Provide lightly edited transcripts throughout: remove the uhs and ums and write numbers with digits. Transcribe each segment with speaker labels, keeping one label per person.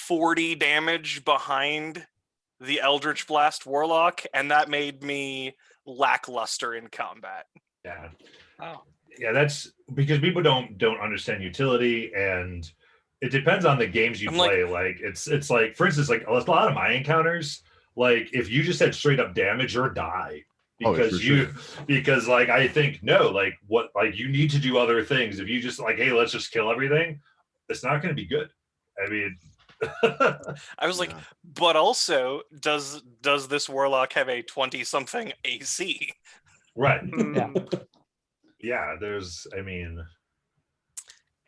Speaker 1: 40 damage behind the Eldritch Blast Warlock, and that made me lackluster in combat.
Speaker 2: Yeah.
Speaker 3: Oh.
Speaker 2: Yeah, that's because people don't understand utility, and it depends on the games you play. Like it's like, for instance, like a lot of my encounters, like if you just had straight up damage or die, because because like I think no, like what, like you need to do other things. If you just like, hey, let's just kill everything, it's not going to be good. I mean,
Speaker 1: I was like, but also, does this warlock have a 20-something AC?
Speaker 2: Right.
Speaker 3: Yeah.
Speaker 2: Yeah. There's, I mean.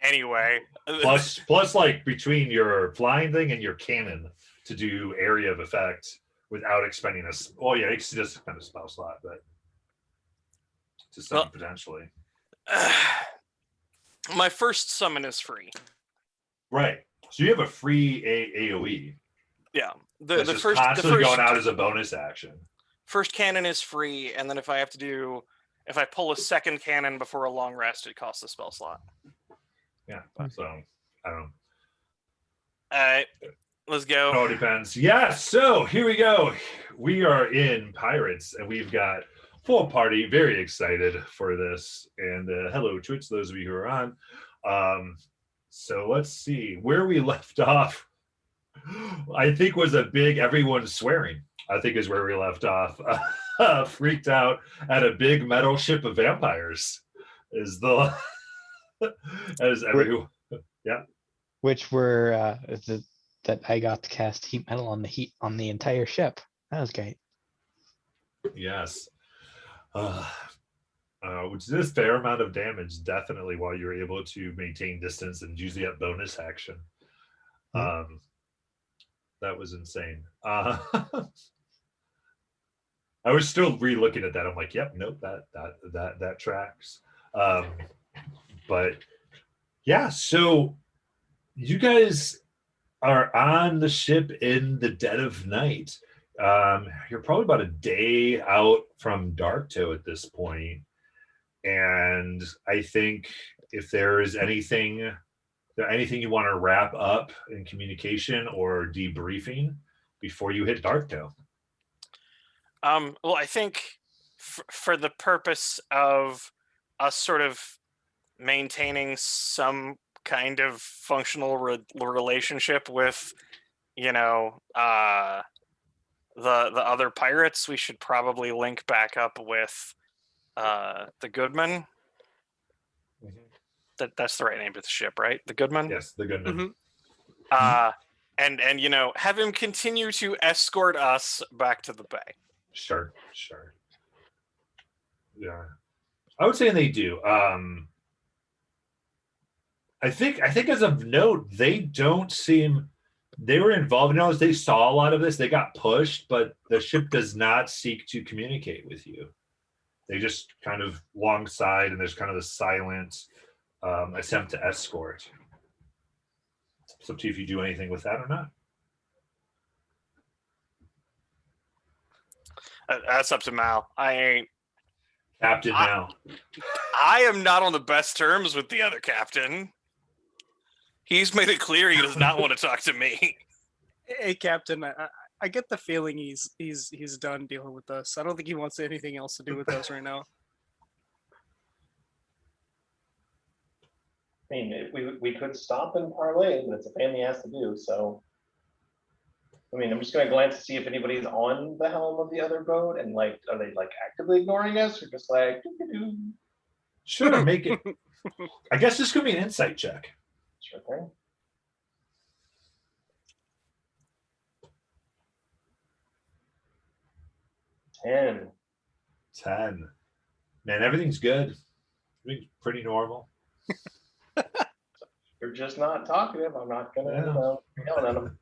Speaker 1: Anyway.
Speaker 2: Plus, like between your flying thing and your cannon to do area of effect without expending a. Oh yeah, it's just spend a spell slot, but to summon potentially.
Speaker 1: My first summon is free.
Speaker 2: Right. So you have a free AOE.
Speaker 1: Yeah.
Speaker 2: The first constantly going out as a bonus action.
Speaker 1: First cannon is free, and then if I pull a second cannon before a long rest, it costs a spell slot.
Speaker 2: Yeah. So I don't know.
Speaker 1: All right. Let's go.
Speaker 2: It all depends. Yeah. So here we go. We are in Pirates, and we've got full party. Very excited for this. And hello, Twitch, those of you who are on. So let's see where we left off. I think was a big everyone swearing. I think is where we left off. Freaked out at a big metal ship of vampires. Is the as everyone, yeah.
Speaker 3: Which were that I got to cast heat metal on the entire ship. That was great.
Speaker 2: Yes. Which is a fair amount of damage, definitely, while you're able to maintain distance and usually at bonus action. That was insane. I was still re-looking at that. I'm like, yep, nope, that tracks. But yeah, so you guys are on the ship in the dead of night. You're probably about a day out from Darktoe at this point. And I think if there is anything you want to wrap up in communication or debriefing before you hit Darktoe.
Speaker 1: Well, I think for the purpose of us sort of maintaining some kind of functional relationship with, the other pirates, we should probably link back up with the Goodman.
Speaker 2: Mm-hmm.
Speaker 1: That's the right name of the ship, right? The Goodman?
Speaker 2: Yes, the Goodman.
Speaker 1: Mm-hmm. And have him continue to escort us back to the bay.
Speaker 2: Sure. Yeah. I would say they do. I think as of note, they don't seem they were involved. They saw a lot of this. They got pushed, but the ship does not seek to communicate with you. They just kind of alongside, and there's kind of the silent attempt to escort. It's up to you if you do anything with that or not.
Speaker 1: That's up to Mal. I ain't.
Speaker 2: Captain Mal.
Speaker 1: I am not on the best terms with the other captain. He's made it clear he does not want to talk to me.
Speaker 4: Hey, Captain, I get the feeling he's done dealing with us. I don't think he wants anything else to do with us right now.
Speaker 5: I mean, we could stop and parlay, but it's a pain in the ass to do. So, I mean, I'm just going to glance to see if anybody's on the helm of the other boat, and are they actively ignoring us, or just doo-doo-doo?
Speaker 2: Sure, make it. I guess this could be an insight check.
Speaker 5: Sure thing.
Speaker 2: Ten. Man, everything's good. Everything's pretty normal.
Speaker 5: You're just not talkative. I'm not gonna yell at them.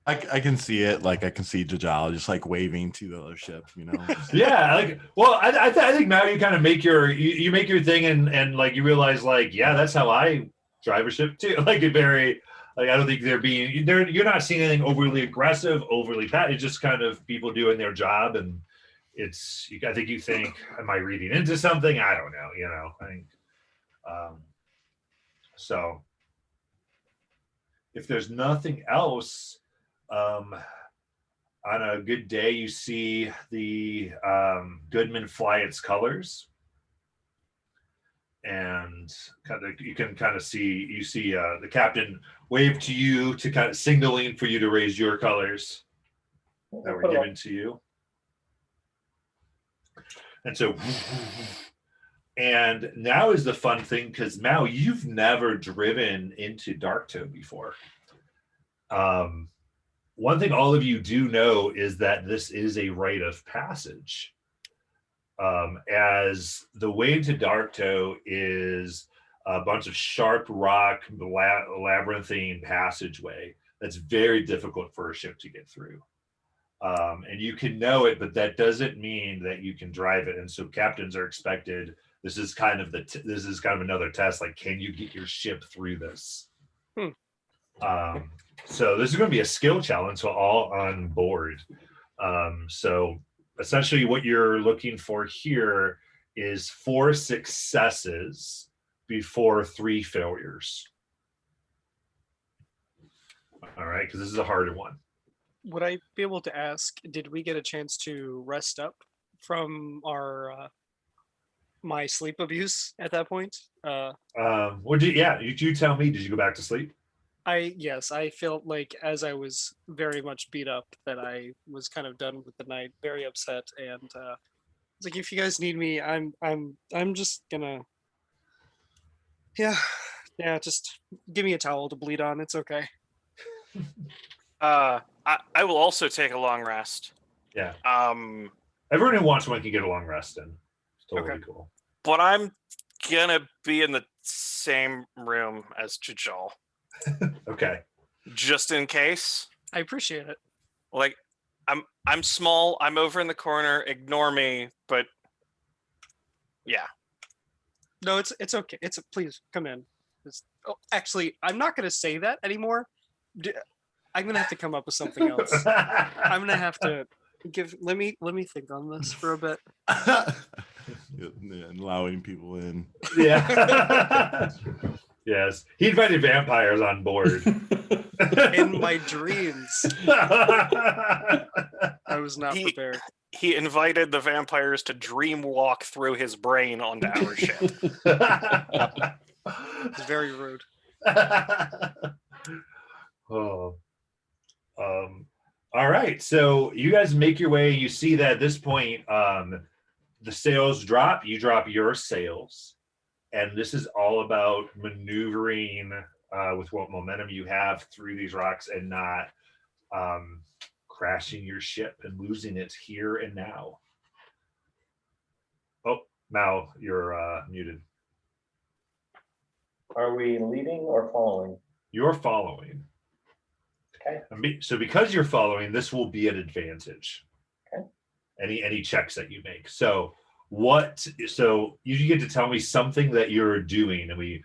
Speaker 6: I can see it. I can see Jajal just waving to the other ship,
Speaker 2: Yeah. I think now you kind of make you make your thing and you realize yeah, that's how I drive a ship too. I don't think you're not seeing anything overly aggressive, overly bad. It's just kind of people doing their job, and I think you think, am I reading into something? I don't know. I think so. if there's nothing else, on a good day, you see the Goodman fly its colors, and you can kind of see the captain wave to you to kind of signaling for you to raise your colors that were given to you. And so, and now is the fun thing, because Mal, you've never driven into Darktoe before. One thing all of you do know is that this is a rite of passage. As the way to Darktoe is a bunch of sharp rock, labyrinthine passageway that's very difficult for a ship to get through. And you can know it, but that doesn't mean that you can drive it. And so captains are expected. This is kind of another test. Like, can you get your ship through this? So this is going to be a skill challenge for all on board. So essentially what you're looking for here is 4 successes before 3 failures. All right, because this is a harder one.
Speaker 4: Would I be able to ask, did we get a chance to rest up from our my sleep abuse at that point?
Speaker 2: You tell me, did you go back to sleep?
Speaker 4: Yes, I felt like as I was very much beat up that I was kind of done with the night, very upset, and it's like, if you guys need me, I'm just gonna, yeah, just give me a towel to bleed on. It's okay.
Speaker 1: I will also take a long rest.
Speaker 2: Yeah. Everyone who wants one can get a long rest in. It's totally
Speaker 4: Okay.
Speaker 2: cool.
Speaker 1: But I'm gonna be in the same room as Jajal.
Speaker 2: Okay.
Speaker 1: Just in case.
Speaker 4: I appreciate it.
Speaker 1: Like, I'm small, I'm over in the corner, ignore me, but yeah.
Speaker 4: No, it's okay. Please come in. Actually, I'm not gonna say that anymore. I'm gonna have to come up with something else. I'm gonna have to let me think on this for a bit.
Speaker 6: And allowing people in.
Speaker 2: Yeah. Yes. He invited vampires on board.
Speaker 4: In my dreams. I was not prepared.
Speaker 1: He invited the vampires to dream walk through his brain onto our ship.
Speaker 4: It's very rude.
Speaker 2: Oh. All right. So you guys make your way. You see that at this point, the sails drop. You drop your sails. And this is all about maneuvering with what momentum you have through these rocks and not crashing your ship and losing it here and now. Oh, Mal, you're muted.
Speaker 5: Are we leading or following?
Speaker 2: You're following.
Speaker 5: Okay.
Speaker 2: So because you're following, this will be an advantage.
Speaker 5: Okay.
Speaker 2: Any checks that you make. So you get to tell me something that you're doing, and we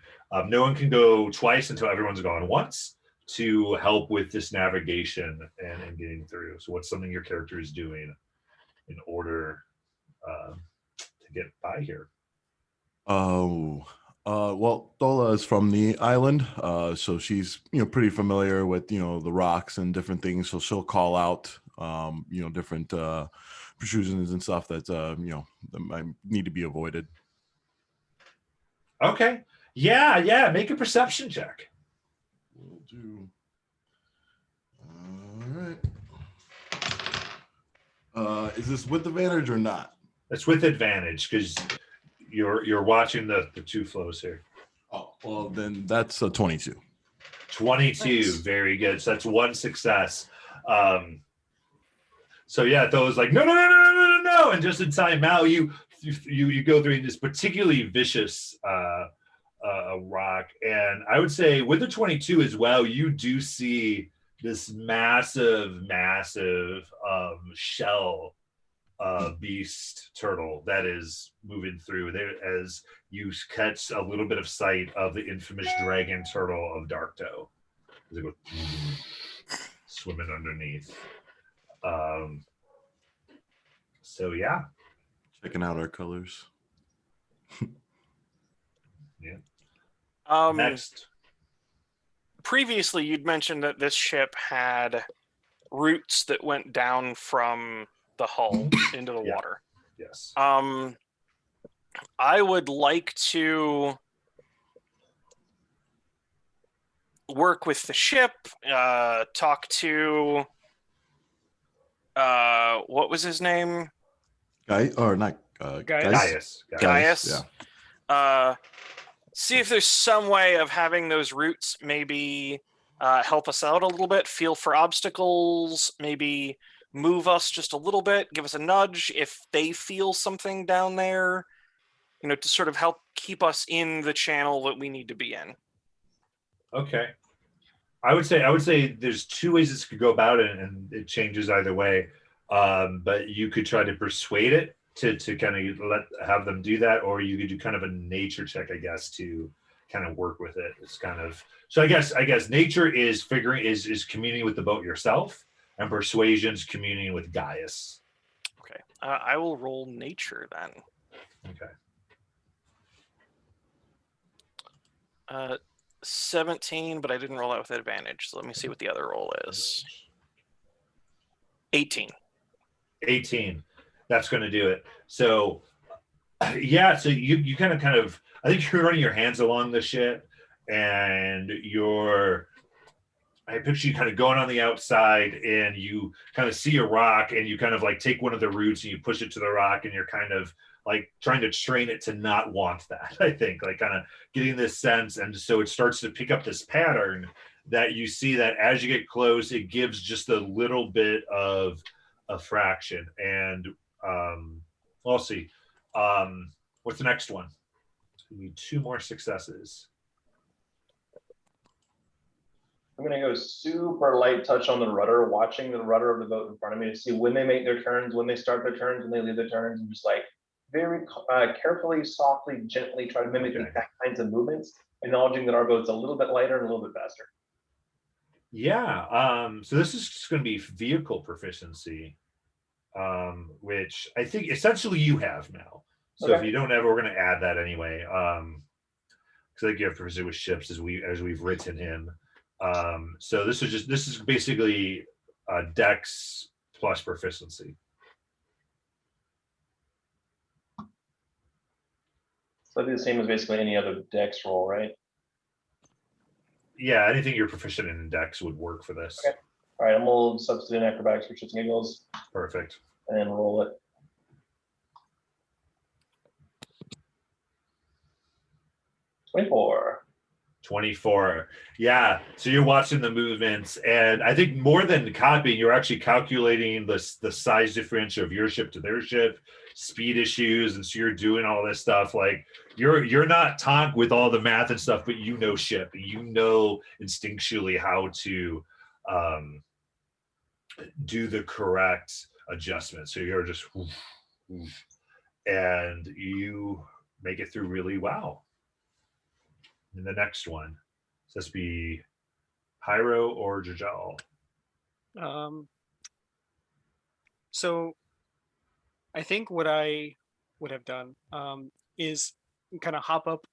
Speaker 2: no one can go twice until everyone's gone once to help with this navigation and getting through. So what's something your character is doing in order to get by here?
Speaker 6: Well, Dola is from the island, so she's pretty familiar with the rocks and different things. So she'll call out different protrusions and stuff that that might need to be avoided.
Speaker 2: Okay. Yeah. Make a perception check.
Speaker 6: Will do. All right. Is this with advantage or not?
Speaker 2: It's with advantage because you're watching the 2 flows here.
Speaker 6: Oh, well, then that's a 22.
Speaker 2: 22.
Speaker 4: Nice.
Speaker 2: Very good. So that's 1 success. So yeah, those like no, and just in time now you go through this particularly vicious rock, and I would say with the 22 as well, you do see this massive shell beast turtle that is moving through there as you catch a little bit of sight of the infamous dragon turtle of Darktoe as it goes swimming underneath. So yeah,
Speaker 6: Checking out our colors.
Speaker 2: next.
Speaker 1: previously you'd mentioned that this ship had roots that went down from the hull into the
Speaker 2: Yeah.
Speaker 1: water.
Speaker 2: Yes.
Speaker 1: I would like to work with the ship, talk to what was his name?
Speaker 6: Guy or not?
Speaker 4: Gaius?
Speaker 2: Gaius.
Speaker 1: Gaius. See if there's some way of having those roots maybe help us out a little bit, feel for obstacles, maybe move us just a little bit, give us a nudge if they feel something down there, to sort of help keep us in the channel that we need to be in.
Speaker 2: Okay. I would say there's two ways this could go about it, and it changes either way. But you could try to persuade it to kind of have them do that, or you could do kind of a nature check, I guess, to kind of work with it. It's kind of so. I guess nature is communing with the boat yourself, and persuasion's communing with Gaius.
Speaker 1: Okay. I will roll nature then.
Speaker 2: Okay.
Speaker 1: 17, but I didn't roll out with advantage. So let me see what the other roll is. 18.
Speaker 2: 18. That's going to do it. So, yeah. So you kind of. I think you're running your hands along the ship, and I picture you kind of going on the outside, and you kind of see a rock, and you kind of like take one of the roots and you push it to the rock, and you're kind of like trying to train it to not want that. I think like kind of getting this sense, and so it starts to pick up this pattern that you see that as you get close, it gives just a little bit of a fraction. And we'll see. What's the next one? We need 2 more successes.
Speaker 5: I'm going to go super light touch on the rudder, watching the rudder of the boat in front of me to see when they make their turns, when they start their turns, when they leave their turns, and just like very carefully, softly, gently try to mimic the exact kinds of movements, acknowledging that our boat's a little bit lighter and a little bit faster.
Speaker 2: Yeah. So this is just going to be vehicle proficiency, which I think essentially you have now. So if you don't have it, we're going to add that anyway. Because I think you have proficiency with ships as we've written in. So this is basically Dex plus proficiency.
Speaker 5: So it'd be the same as basically any other Dex roll, right?
Speaker 2: Yeah, anything you're proficient in Dex would work for this.
Speaker 5: Okay. All right, I'm going to substitute in acrobatics for shits and giggles.
Speaker 2: Perfect.
Speaker 5: And roll it. $24.
Speaker 2: 24. Yeah. So you're watching the movements, and I think more than copying, you're actually calculating the size differential of your ship to their ship, speed issues, and so you're doing all this stuff. Like you're not Tonk with all the math and stuff, but you know ship. You know instinctually how to do the correct adjustment. So you're just and you make it through really well. And the next one, does this be Hyro or Jajal?
Speaker 4: So I think what I would have done is kind of hop up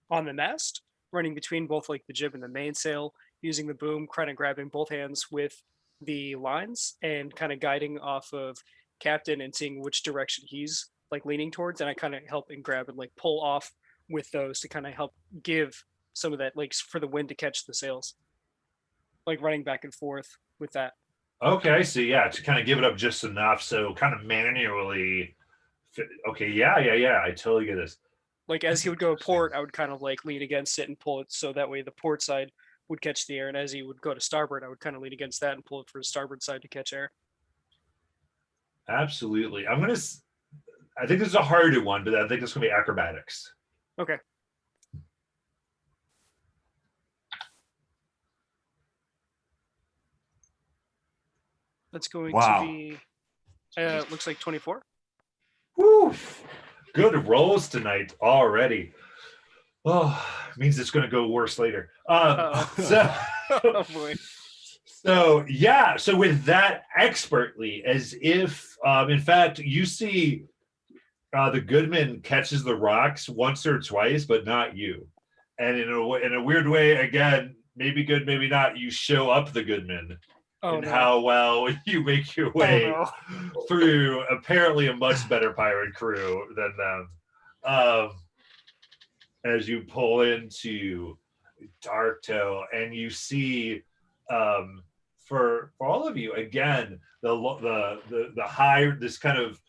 Speaker 4: on the mast, running between both like the jib and the mainsail, using the boom, kind of grabbing both hands with the lines and kind of guiding off of Captain and seeing which direction he's like leaning towards, and I kind of help and grab and like pull off with those to kind of help give some of that, like for the wind to catch the sails, like running back and forth with that.
Speaker 2: Okay, so yeah, to kind of give it up just enough, so kind of manually. Okay, yeah, I totally get this.
Speaker 4: Like as he would go to port, I would kind of like lean against it and pull it so that way the port side would catch the air, and as he would go to starboard, I would kind of lean against that and pull it for the starboard side to catch air.
Speaker 2: Absolutely. I think this is a harder one, but I think it's going to be acrobatics.
Speaker 4: Okay. That's going to be, looks like 24.
Speaker 2: Woo! Good rolls tonight already. Oh, means it's going to go worse later. So,
Speaker 4: oh boy.
Speaker 2: So yeah, so with that expertly, as if, in fact, you see the Goodman catches the rocks once or twice, but not you. And in a weird way, again, maybe good, maybe not. You show up the Goodman,
Speaker 4: Oh
Speaker 2: and
Speaker 4: no.
Speaker 2: how well you make your way through apparently a much better pirate crew than them. As you pull into Darktoe, and you see, for all of you again, the high, this kind of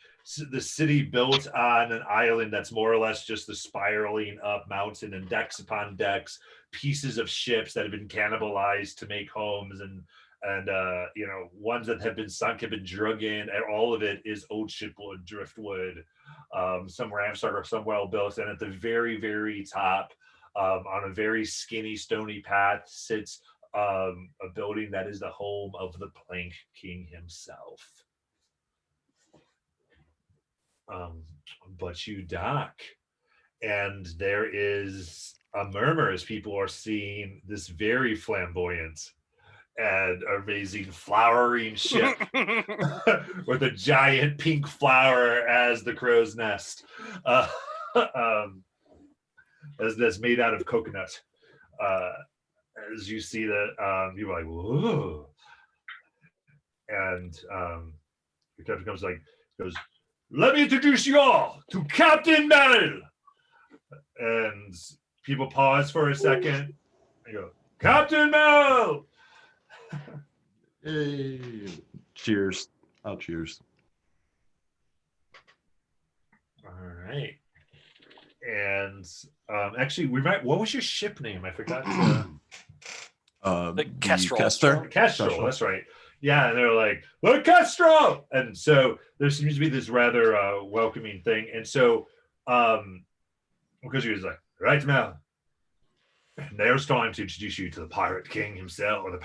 Speaker 2: the city built on an island that's more or less just the spiraling up mountain and decks upon decks, pieces of ships that have been cannibalized to make homes, and you know, ones that have been sunk have been drug in, and all of it is old shipwood, driftwood. Some ramps are some well built, and at the very, very top, on a very skinny, stony path, sits a building that is the home of the Plank King himself. But you dock, and there is a murmur as people are seeing this very flamboyant and amazing flowering ship with a giant pink flower as the crow's nest, that's made out of coconut. As you see that, you're like, whoa. And the captain goes, let me introduce you all to Captain Merrill. And people pause for a second. They go, Captain Merrill.
Speaker 6: Hey, cheers. Oh, cheers.
Speaker 2: All right. And actually, what was your ship name? I forgot.
Speaker 1: The Kestrel.
Speaker 6: Kester?
Speaker 2: Kestrel, that's right. Yeah, and they're like, the Kestrel! And so there seems to be this rather welcoming thing. And so, because he was like, right, Mel, now it's time to introduce you to the Pirate King himself, or the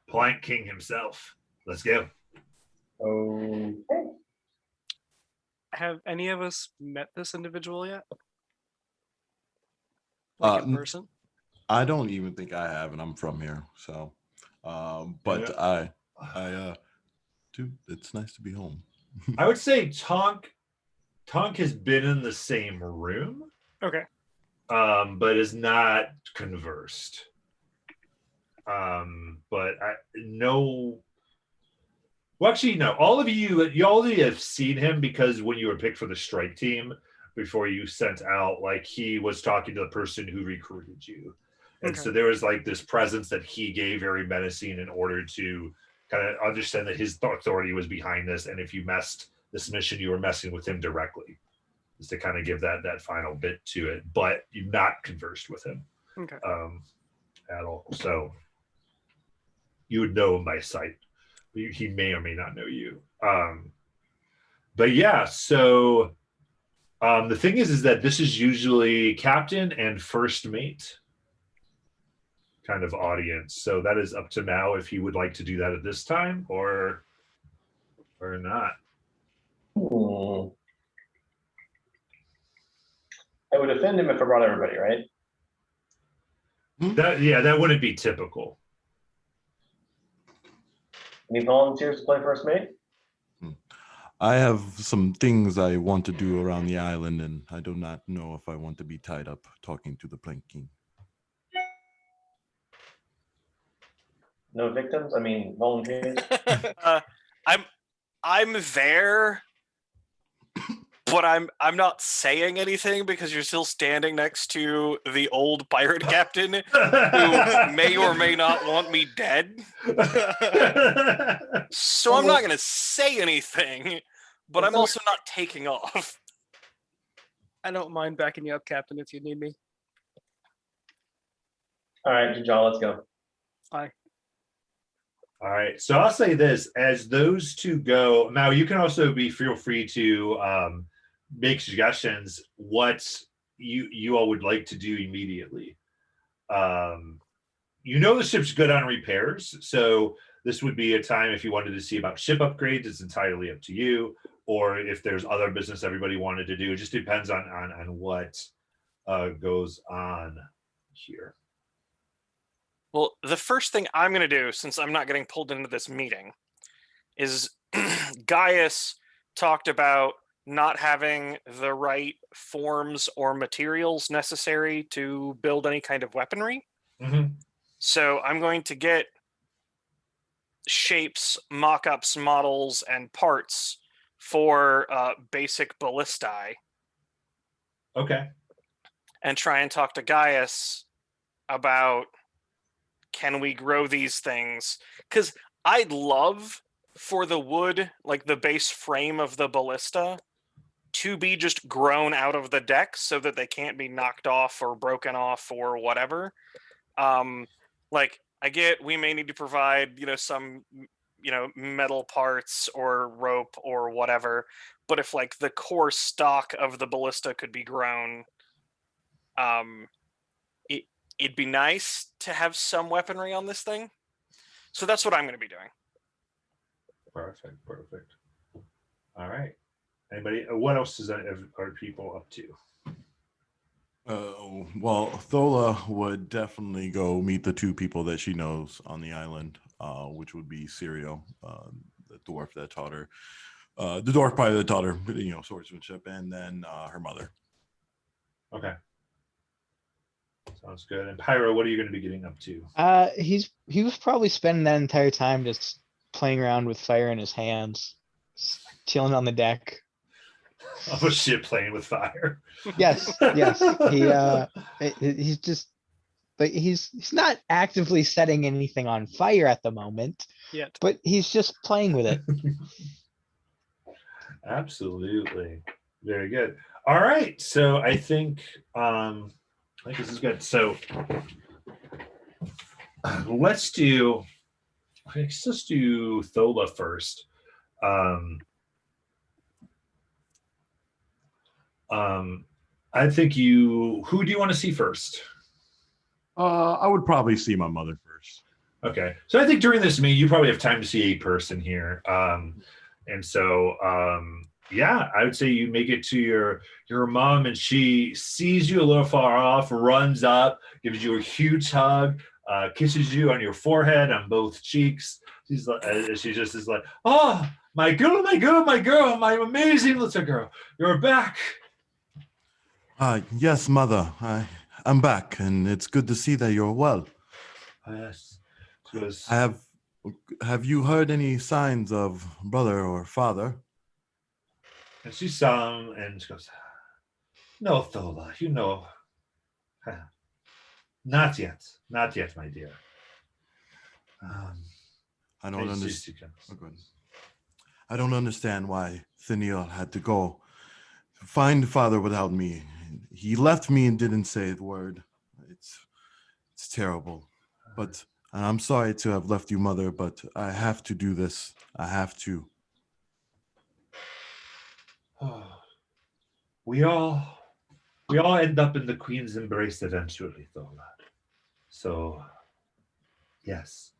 Speaker 2: Plank King himself. Let's go.
Speaker 5: Okay.
Speaker 4: Have any of us met this individual yet? In person?
Speaker 6: I don't even think I have, and I'm from here. So, but
Speaker 2: Yeah.
Speaker 6: I dude, it's nice to be home.
Speaker 2: I would say Tonk has been in the same room.
Speaker 4: Okay.
Speaker 2: But is not conversed. But no. Well, actually, no. All of you have seen him because when you were picked for the strike team, before you sent out, like, he was talking to the person who recruited you, and
Speaker 4: Okay.
Speaker 2: so there was like this presence that he gave, very menacing, in order to kind of understand that his authority was behind this, and if you messed this mission, you were messing with him directly. Is to kind of give that final bit to it, but you've not conversed with him
Speaker 4: Okay.
Speaker 2: at all. So you would know him by sight. He may or may not know you. But yeah, so the thing is that this is usually captain and first mate kind of audience. So that is up to Mao if he would like to do that at this time or not.
Speaker 5: I would offend him if I brought everybody, right?
Speaker 2: That wouldn't be typical.
Speaker 5: Any volunteers to play first mate?
Speaker 6: I have some things I want to do around the island, and I do not know if I want to be tied up talking to the Plank King.
Speaker 5: No victims? I mean, volunteers?
Speaker 1: I'm there, but I'm not saying anything because you're still standing next to the old pirate captain who may or may not want me dead. So I'm not gonna say anything, but I'm also not taking off.
Speaker 4: I don't mind backing you up, Captain, if you need me.
Speaker 5: All right, John, let's go.
Speaker 4: Aye.
Speaker 2: All right, so I'll say this: as those two go, now you can also feel free to make suggestions what you all would like to do immediately. You know the ship's good on repairs, so this would be a time if you wanted to see about ship upgrades. It's entirely up to you, or if there's other business everybody wanted to do. It just depends on what goes on here.
Speaker 1: Well, the first thing I'm going to do, since I'm not getting pulled into this meeting, is Gaius talked about not having the right forms or materials necessary to build any kind of weaponry.
Speaker 2: Mm-hmm.
Speaker 1: So I'm going to get shapes, mock-ups, models, and parts for basic ballistae
Speaker 2: Okay.
Speaker 1: and try and talk to Gaius about, can we grow these things? Because I'd love for the wood, like the base frame of the ballista, to be just grown out of the deck so that they can't be knocked off or broken off or whatever. Like, I get we may need to provide, some, metal parts or rope or whatever, but if like the core stock of the ballista could be grown, it'd be nice to have some weaponry on this thing. So that's what I'm going to be doing.
Speaker 2: Perfect. All right. Anybody? What else are people up to?
Speaker 6: Well, Thola would definitely go meet the two people that she knows on the island, which would be Sirio, the dwarf that taught her, the dwarf probably that taught her, swordsmanship, and then her mother.
Speaker 2: Okay. Sounds good. And Pyro, what are you going to be getting up to?
Speaker 3: He was probably spending that entire time just playing around with fire in his hands, chilling on the deck.
Speaker 2: Oh shit, playing with fire.
Speaker 3: Yes. He's just, but he's not actively setting anything on fire at the moment,
Speaker 4: Yet.
Speaker 3: but he's just playing with it.
Speaker 2: Absolutely. Very good. All right. So I think this is good. So let's do Thola first. I think who do you want to see first?
Speaker 6: I would probably see my mother first.
Speaker 2: Okay. So I think during this meeting, you probably have time to see a person here. And so, yeah, I would say you make it to your mom, and she sees you a little far off, runs up, gives you a huge hug, kisses you on your forehead, on both cheeks. She just is like, oh, my girl, my amazing little girl, you're back.
Speaker 6: Yes, mother, I'm back, and it's good to see that you're well.
Speaker 2: Yes.
Speaker 6: Have you heard any signs of brother or father?
Speaker 2: And she saw him, and she goes, no, Thola, not yet, my dear.
Speaker 6: I don't understand. I don't understand why Theniel had to go find father without me. He left me and didn't say the word. It's terrible. But I'm sorry to have left you, mother, but I have to do this. I have to.
Speaker 2: We all end up in the Queen's embrace eventually, Thola. So, yes,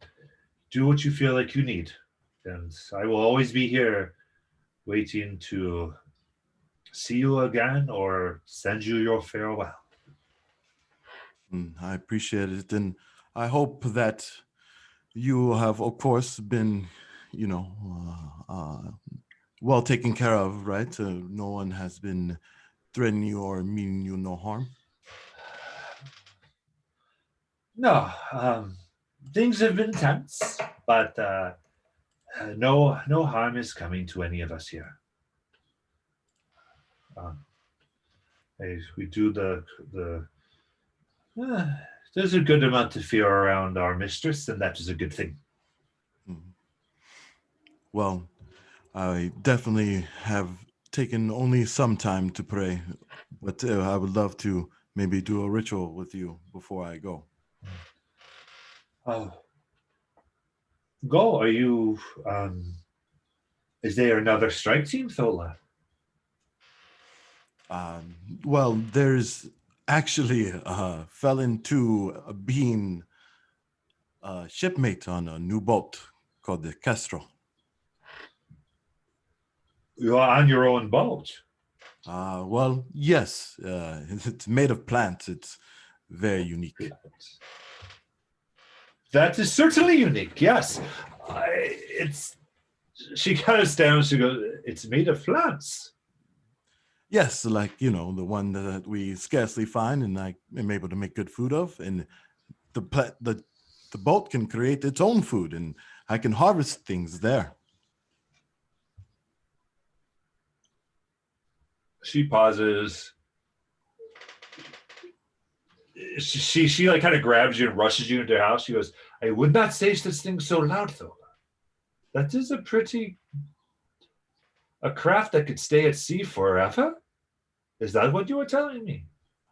Speaker 2: do what you feel like you need. And I will always be here waiting to see you again or send you your farewell.
Speaker 6: I appreciate it. And I hope that you have, of course, been, well taken care of, right? No one has been threatening you or meaning you no harm.
Speaker 2: No, things have been tense, but no harm is coming to any of us here. We do there's a good amount of fear around our mistress, and that is a good thing.
Speaker 6: Well, I definitely have taken only some time to pray, but I would love to maybe do a ritual with you before I go.
Speaker 2: Go. Are you? Is there another strike team, Thola?
Speaker 6: Well, there's actually fell into being a shipmate on a new boat called the Castro.
Speaker 2: You're on your own boat.
Speaker 6: Well, yes. It's made of plants. It's very unique.
Speaker 2: That is certainly unique. Yes, She kind of stands. She goes, "It's made of plants."
Speaker 6: Yes, like the one that we scarcely find, and I am able to make good food of. And the the boat can create its own food, and I can harvest things there.
Speaker 2: She pauses. She like kind of grabs you and rushes you into her house. She goes, I would not say such things so loud, though. That is a craft that could stay at sea forever? Is that what you were telling me?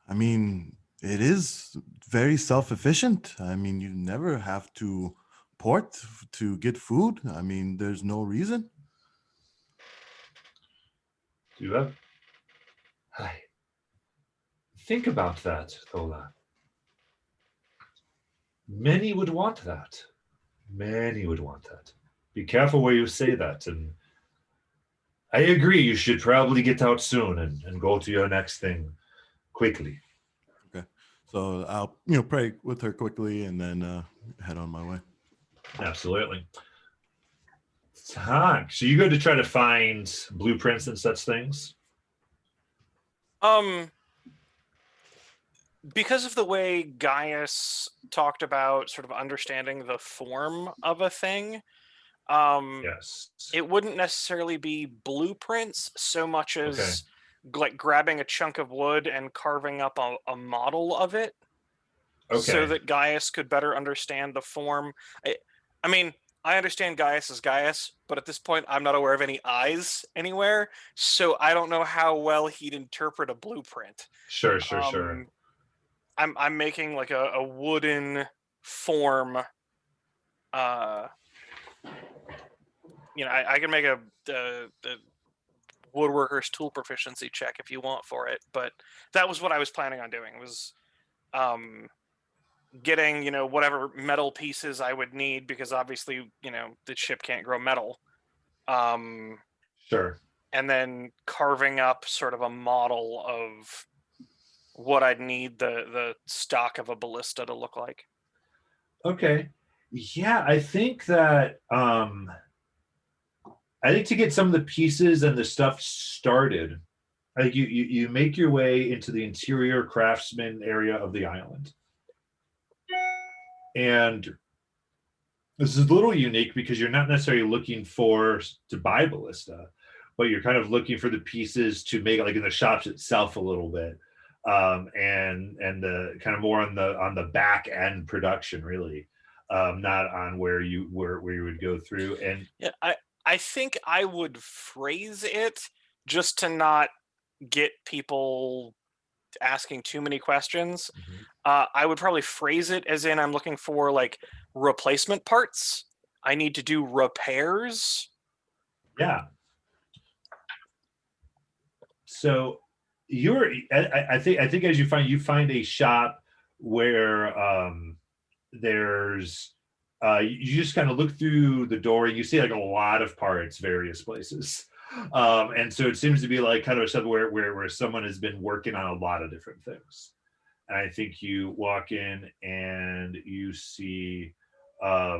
Speaker 6: I mean, it is very self-efficient. I mean, you never have to port to get food. I mean, there's no reason.
Speaker 2: Do you have? Hi. Think about that, Thola. Many would want that. Many would want that. Be careful where you say that. And I agree, you should probably get out soon and go to your next thing quickly.
Speaker 6: Okay. So I'll, pray with her quickly and then head on my way.
Speaker 2: Absolutely. Tak. So you go to try to find blueprints and such things?
Speaker 1: Because of the way Gaius talked about sort of understanding the form of a thing,
Speaker 2: Yes.
Speaker 1: it wouldn't necessarily be blueprints so much as like grabbing a chunk of wood and carving up a model of it, so that Gaius could better understand the form. I mean, I understand Gaius is Gaius, but at this point, I'm not aware of any eyes anywhere, so I don't know how well he'd interpret a blueprint.
Speaker 2: Sure.
Speaker 1: I'm making like a wooden form. I can make the woodworker's tool proficiency check if you want for it, but that was what I was planning on doing, was getting whatever metal pieces I would need, because obviously the ship can't grow metal.
Speaker 2: Sure.
Speaker 1: And then carving up sort of a model of what I'd need the stock of a ballista to look like.
Speaker 2: Okay. Yeah, I think that to get some of the pieces and the stuff started, I think you make your way into the interior craftsman area of the island. And this is a little unique because you're not necessarily looking to buy ballista, but you're kind of looking for the pieces to make it like in the shops itself a little bit. And the kind of more on the back end production, really, not on where you would go through. And
Speaker 1: yeah, I think I would phrase it just to not get people asking too many questions. I would probably phrase it as in, I'm looking for like replacement parts. I need to do repairs.
Speaker 2: Yeah. So I think as you find a shop where there's you just kind of look through the door and you see like a lot of parts various places, and so it seems to be like kind of somewhere where someone has been working on a lot of different things. And I think you walk in and you see a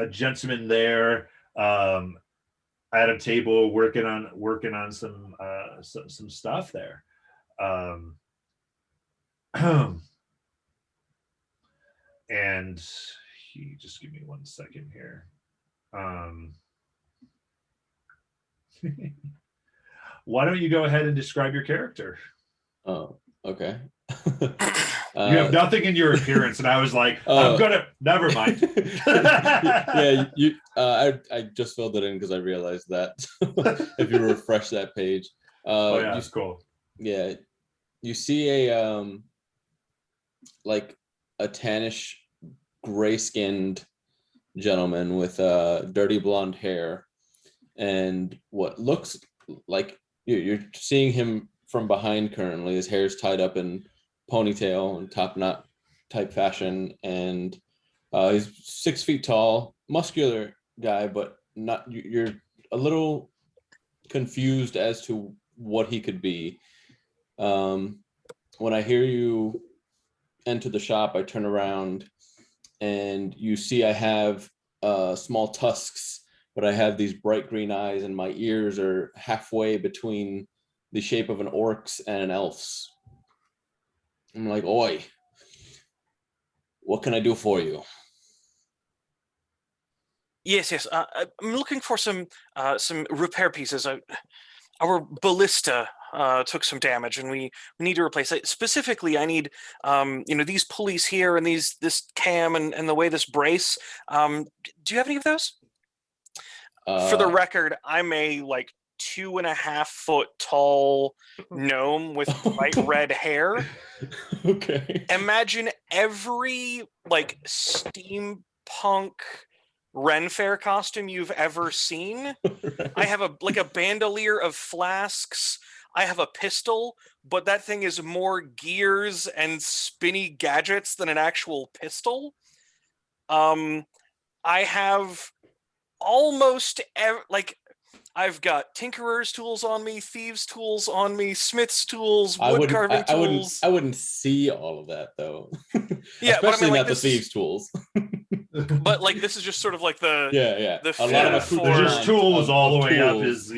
Speaker 2: gentleman there at a table working on some stuff there. And just give me 1 second here. Why don't you go ahead and describe your character?
Speaker 7: Oh, okay.
Speaker 2: You have nothing in your appearance, and I was like, I'm gonna. Never mind.
Speaker 7: Yeah, I just filled it in because I realized that. If you refresh that page,
Speaker 2: it's cool.
Speaker 7: Yeah, you see a like a tannish, gray-skinned gentleman with dirty blonde hair, and what looks like you're seeing him from behind currently. His hair's tied up in ponytail and top knot type fashion, and he's 6 feet tall, muscular guy, but not. You're a little confused as to what he could be. When I hear you enter the shop, I turn around and you see I have small tusks, but I have these bright green eyes, and my ears are halfway between the shape of an orc's and an elf's. I'm like, oi, What can I do for you?
Speaker 1: Yes. I'm looking for some repair pieces. Our ballista took some damage, and we need to replace it. Specifically, I need these pulleys here and this cam and the way this brace. Do you have any of those? For the record, I'm a 2.5 foot tall gnome with bright red hair.
Speaker 7: Okay.
Speaker 1: Imagine every steampunk Ren Fair costume you've ever seen. I have a bandolier of flasks. I have a pistol, but that thing is more gears and spinny gadgets than an actual pistol. I have almost I've got tinkerer's tools on me, thieves' tools on me, smith's tools, wood carving tools.
Speaker 7: I wouldn't see all of that though.
Speaker 1: Yeah, but I
Speaker 7: Especially
Speaker 1: mean,
Speaker 7: not the thieves' tools.
Speaker 1: But this is just sort of the
Speaker 7: Yeah.
Speaker 1: the
Speaker 7: A lot of
Speaker 1: fit
Speaker 2: There's just
Speaker 7: accoutrement
Speaker 2: tools
Speaker 7: of
Speaker 2: all the way up.
Speaker 7: tools.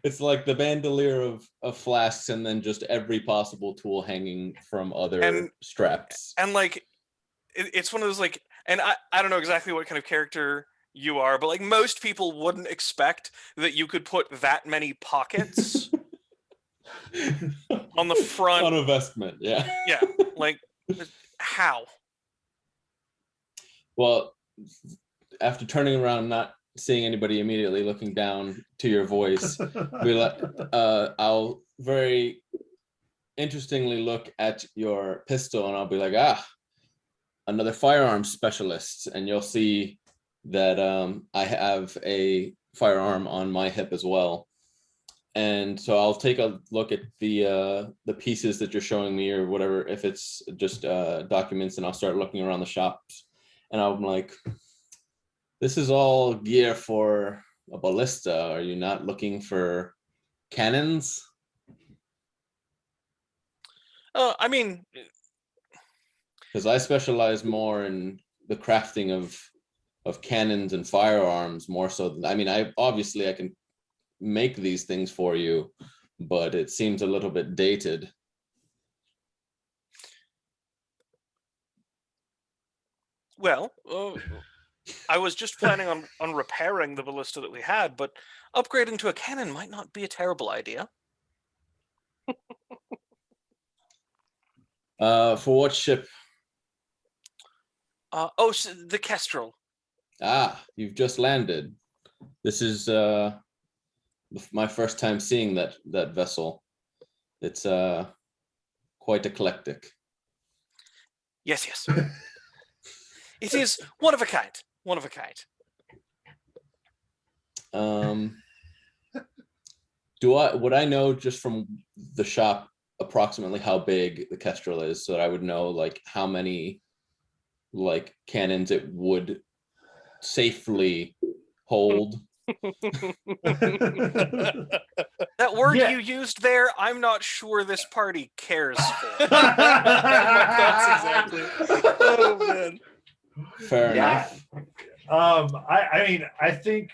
Speaker 7: It's like the bandolier of flasks and then just every possible tool hanging from other straps.
Speaker 1: and it's one of those and I don't know exactly what kind of character you are, but most people wouldn't expect that you could put that many pockets on the front.
Speaker 7: On a vestment, yeah.
Speaker 1: Yeah, how?
Speaker 7: Well, after turning around, not seeing anybody immediately, looking down to your voice, I'll very interestingly look at your pistol and I'll be like, another firearms specialist. And you'll see that I have a firearm on my hip as well. And so I'll take a look at the pieces that you're showing me or whatever, if it's just documents, and I'll start looking around the shops. And I'm like, this is all gear for a ballista. Are you not looking for cannons?
Speaker 1: I mean,
Speaker 7: because I specialize more in the crafting of cannons and firearms more so than, I mean, I can make these things for you, but it seems a little bit dated.
Speaker 1: Well, I was just planning on repairing the ballista that we had, but upgrading to a cannon might not be a terrible idea.
Speaker 7: For what ship?
Speaker 1: So the Kestrel.
Speaker 7: You've just landed. This is my first time seeing that vessel. It's quite eclectic.
Speaker 1: Yes. It is one of a kind. One of a kind.
Speaker 7: Would I know just from the shop approximately how big the Kestrel is, so that I would know how many cannons it would safely hold?
Speaker 1: That word you used there, I'm not sure this party cares for.
Speaker 4: My thoughts exactly. Oh man.
Speaker 7: Fair enough.
Speaker 2: I think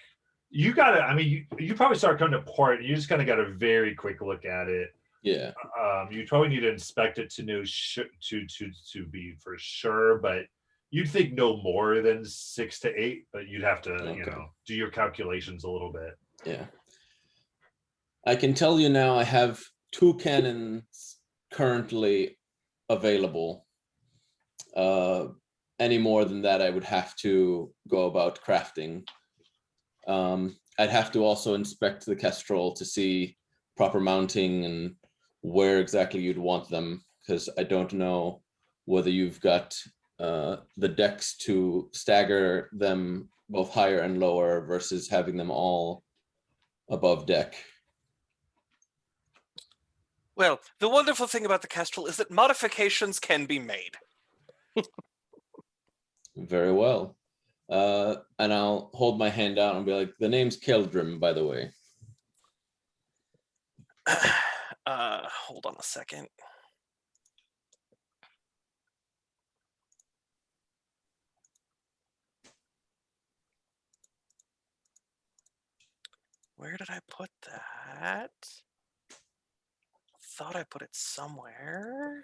Speaker 2: you gotta. I mean, you probably start coming to port. You just kind of got a very quick look at it.
Speaker 7: Yeah.
Speaker 2: You probably need to inspect it to know to be for sure, but you'd think no more than 6 to 8. But you'd have to do your calculations a little bit.
Speaker 7: Yeah. I can tell you now, I have 2 cannons currently available. Any more than that, I would have to go about crafting. I'd have to also inspect the Kestrel to see proper mounting and where exactly you'd want them, because I don't know whether you've got the decks to stagger them both higher and lower versus having them all above deck.
Speaker 1: Well, the wonderful thing about the Kestrel is that modifications can be made.
Speaker 7: Very well. And I'll hold my hand out and be like, the name's Keldrim, by the way.
Speaker 1: Hold on a second. Where did I put that? Thought I put it somewhere.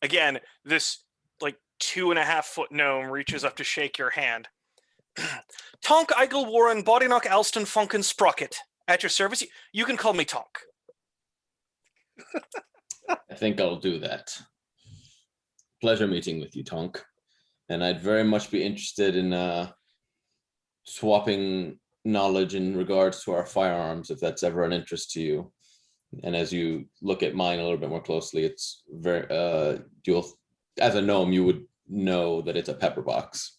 Speaker 1: Again, this like 2.5-foot gnome reaches up to shake your hand. Tonk, Eichel, Warren, Bodynock, Alston, Funkin, Sprocket. At your service. You can call me Tonk.
Speaker 7: I think I'll do that. Pleasure meeting with you, Tonk. And I'd very much be interested in swapping knowledge in regards to our firearms, if that's ever an interest to you. And as you look at mine a little bit more closely, it's very you'll, as a gnome, you would know that it's a pepper box.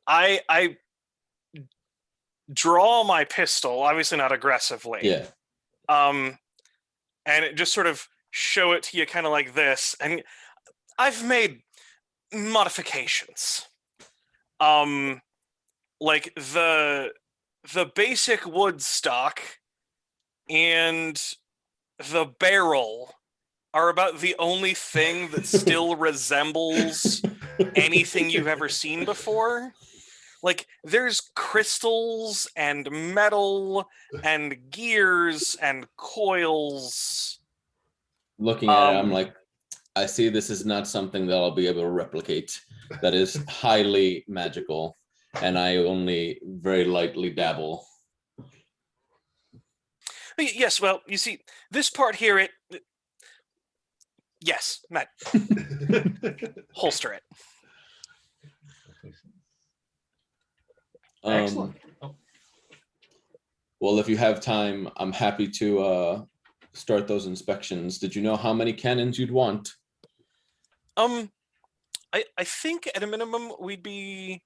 Speaker 1: I draw my pistol, obviously not aggressively.
Speaker 7: Yeah.
Speaker 1: And it just sort of show it to you kind of like this. And I've made modifications. Like the basic wood stock and the barrel are about the only thing that still resembles anything you've ever seen before. Like, there's crystals and metal and gears and coils.
Speaker 7: Looking at it, I'm like, I see this is not something that I'll be able to replicate. That is highly magical, and I only very lightly dabble.
Speaker 1: Yes, well, you see, this part here, it yes, Matt, holster it.
Speaker 2: Excellent.
Speaker 7: Well, if you have time, I'm happy to start those inspections. Did you know how many cannons you'd want?
Speaker 1: I think at a minimum we'd be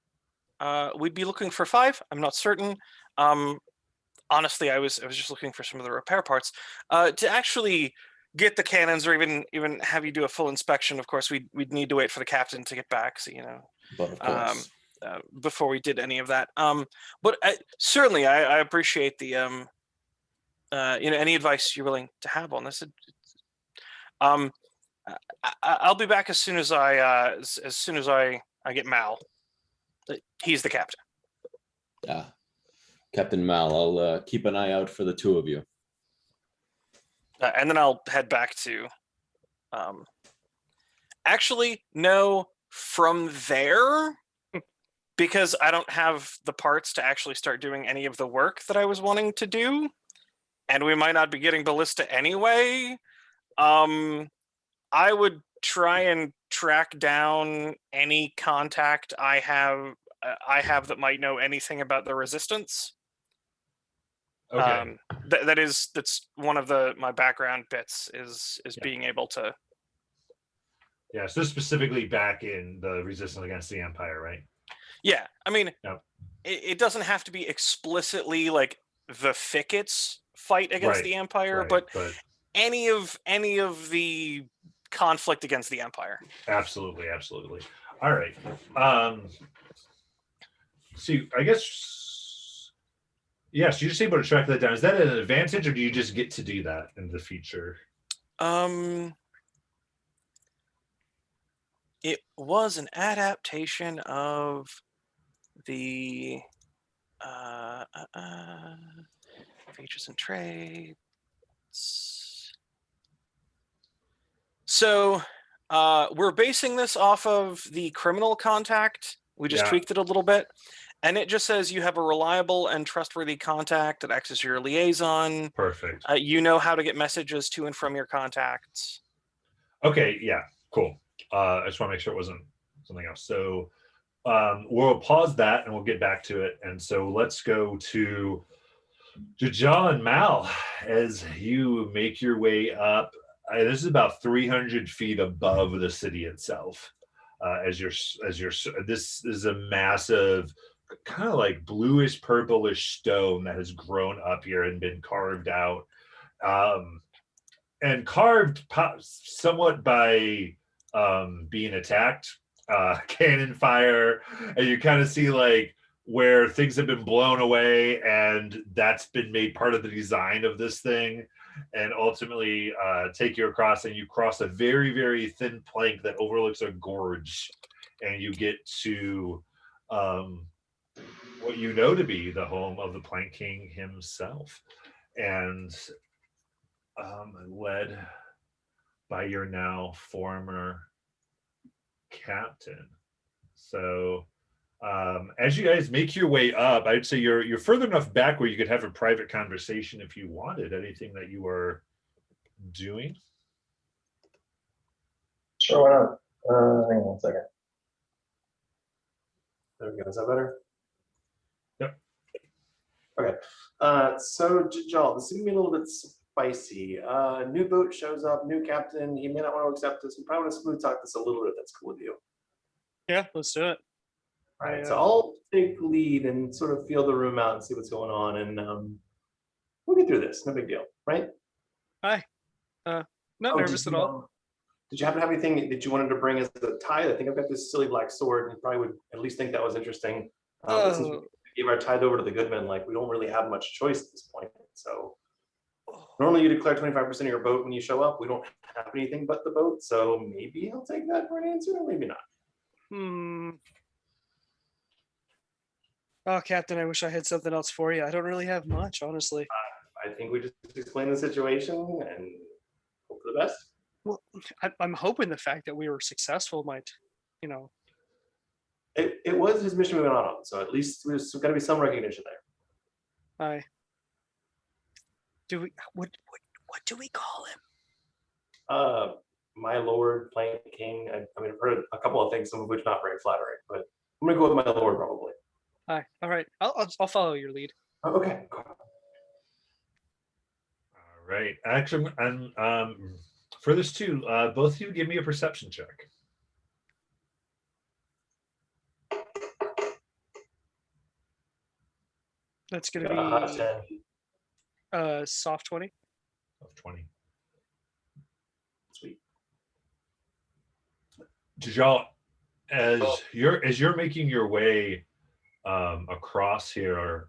Speaker 1: looking for 5. I'm not certain. Honestly, I was just looking for some of the repair parts. To actually get the cannons, or even have you do a full inspection. Of course, we'd need to wait for the captain to get back. So
Speaker 7: But of course.
Speaker 1: before we did any of that. But certainly, I appreciate the any advice you're willing to have on this. I'll be back as soon as I get Mal. He's the captain.
Speaker 7: Yeah, Captain Mal. I'll keep an eye out for the 2 of you.
Speaker 1: And then I'll head back to. Actually, no. From there, because I don't have the parts to actually start doing any of the work that I was wanting to do, and we might not be getting ballista anyway. I would try and track down any contact I have that might know anything about the resistance.
Speaker 2: Okay.
Speaker 1: That's one of my background bits is being able to.
Speaker 2: Yeah, so specifically back in the resistance against the Empire, right?
Speaker 1: Yeah, I mean,
Speaker 2: Yep.
Speaker 1: it doesn't have to be explicitly like the Thickets fight against
Speaker 2: Right,
Speaker 1: the Empire,
Speaker 2: right,
Speaker 1: but
Speaker 2: but
Speaker 1: any of the conflict against the Empire.
Speaker 2: absolutely. All right. See, I guess yes, you're just able to track that down. Is that an advantage, or do you just get to do that in the future?
Speaker 1: It was an adaptation of the features and traits. So we're basing this off of the criminal contact. We just tweaked it a little bit. And it just says you have a reliable and trustworthy contact that acts as your liaison.
Speaker 2: Perfect.
Speaker 1: You know how to get messages to and from your contacts.
Speaker 2: Okay, yeah, cool. I just want to make sure it wasn't something else. So we'll pause that and we'll get back to it. And so let's go to Jaja and Mal as you make your way up. This is about 300 feet above the city itself. This is a massive, kind of like bluish purplish stone that has grown up here and been carved out, and carved somewhat by being attacked, cannon fire, and you kind of see like where things have been blown away, and that's been made part of the design of this thing, and ultimately take you across, and you cross a very, very thin plank that overlooks a gorge, and you get to what you know to be the home of the Plank King himself. and led by your now former captain. So as you guys make your way up, I'd say you're further enough back where you could have a private conversation if you wanted. Anything that you are doing?
Speaker 5: Sure, why not? Hang on 1 second.
Speaker 8: There we go. Is that better?
Speaker 2: Yep.
Speaker 8: Okay. So Jajal, this is gonna be a little bit spicy. New boat shows up, new captain. He may not want to accept this. We probably want to smooth talk this a little bit. If that's cool with you.
Speaker 4: Yeah, let's do it.
Speaker 8: All right. So I'll take the lead and sort of feel the room out and see what's going on, and we'll get through this. No big deal, right?
Speaker 4: Hi. Not nervous at all.
Speaker 8: Did you happen to have anything that you wanted to bring as a tithe? I think I've got this silly black sword, and you probably would at least think that was interesting. Since we gave our tithe over to the Goodman, like we don't really have much choice at this point. So normally you declare 25% of your boat when you show up. We don't have anything but the boat, so maybe I'll take that for an answer, or maybe not.
Speaker 4: Oh, Captain, I wish I had something else for you. I don't really have much, honestly.
Speaker 8: I think we just explain the situation and hope for the best.
Speaker 4: Well, I'm hoping the fact that we were successful might,
Speaker 8: It was his mission we went on, so at least there's got to be some recognition there.
Speaker 4: What do we call him?
Speaker 8: My lord, Plank King. I mean, I've heard a couple of things, some of which not very flattering, but I'm gonna go with my lord probably.
Speaker 4: Hi. All right. I'll follow your lead.
Speaker 8: Oh, okay. Cool.
Speaker 2: All right. Actually, and for this too, both of you give me a perception check.
Speaker 4: That's gonna be soft 20.
Speaker 2: Of 20.
Speaker 8: Sweet.
Speaker 2: Jajal, as you're making your way across here,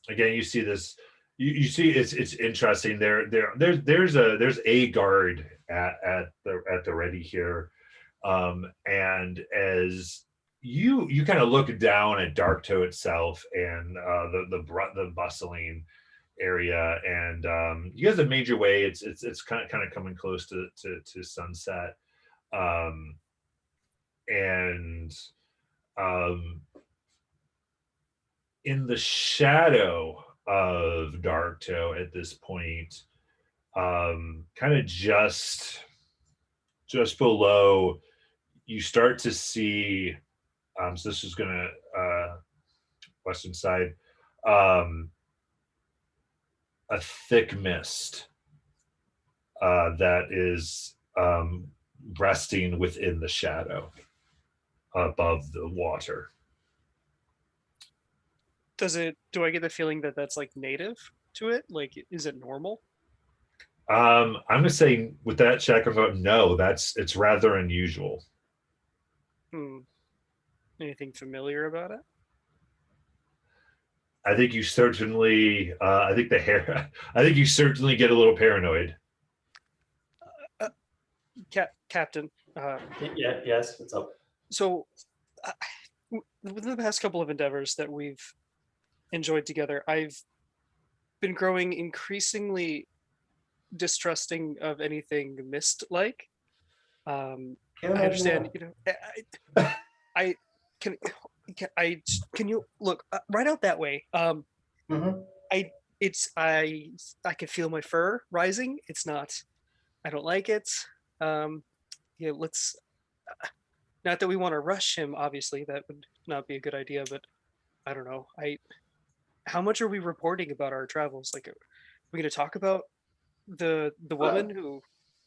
Speaker 2: again you see this. You see it's interesting. There's a guard at the ready here, and as you kind of look down at Darktoe itself and the bustling area, and you guys have made your way. It's kind of coming close to sunset, and in the shadow of Darktoe at this point, kind of just below, you start to see. So this is gonna western side, a thick mist that is resting within the shadow above the water.
Speaker 4: Do I get the feeling that that's like native to it? Like, is it normal?
Speaker 2: I'm gonna say with that check, I'm going no. It's rather unusual.
Speaker 4: Anything familiar about it?
Speaker 2: I think you certainly. I think the hair. I think you certainly get a little paranoid.
Speaker 4: Captain.
Speaker 8: Yeah. Yes. What's up?
Speaker 4: So, within the past couple of endeavors that we've enjoyed together, I've been growing increasingly distrusting of anything mist-like. I understand, I can you look right out that way? I can feel my fur rising. It's not. I don't like it. Let's. Not that we want to rush him. Obviously, that would not be a good idea. But I don't know. How much are we reporting about our travels? Like, are we going to talk about the woman who?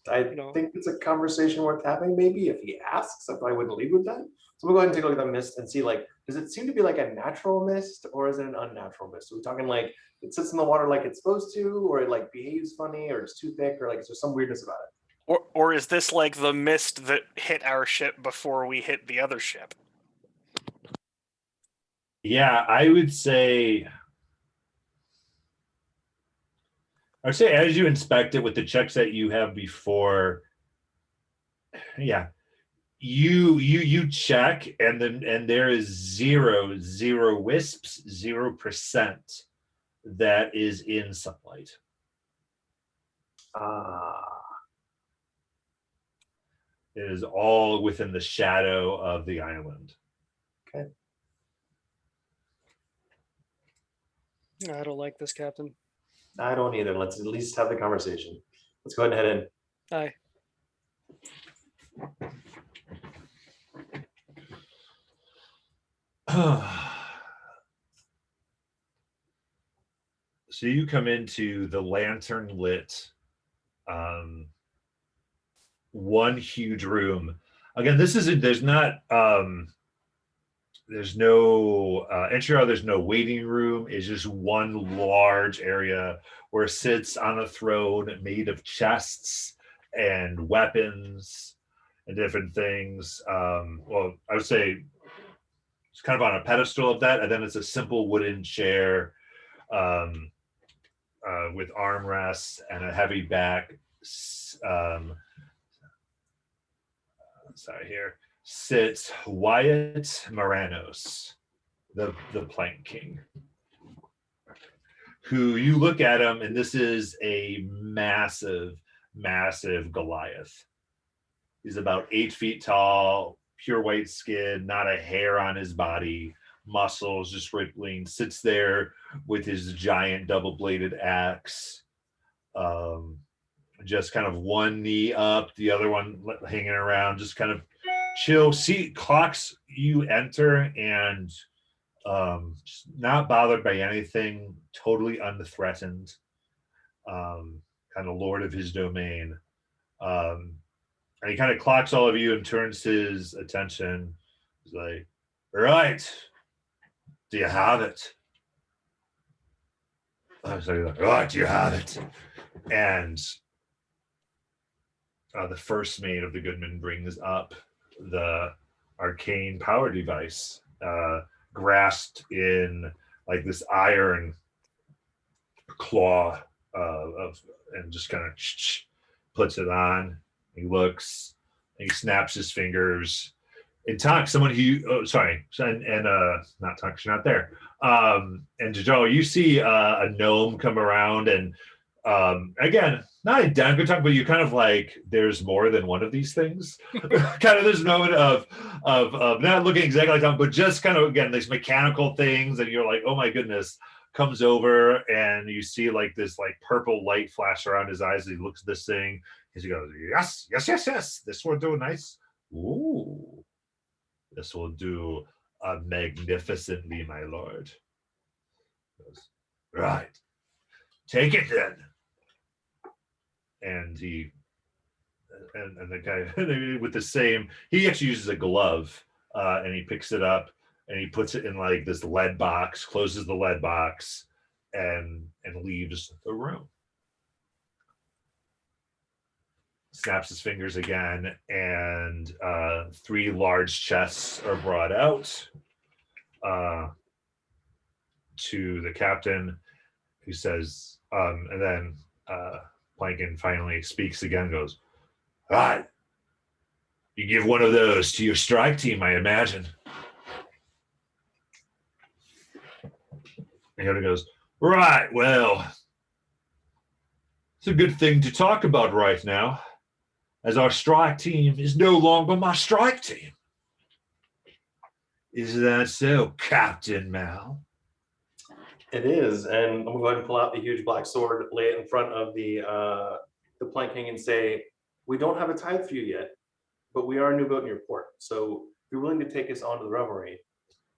Speaker 8: I think it's a conversation worth having. Maybe if he asks, I probably wouldn't lead with that. So we'll go ahead and take a look at the mist and see, like, does it seem to be like a natural mist or is it an unnatural mist? Are we talking like it sits in the water like it's supposed to, or it like behaves funny, or it's too thick, or like is there some weirdness about it?
Speaker 1: Or is this like the mist that hit our ship before we hit the other ship?
Speaker 2: Yeah, I would say as you inspect it with the checks that you have before, yeah, you check and there is zero wisps, 0% that is in sunlight. It is all within the shadow of the island.
Speaker 4: I don't like this, Captain.
Speaker 8: I don't either. Let's at least have the conversation. Let's go ahead and head in.
Speaker 4: Aye.
Speaker 2: So you come into the lantern lit, one huge room. Again, this isn't. There's not. There's no entry. There's no waiting room. It's just one large area where it sits on a throne made of chests and weapons and different things. Well, I would say it's kind of on a pedestal of that, and then it's a simple wooden chair with armrests and a heavy back. Sorry, here sits Wyatt Moranos, the Plank King, who you look at him, and this is a massive Goliath. He's about 8 feet tall, pure white skin, not a hair on his body, muscles just rippling, sits there with his giant double-bladed axe, just kind of one knee up, the other one hanging around, just kind of chill. See, clocks you enter, and just not bothered by anything, totally unthreatened, kind of lord of his domain. And he kind of clocks all of you and turns his attention. He's like, right, do you have it? I'm sorry, like, right, do you have it? And the first mate of the Goodman brings up the arcane power device, grasped in like this iron claw and just kind of puts it on. He looks, and he snaps his fingers. And Tonk, someone who, not Tonk, she's not there. And Jojo, you see a gnome come around, and again, not identical Tonk, but you kind of like, there's more than one of these things. Kind of this moment of not looking exactly like Tonk, but just kind of, again, these mechanical things, and you're like, oh my goodness, comes over, and you see like this like purple light flash around his eyes. He looks at this thing. He goes, yes. This will do nice. Ooh, this will do magnificently, my lord. He goes, right, take it then. And he and the guy with the same, he actually uses a glove, and he picks it up and he puts it in like this lead box, closes the lead box, and leaves the room. Snaps his fingers again, and 3 large chests are brought out to the captain, who says, and then Plankin finally speaks again, goes, all right, you give one of those to your strike team, I imagine. And he goes, right, well, it's a good thing to talk about right now, as our strike team is no longer my strike team. Is that so, Captain Mal?
Speaker 8: It is, and I'm gonna go ahead and pull out the huge black sword, lay it in front of the Plank King, and say, we don't have a tithe for you yet, but we are a new boat in your port. So if you're willing to take us onto the revelry,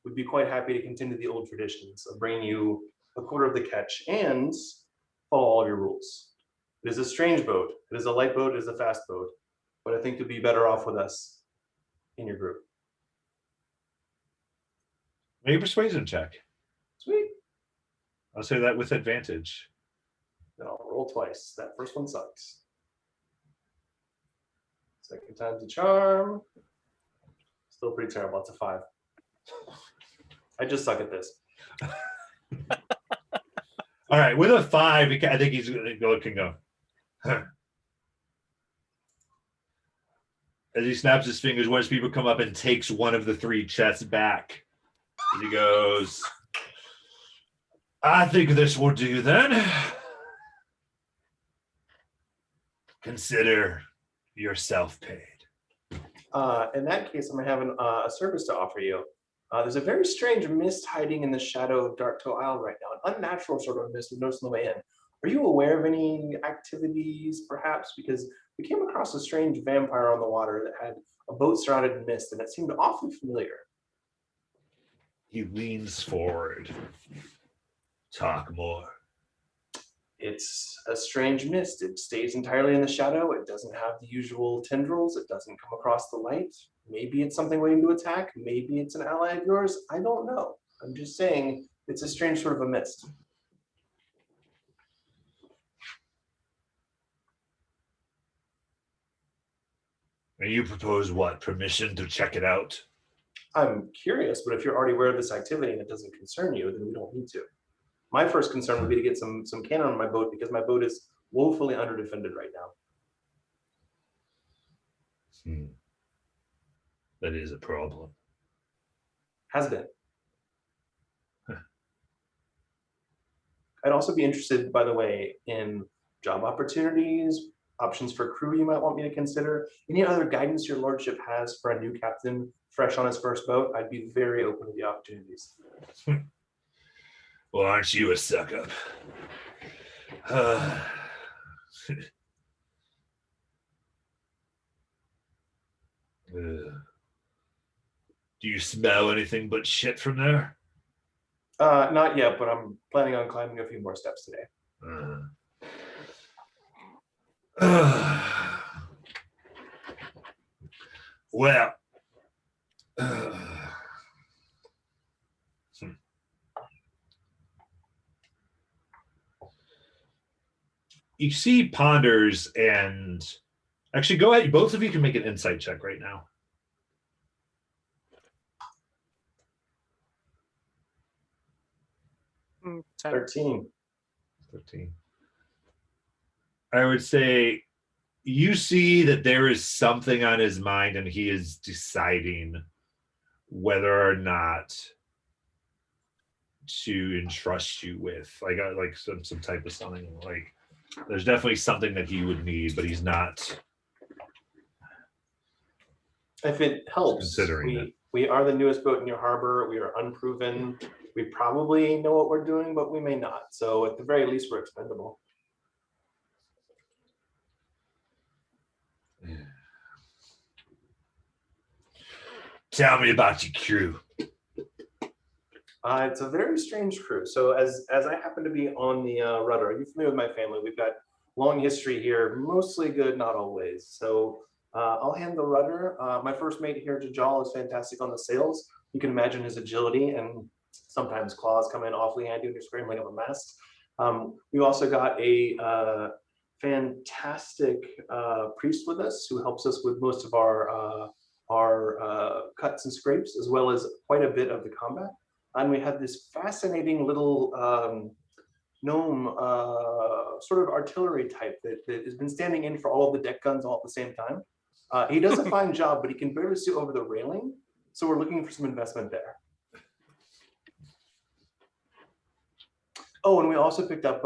Speaker 8: we'd be quite happy to continue the old traditions of bringing you a quarter of the catch and follow all of your rules. It is a strange boat. It is a light boat. It is a fast boat. But I think you'll be better off with us in your group.
Speaker 2: Make a persuasion check.
Speaker 8: Sweet.
Speaker 2: I'll say that with advantage.
Speaker 8: Then I'll roll twice. That first one sucks. Second time's a charm. Still pretty terrible. It's a 5. I just suck at this.
Speaker 2: All right, with a 5, I think he's going to go. Huh. As he snaps his fingers, one of his people come up and takes one of the 3 chests back. And he goes, I think this will do then. Consider yourself paid.
Speaker 8: In that case, I'm gonna have a service to offer you. There's a very strange mist hiding in the shadow of Dark Toe Isle right now, an unnatural sort of mist we've noticed on the way in. Are you aware of any activities, perhaps? Because we came across a strange vampire on the water that had a boat surrounded in mist, and it seemed awfully familiar.
Speaker 2: He leans forward. Talk more.
Speaker 8: It's a strange mist. It stays entirely in the shadow. It doesn't have the usual tendrils. It doesn't come across the light. Maybe it's something waiting to attack. Maybe it's an ally of yours. I don't know. I'm just saying it's a strange sort of a mist.
Speaker 2: And you propose what? Permission to check it out?
Speaker 8: I'm curious, but if you're already aware of this activity and it doesn't concern you, then we don't need to. My first concern would be to get some cannon on my boat because my boat is woefully underdefended right now.
Speaker 2: That is a problem.
Speaker 8: Has been. I'd also be interested, by the way, in job opportunities, options for crew you might want me to consider. Any other guidance your lordship has for a new captain fresh on his first boat? I'd be very open to the opportunities.
Speaker 2: Well, aren't you a suck up? Do you smell anything but shit from there?
Speaker 8: Not yet, but I'm planning on climbing a few more steps today.
Speaker 2: Well, you see Ponders and actually go ahead. Both of you can make an insight check right now.
Speaker 4: Mm,
Speaker 8: 13.
Speaker 2: 13. I would say you see that there is something on his mind and he is deciding whether or not to entrust you with like some type of something. Like there's definitely something that he would need, but he's not.
Speaker 8: If it helps,
Speaker 2: Considering
Speaker 8: we are the newest boat in your harbor. We are unproven. We probably know what we're doing, but we may not. So at the very least, we're expendable.
Speaker 2: Tell me about your crew.
Speaker 8: It's a very strange crew. So as I happen to be on the rudder, are you familiar with my family? We've got long history here, mostly good, not always. So I'll hand the rudder. My first mate here, Jajal, is fantastic on the sails. You can imagine his agility, and sometimes claws come in awfully handy when you're scrambling up a mast. We've also got a fantastic priest with us who helps us with most of our cuts and scrapes, as well as quite a bit of the combat. And we have this fascinating little gnome sort of artillery type that has been standing in for all of the deck guns all at the same time. He does a fine job, but he can barely see over the railing. So we're looking for some investment there. Oh, and we also picked up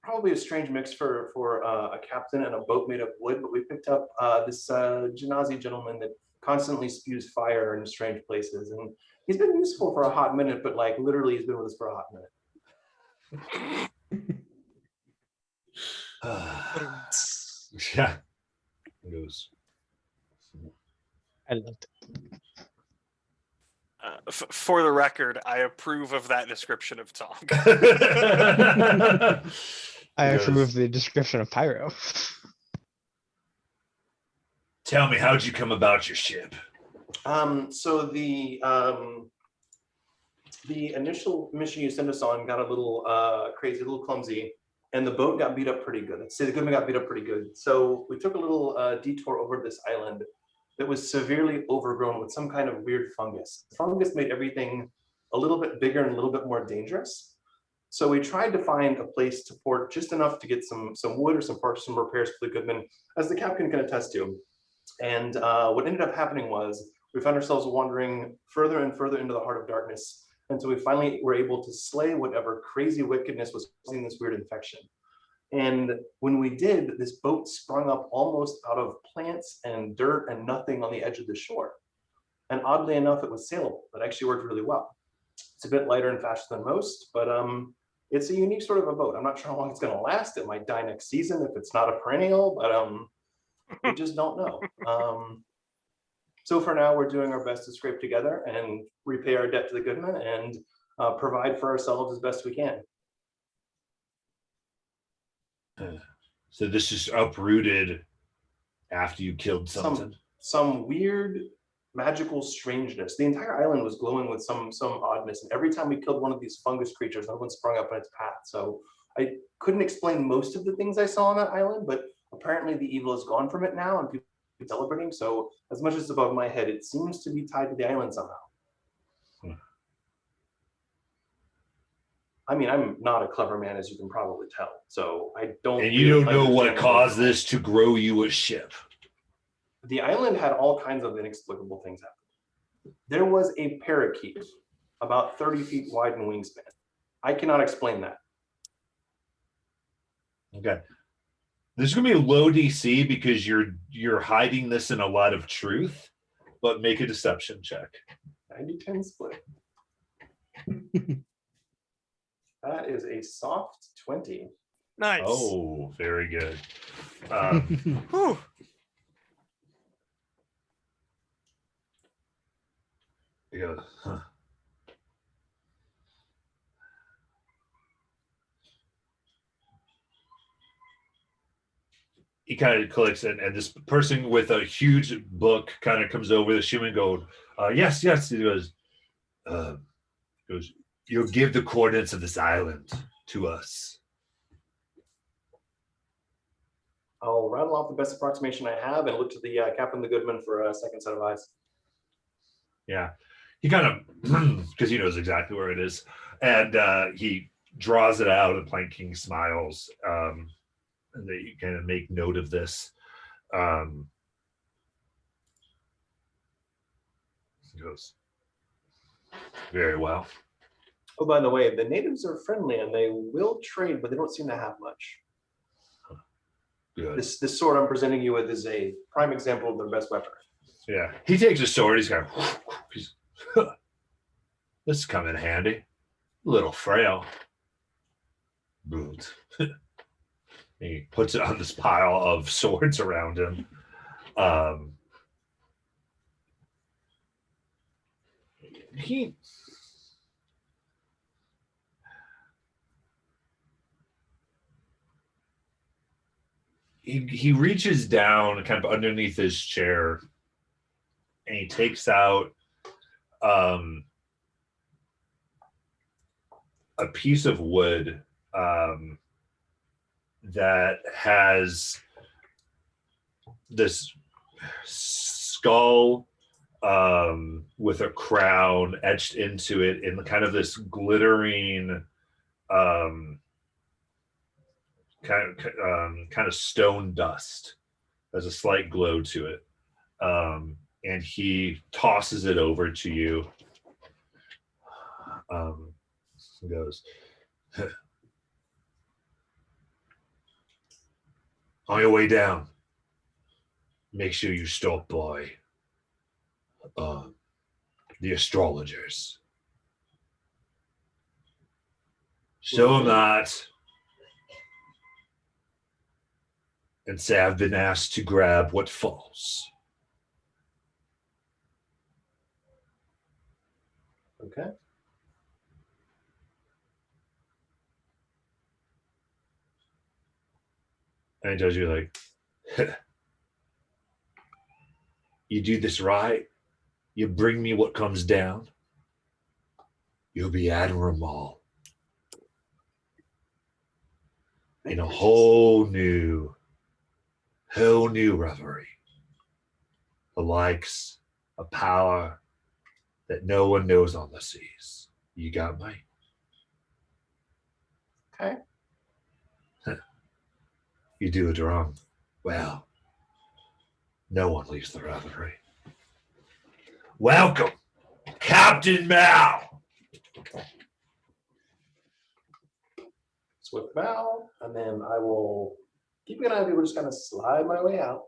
Speaker 8: probably a strange mix for a captain and a boat made of wood, but we picked up this Genazi gentleman that constantly spews fire in strange places. And he's been useful for a hot minute, but like literally he's been with us for a hot minute.
Speaker 2: Yeah. It goes.
Speaker 3: I loved it.
Speaker 1: For the record, I approve of that description of Tom.
Speaker 3: I
Speaker 2: Goes,
Speaker 3: approve the description of Pyro.
Speaker 2: Tell me, how'd you come about your ship?
Speaker 8: So the initial mission you sent us on got a little crazy, a little clumsy, and the boat got beat up pretty good. Let's say the Goodman got beat up pretty good. So we took a little detour over this island that was severely overgrown with some kind of weird fungus. The fungus made everything a little bit bigger and a little bit more dangerous. So we tried to find a place to port just enough to get some wood or some parts, some repairs for the Goodman, as the captain can attest to. And what ended up happening was we found ourselves wandering further and further into the heart of darkness And so we finally were able to slay whatever crazy wickedness was causing this weird infection. And when we did, this boat sprung up almost out of plants and dirt and nothing on the edge of the shore. And oddly enough, it was saleable. It actually worked really well. It's a bit lighter and faster than most, but it's a unique sort of a boat. I'm not sure how long it's going to last. It might die next season if it's not a perennial, but we just don't know. So for now, we're doing our best to scrape together and repay our debt to the Goodman and provide for ourselves as best we can.
Speaker 2: So this is uprooted after you killed something.
Speaker 8: Some weird magical strangeness. The entire island was glowing with some oddness, and every time we killed one of these fungus creatures, another one sprung up in its path. So I couldn't explain most of the things I saw on that island, but apparently the evil is gone from it now, and people are celebrating. So as much as it's above my head, it seems to be tied to the island somehow. I mean, I'm not a clever man, as you can probably tell. So I don't.
Speaker 2: And you don't know what
Speaker 8: understand
Speaker 2: caused this to grow you a ship.
Speaker 8: The island had all kinds of inexplicable things happen. There was a parakeet about 30 feet wide in wingspan. I cannot explain that.
Speaker 2: Okay. This is gonna be a low DC because you're hiding this in a lot of truth, but make a deception check.
Speaker 8: 90-10 split. That is a soft 20.
Speaker 1: Nice.
Speaker 2: Oh, very good.
Speaker 1: Whew.
Speaker 2: He goes, huh. He kind of clicks, and this person with a huge book kind of comes over the human gold. Yes. He goes, you'll give the coordinates of this island to us.
Speaker 8: I'll rattle off the best approximation I have and look to the Captain the Goodman for a second set of eyes.
Speaker 2: Yeah. He kind of, because he knows exactly where it is, and he draws it out, and Plank King smiles, and they kind of make note of this. He goes, very well.
Speaker 8: Oh, by the way, the natives are friendly and they will trade, but they don't seem to have much.
Speaker 2: Good.
Speaker 8: This sword I'm presenting you with is a prime example of their best weapon.
Speaker 2: Yeah. He takes a sword, he's kind of, this is come in handy. A little frail. But he puts it on this pile of swords around him. He reaches down kind of underneath his chair, and he takes out a piece of wood that has this skull with a crown etched into it in kind of this glittering kind of stone dust. There's a slight glow to it, and he tosses it over to you. He goes, on your way down, make sure you stop by the astrologers. Show them that, and say I've been asked to grab what falls.
Speaker 8: Okay.
Speaker 2: And he tells you, like, you do this right, you bring me what comes down, you'll be admirable in a whole new reverie. The likes of power that no one knows on the seas. You got me?
Speaker 8: Okay.
Speaker 2: You do it wrong, well, no one leaves the reverie. Welcome, Captain Mao.
Speaker 8: Swift bow, and then I will keep an eye on people, just kind of slide my way out.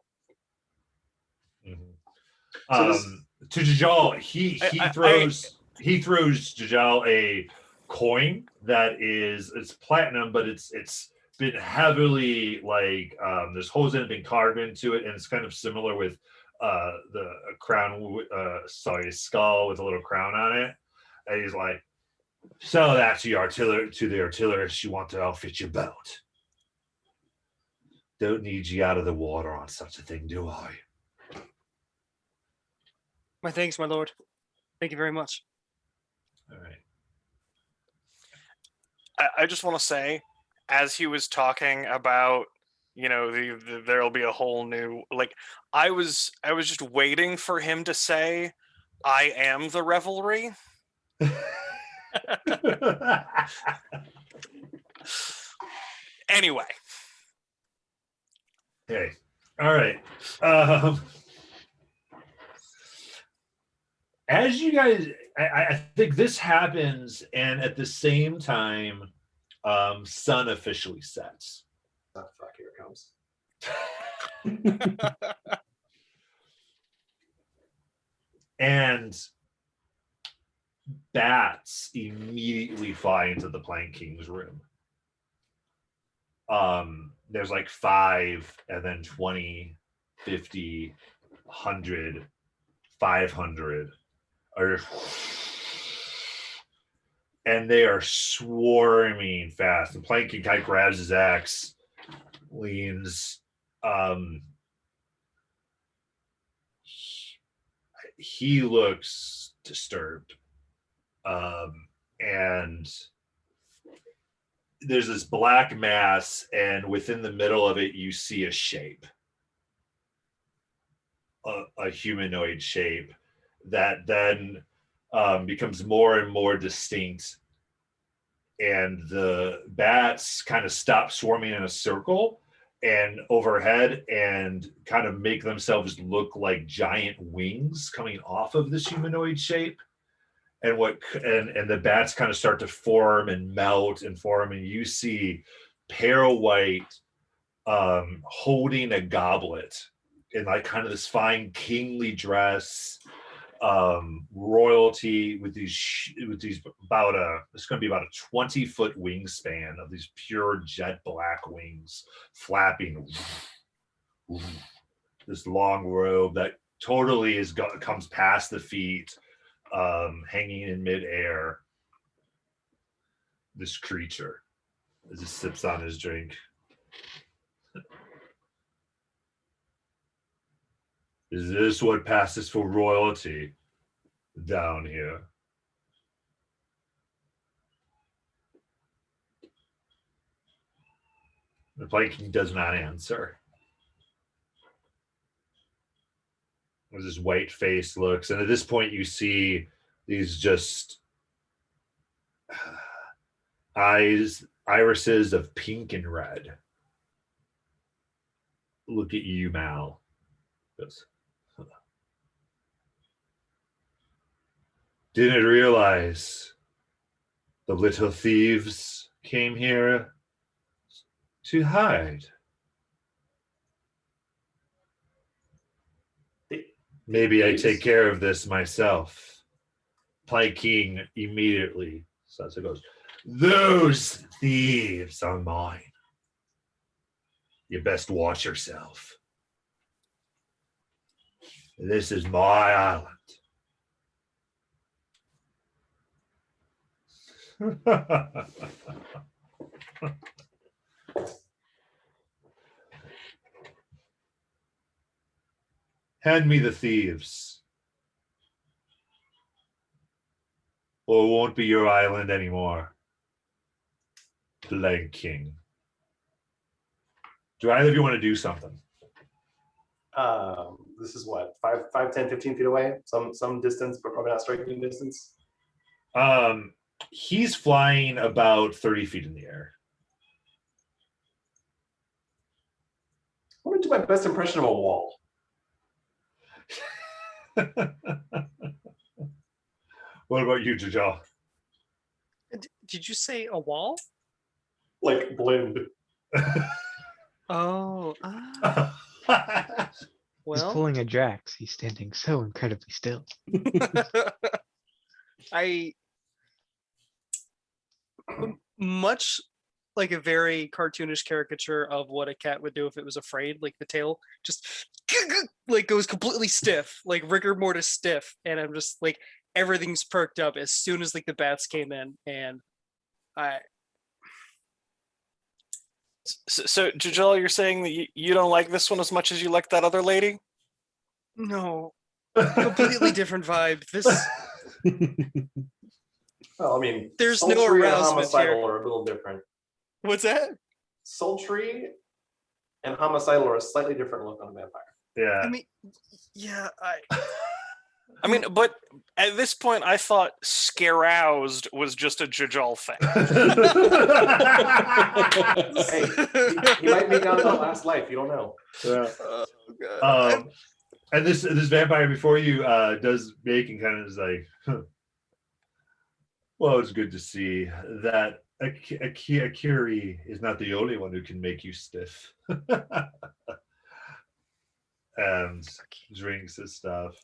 Speaker 8: So this-
Speaker 2: To Jajal, he throws Jajal a coin that it's platinum, but it's been heavily like there's holes in it, been carved into it, and it's kind of similar with the crown, skull with a little crown on it. And he's like, sell that to the artillerist you want to outfit your boat. Don't need you out of the water on such a thing, do I?
Speaker 4: My thanks, my lord. Thank you very much.
Speaker 2: All right.
Speaker 1: I just want to say, as he was talking about, there'll be a whole new, like, I was just waiting for him to say, "I am the revelry." Anyway.
Speaker 2: Okay. All right. As you guys, I think this happens, and at the same time, sun officially sets.
Speaker 8: Oh, fuck, here it comes.
Speaker 2: And bats immediately fly into the Plank King's room. There's like 5, and then 20, 50, 100, 500. And they are swarming fast. The Plank King guy grabs his axe, leans. He looks disturbed. And there's this black mass, and within the middle of it, you see a shape, a humanoid shape that then becomes more and more distinct. And the bats kind of stop swarming in a circle and overhead and kind of make themselves look like giant wings coming off of this humanoid shape. And the bats kind of start to form and melt and form, and you see pale white holding a goblet in like kind of this fine kingly dress, royalty with these it's going to be about a 20-foot wingspan of these pure jet black wings flapping. This long robe that totally comes past the feet. Hanging in midair, this creature as he sips on his drink. Is this what passes for royalty down here? The Plank King does not answer. As his white face looks, and at this point you see these just irises of pink and red. Look at you, Mal. Goes, didn't realize the little thieves came here to hide. Maybe I take care of this myself. Plank King immediately says, it goes, those thieves are mine. You best watch yourself. This is my island. Hand me the thieves, or it won't be your island anymore. Plank King. Do either of you want to do something?
Speaker 8: This is what, 5, 10, 15 feet away? Some distance, but probably not striking distance.
Speaker 2: He's flying about 30 feet in the air.
Speaker 8: I want to do my best impression of a wall.
Speaker 2: What about you, Jajal?
Speaker 4: Did you say a wall?
Speaker 8: Like blend.
Speaker 4: Oh,
Speaker 3: He's
Speaker 4: well,
Speaker 3: pulling a Drax. He's standing so incredibly still.
Speaker 4: I much like a very cartoonish caricature of what a cat would do if it was afraid, like the tail just like goes completely stiff, like rigor mortis stiff, and I'm just like everything's perked up as soon as like the bats came in, and I
Speaker 1: So, Jajal, you're saying that you don't like this one as much as you like that other lady?
Speaker 4: no, completely different vibe. This
Speaker 8: Well, I mean,
Speaker 4: There's no
Speaker 8: sultry and
Speaker 4: arousement
Speaker 8: homicidal
Speaker 4: here.
Speaker 8: are a little different.
Speaker 4: what's that?
Speaker 8: Sultry and homicidal are a slightly different look on a vampire.
Speaker 2: Yeah.
Speaker 4: I mean, yeah,
Speaker 1: I mean, but at this point, I thought scaroused was just a Jajal thing.
Speaker 8: Hey, he might be down to the last life. You don't know.
Speaker 2: Yeah.
Speaker 4: oh god.
Speaker 2: And this vampire before you does make and kind of is like, huh. Well, it's good to see that Akiri is not the only one who can make you stiff. And drinks his stuff.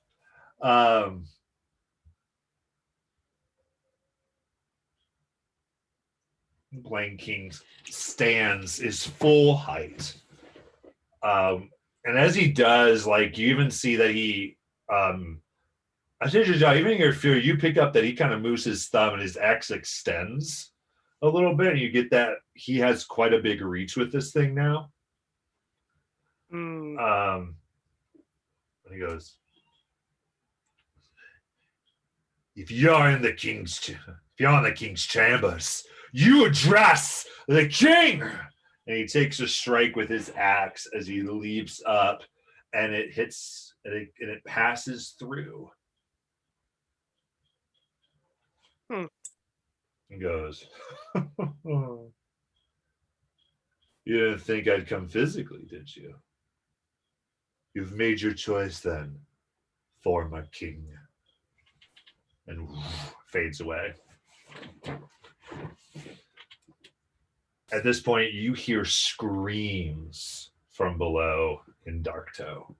Speaker 2: Blaine King stands his full height. And as he does, like you even see that he I think even in your fear, you pick up that he kind of moves his thumb and his axe extends a little bit, and you get that he has quite a big reach with this thing now.
Speaker 4: Mm.
Speaker 2: He goes, if you're in the king's chambers, you address the king. And he takes a strike with his axe as he leaps up, and it hits and it passes through. He goes, you didn't think I'd come physically, did you? You've made your choice then, for my king. And fades away. At this point, you hear screams from below in Darktoe.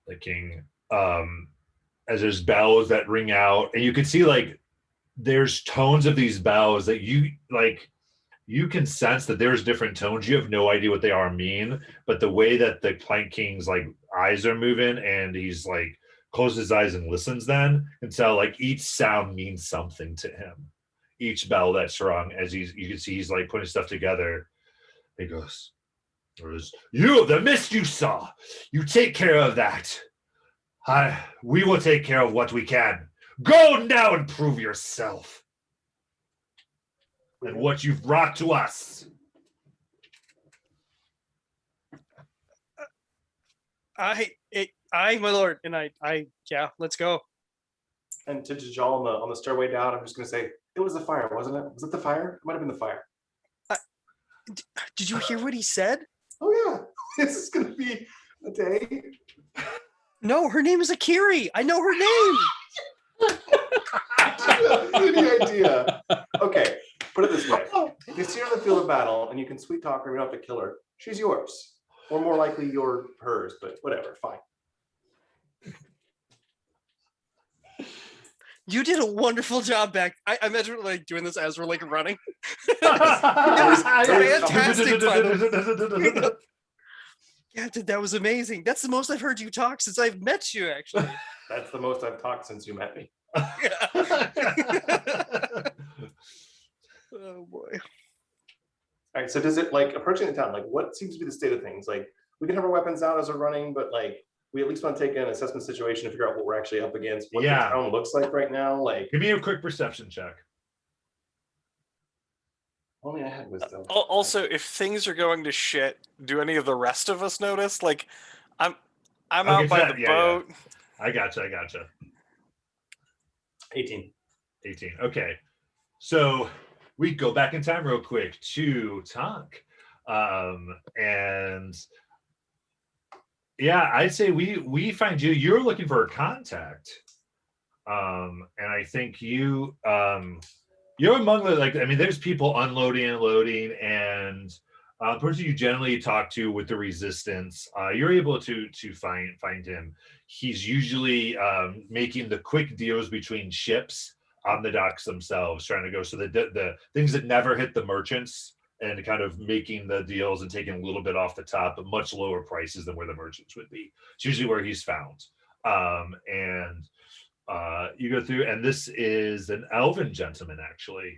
Speaker 2: The king, as there's bells that ring out, and you can see like there's tones of these bells that you can sense that there's different tones. You have no idea what they are mean, but the way that the Plank King's like eyes are moving and he's like closes his eyes and listens then, and so like each sound means something to him. Each bell that's rung, as you can see he's like putting stuff together. He goes, you, the mist you saw, you take care of that. We will take care of what we can. Go now and prove yourself and what you've brought to us.
Speaker 4: I, my lord, and I, yeah, let's go.
Speaker 8: And to Jajal on the stairway down, I'm just gonna say, it was the fire, wasn't it? Was it the fire? It might have been the fire.
Speaker 4: Did you hear what he said?
Speaker 8: Oh yeah, this is gonna be a day.
Speaker 4: No, her name is Akiri. I know her name.
Speaker 8: Any idea? Okay, put it this way: if you see her on the field of battle and you can sweet talk her, you don't have to kill her. She's yours, or more likely you're hers. But whatever, fine.
Speaker 4: You did a wonderful job back. I imagine we're like doing this as we're like running. Fantastic, by the way. Yeah, dude, that was amazing. That's the most I've heard you talk since I've met you, actually.
Speaker 8: That's the most I've talked since you met me.
Speaker 4: Oh boy.
Speaker 8: All right, so does it like approaching the town? Like, what seems to be the state of things? Like, we can have our weapons out as we're running, but like, we at least want to take an assessment situation to figure out what we're actually up against, what the town looks like right now. Like,
Speaker 2: give me a quick perception check.
Speaker 8: Only I had wisdom.
Speaker 1: Also, if things are going to shit, do any of the rest of us notice? Like, I'm out by the boat.
Speaker 2: Yeah. I gotcha.
Speaker 8: 18.
Speaker 2: Okay. So we go back in time real quick to Tonk. And Yeah, I'd say we find you. You're looking for a contact, and I think you're among the like. I mean, there's people unloading and loading, and the person you generally talk to with the resistance, you're able to find him. He's usually making the quick deals between ships on the docks themselves, trying to go so the things that never hit the merchants and kind of making the deals and taking a little bit off the top, but much lower prices than where the merchants would be. It's usually where he's found. And you go through, and this is an elven gentleman actually,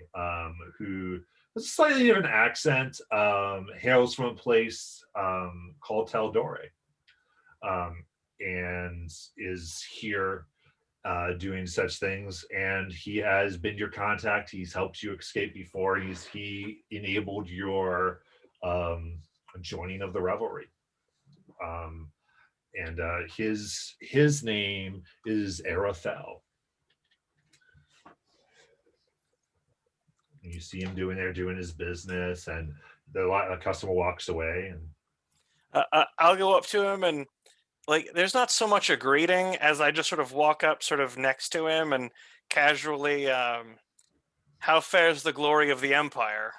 Speaker 2: who has a slightly different accent, hails from a place called Taldore, and is here doing such things. And he has been your contact. He's helped you escape before. He enabled your joining of the revelry. And his name is Arathel. And you see him doing his business, and the customer walks away. And
Speaker 1: I'll go up to him, and like, there's not so much a greeting as I just sort of walk up sort of next to him and casually, how fares the glory of the Empire?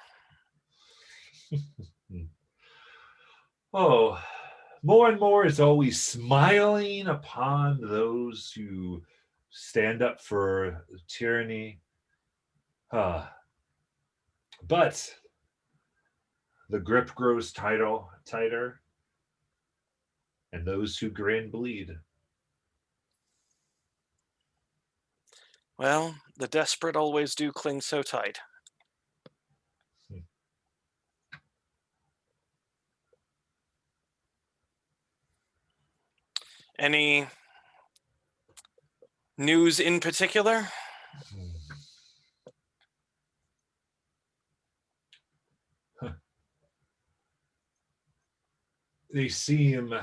Speaker 2: oh, more and more is always smiling upon those who stand up for tyranny. But the grip grows tighter, and those who grin bleed.
Speaker 1: Well, the desperate always do cling so tight. Any news in particular?
Speaker 2: They seem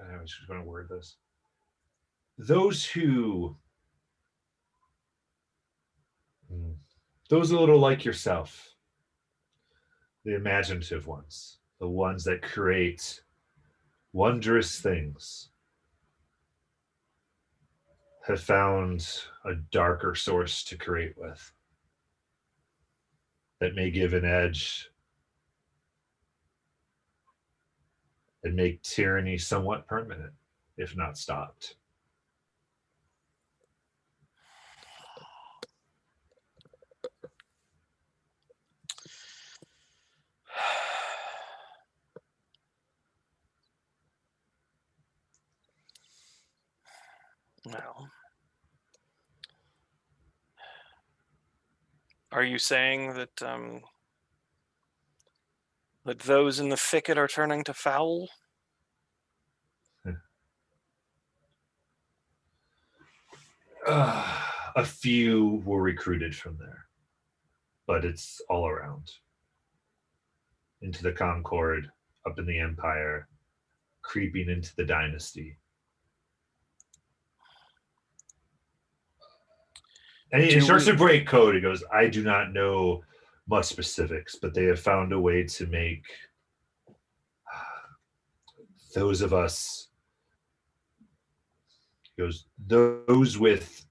Speaker 2: I was just going to word this. Those a little like yourself, the imaginative ones, the ones that create wondrous things, have found a darker source to create with that may give an edge and make tyranny somewhat permanent, if not stopped.
Speaker 1: Well, are you saying that that those in the thicket are turning to foul?
Speaker 2: A few were recruited from there, but it's all around. Into the Concord, up in the Empire, creeping into the Dynasty. And he starts to break code. He goes, I do not know much specifics, but they have found a way to make those of us, he goes, those with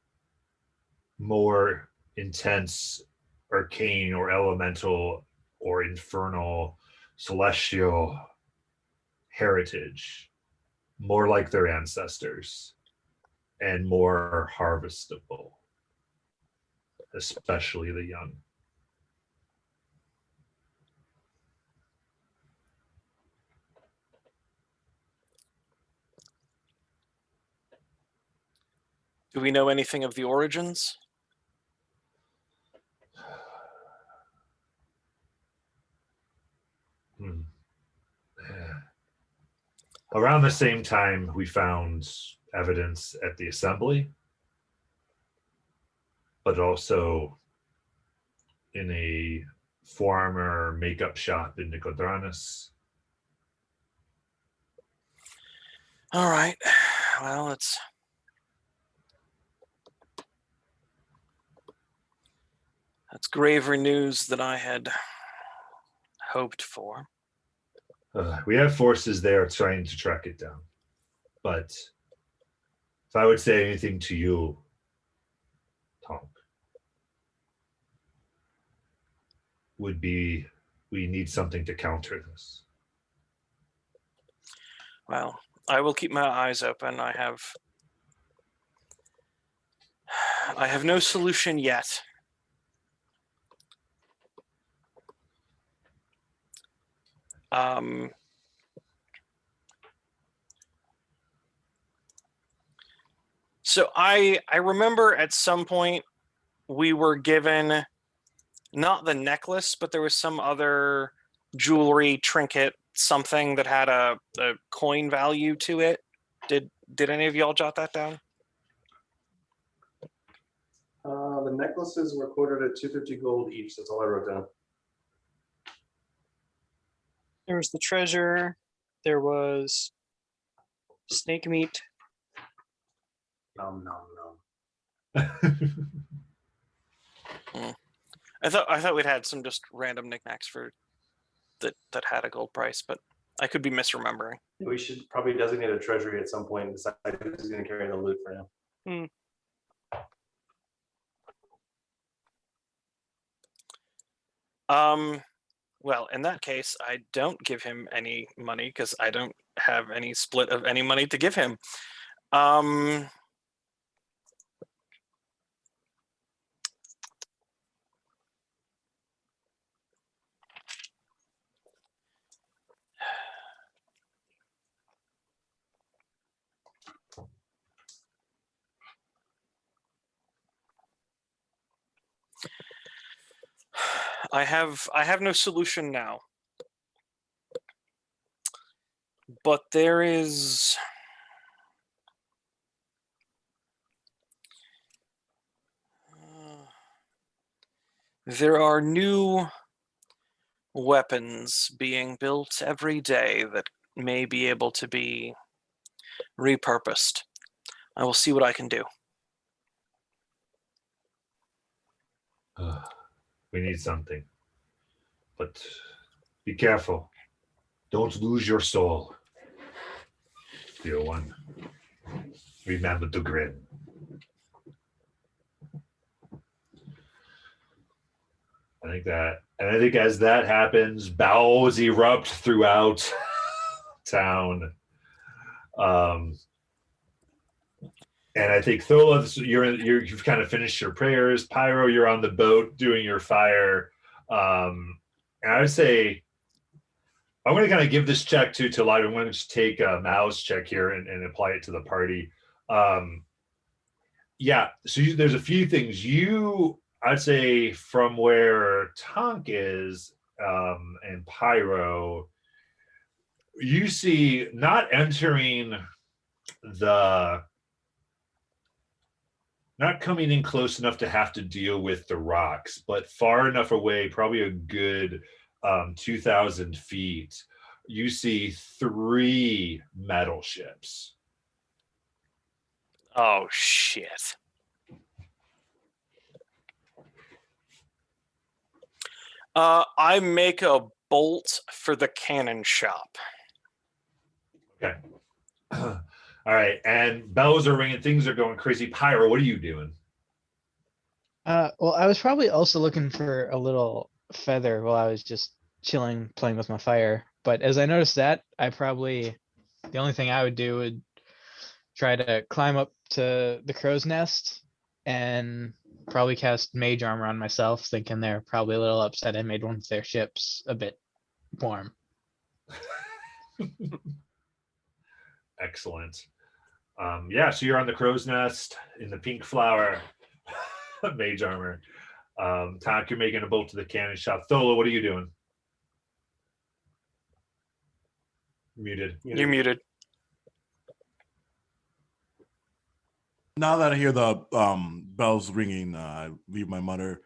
Speaker 2: more intense arcane or elemental or infernal celestial heritage, more like their ancestors and more harvestable, especially the young.
Speaker 1: Do we know anything of the origins?
Speaker 2: Around the same time, we found evidence at the assembly, but also in a former makeup shop in Nicodranus.
Speaker 1: All right. Well, it's That's graver news than I had hoped for.
Speaker 2: We have forces there trying to track it down. But if I would say anything to you, Tonk, would be we need something to counter this.
Speaker 1: Well, I will keep my eyes open. I have no solution yet. So I remember at some point we were given not the necklace, but there was some other jewelry, trinket, something that had a coin value to it. Did any of y'all jot that down?
Speaker 8: The necklaces were quoted at 250 gold each. That's all I wrote down.
Speaker 4: There was the treasure. There was snake meat.
Speaker 8: Nom nom nom.
Speaker 1: I thought we'd had some just random knickknacks for that had a gold price, but I could be misremembering.
Speaker 8: We should probably designate a treasury at some point and decide who's going to carry the loot for now.
Speaker 1: Well, in that case, I don't give him any money because I don't have any split of any money to give him. I have no solution now. But there are new weapons being built every day that may be able to be repurposed. I will see what I can do.
Speaker 2: We need something. But be careful. Don't lose your soul. Dear one. Remember to grin. I think as that happens, bowels erupt throughout town. And I think Thola, you've kind of finished your prayers. Pyro, you're on the boat doing your fire. And I would say I'm going to kind of give this check to Live. I'm going to just take a mouse check here and apply it to the party. Yeah, so there's a few things. I'd say from where Tonk is and Pyro, you see not coming in close enough to have to deal with the rocks, but far enough away, probably a good 2,000 feet, you see 3 metal ships.
Speaker 1: Oh, shit. I make a bolt for the cannon shop.
Speaker 2: Okay. All right. And bells are ringing. Things are going crazy. Pyro, what are you doing?
Speaker 3: Well, I was probably also looking for a little feather while I was just chilling, playing with my fire. But as I noticed that, the only thing I would do would try to climb up to the crow's nest and probably cast mage armor on myself, thinking they're probably a little upset I made one of their ships a bit warm.
Speaker 2: Excellent. Yeah, so you're on the crow's nest in the pink flower mage armor. Tonk, you're making a bolt to the cannon shop. Thola, what are you doing? Muted.
Speaker 1: You're muted.
Speaker 6: Now that I hear the bells ringing, I leave my mother,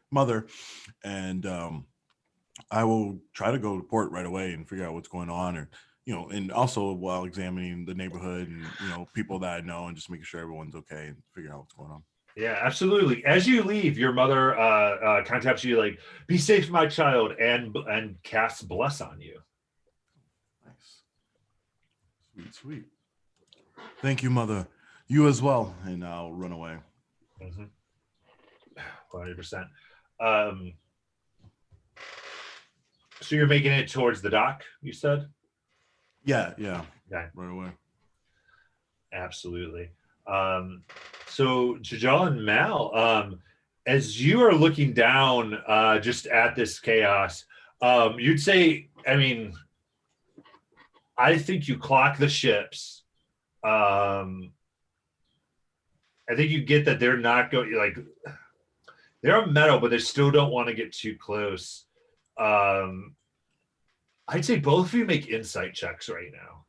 Speaker 6: and I will try to go to port right away and figure out what's going on, or and also while examining the neighborhood and people that I know, and just making sure everyone's okay and figuring out what's going on.
Speaker 2: Yeah, absolutely. As you leave, your mother contacts you like, "Be safe, my child," and casts bless on you.
Speaker 6: Nice. Sweet, sweet. Thank you, mother. You as well. And I'll run away.
Speaker 2: 100%. So you're making it towards the dock, you said?
Speaker 6: Yeah.
Speaker 2: Okay.
Speaker 6: Right away.
Speaker 2: Absolutely. So Jajal and Mal, as you are looking down just at this chaos, you'd say, I mean, I think you clock the ships. I think you get that they're not going, like, they're metal, but they still don't want to get too close. I'd say both of you make insight checks right now.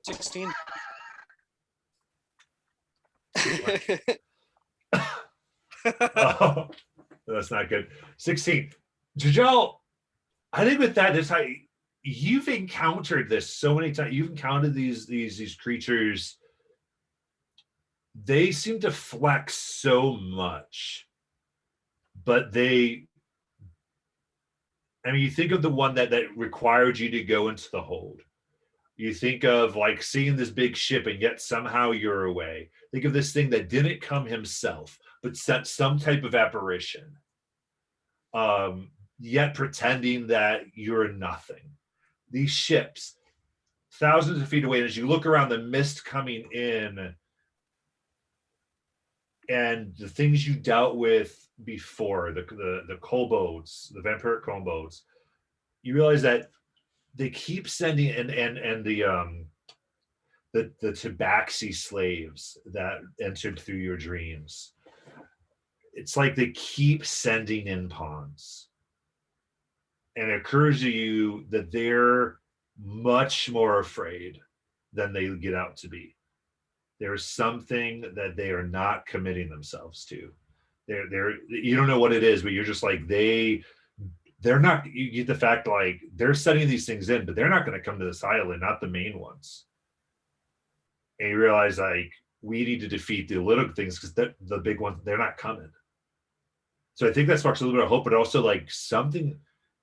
Speaker 4: $16.
Speaker 2: Oh, that's not good. 16. Jajal, I think with that, this how you've encountered this so many times. You've encountered these creatures. They seem to flex so much, but I mean, you think of the one that required you to go into the hold. You think of like seeing this big ship and yet somehow you're away. Think of this thing that didn't come himself, but sent some type of apparition. Yet pretending that you're nothing. These ships, thousands of feet away, and as you look around, the mist coming in and the things you dealt with before, the kobolds, the vampiric kobolds, you realize that they keep sending and the tabaxi slaves that entered through your dreams. It's like they keep sending in pawns. And it occurs to you that they're much more afraid than they get out to be. There's something that they are not committing themselves to. They're you don't know what it is, but you're just like they're not. You get the fact like they're setting these things in, but they're not going to come to this island, not the main ones. And you realize like we need to defeat the little things because the big ones they're not coming. So I think that sparks a little bit of hope, but also like something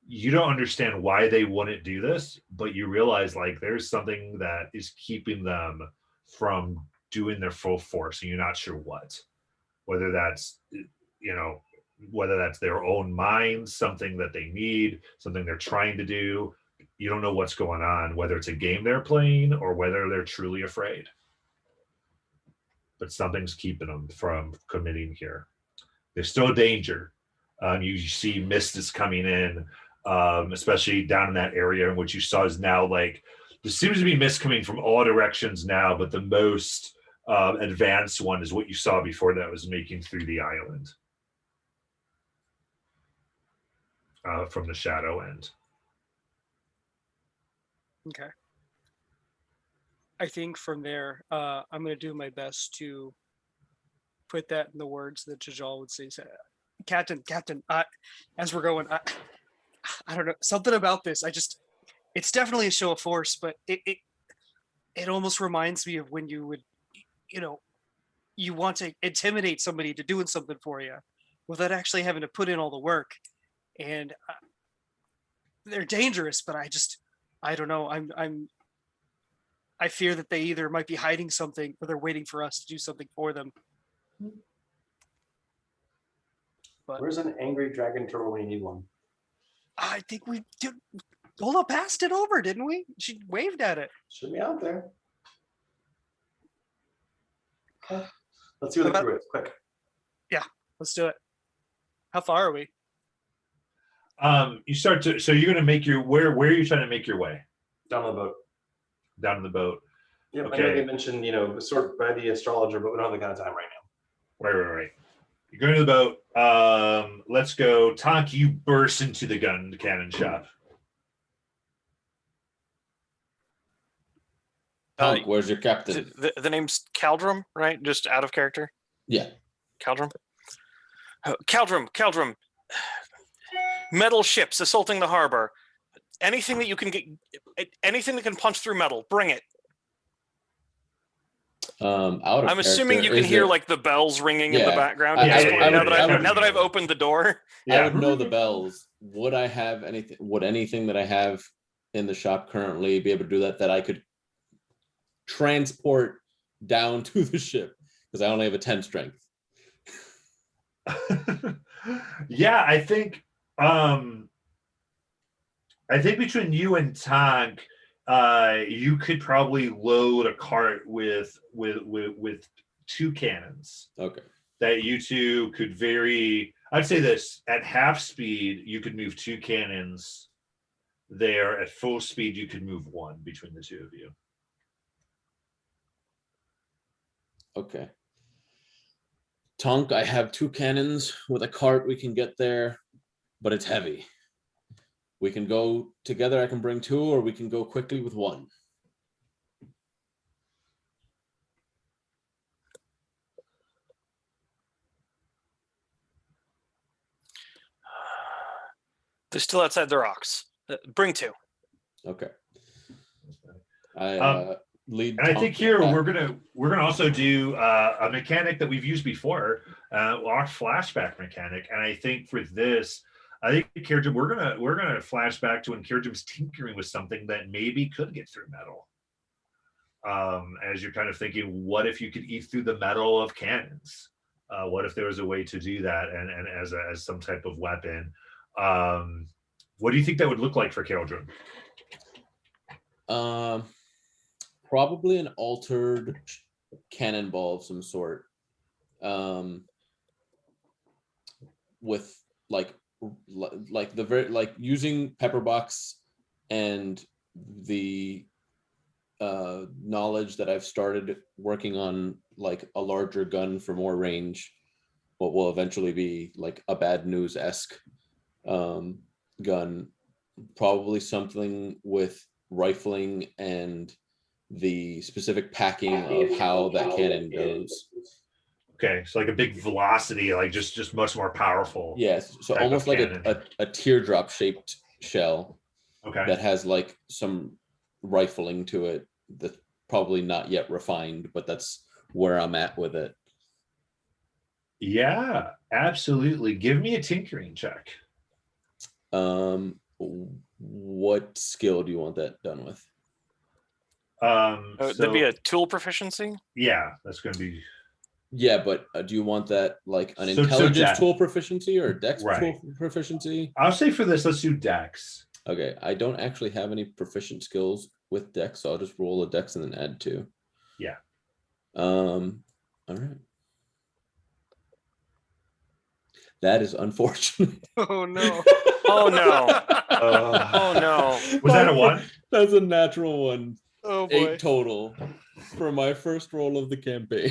Speaker 2: you don't understand why they wouldn't do this, but you realize like there's something that is keeping them from doing their full force, and you're not sure what. Whether that's whether that's their own minds, something that they need, something they're trying to do. You don't know what's going on, whether it's a game they're playing or whether they're truly afraid. But something's keeping them from committing here. There's still a danger. You see mist is coming in, especially down in that area in which you saw is now like there seems to be mist coming from all directions now, but the most advanced one is what you saw before that was making through the island from the shadow end.
Speaker 4: Okay. I think from there, I'm going to do my best to put that in the words that Jajal would say. Captain, as we're going, I don't know, something about this. It's definitely a show of force, but it almost reminds me of when you would, you want to intimidate somebody to doing something for you without actually having to put in all the work. And they're dangerous, but I don't know. I fear that they either might be hiding something or they're waiting for us to do something for them. But
Speaker 8: Where's an angry dragon turtle when you need one?
Speaker 4: I think we did. Lola passed it over, didn't we? She waved at it.
Speaker 8: Should be out there. Okay. Let's see what the crew is. Quick.
Speaker 4: Let's do it. How far are we?
Speaker 2: You start to. So you're going to make your where are you trying to make your way?
Speaker 8: Down the boat.
Speaker 2: Down to the boat.
Speaker 8: Yeah,
Speaker 2: Okay.
Speaker 8: I know they mentioned, sort by the astrologer, but we don't have the kind of time right now.
Speaker 2: Right. You're going to the boat. Let's go. Tonk, you burst into the cannon shop.
Speaker 7: Punk, where's your captain?
Speaker 1: The name's Caldrum, right? Just out of character.
Speaker 7: Yeah.
Speaker 1: Caldrum. Caldrum. Metal ships assaulting the harbor. Anything that you can get, anything that can punch through metal, bring it.
Speaker 7: Out of
Speaker 1: I'm assuming you
Speaker 7: character,
Speaker 1: can
Speaker 7: is
Speaker 1: hear
Speaker 7: it-
Speaker 1: like the bells ringing in the
Speaker 7: Yeah.
Speaker 1: background.
Speaker 7: I-
Speaker 1: at
Speaker 2: I
Speaker 1: this
Speaker 2: would-
Speaker 1: point,
Speaker 2: I
Speaker 1: now
Speaker 2: would-
Speaker 1: that
Speaker 2: I
Speaker 1: I've
Speaker 2: would-
Speaker 1: now that I've opened the door.
Speaker 7: I would know the bells. Would I have anything? Would anything that I have in the shop currently be able to do that I could transport down to the ship? Because I only have a 10 strength.
Speaker 2: Yeah, I think between you and Tonk, you could probably load a cart with 2 cannons
Speaker 7: Okay.
Speaker 2: that you two could I'd say this, at half speed you could move 2 cannons there. At full speed you could move 1 between the 2 of you.
Speaker 7: Okay. Tonk, I have 2 cannons with a cart. We can get there, but it's heavy. We can go together. I can bring 2, or we can go quickly with 1.
Speaker 1: They're still outside the rocks. Bring 2.
Speaker 7: Okay. I lead.
Speaker 2: And I
Speaker 7: Tonk
Speaker 2: think
Speaker 7: to the
Speaker 2: here
Speaker 7: back.
Speaker 2: we're gonna also do a mechanic that we've used before, our flashback mechanic. And I think for this, I think Kirjum, we're gonna flash back to when Kirjum's tinkering with something that maybe could get through metal. As you're kind of thinking, what if you could eat through the metal of cannons? What if there was a way to do that, and as some type of weapon? What do you think that would look like for Kirjum?
Speaker 7: Probably an altered cannonball of some sort, with like the very using Pepperbox and the knowledge that I've started working on like a larger gun for more range, what will eventually be like a Bad News-esque gun, probably something with rifling and the specific packing of how that cannon goes.
Speaker 2: Okay, so like a big velocity, like just much more powerful.
Speaker 7: Yes, so
Speaker 2: type of
Speaker 7: almost like
Speaker 2: cannon.
Speaker 7: a teardrop shaped shell
Speaker 2: Okay.
Speaker 7: that has like some rifling to it that's probably not yet refined, but that's where I'm at with it.
Speaker 2: Yeah, absolutely. Give me a tinkering check.
Speaker 7: What skill do you want that done with?
Speaker 1: That'd be a tool proficiency.
Speaker 2: Yeah, that's going to be
Speaker 7: Yeah, but do you want that like an
Speaker 2: So
Speaker 7: intelligence
Speaker 2: dex.
Speaker 7: tool proficiency or a dex
Speaker 2: Right.
Speaker 7: tool proficiency?
Speaker 2: I'll say for this, let's do dex.
Speaker 7: Okay, I don't actually have any proficient skills with dex, so I'll just roll a dex and then add 2.
Speaker 2: Yeah.
Speaker 7: All right. That is unfortunate.
Speaker 4: Oh no.
Speaker 1: Oh no. Oh no.
Speaker 2: Was that a 1?
Speaker 7: That's a natural 1.
Speaker 4: Oh boy.
Speaker 7: 8 total for my first roll of the campaign.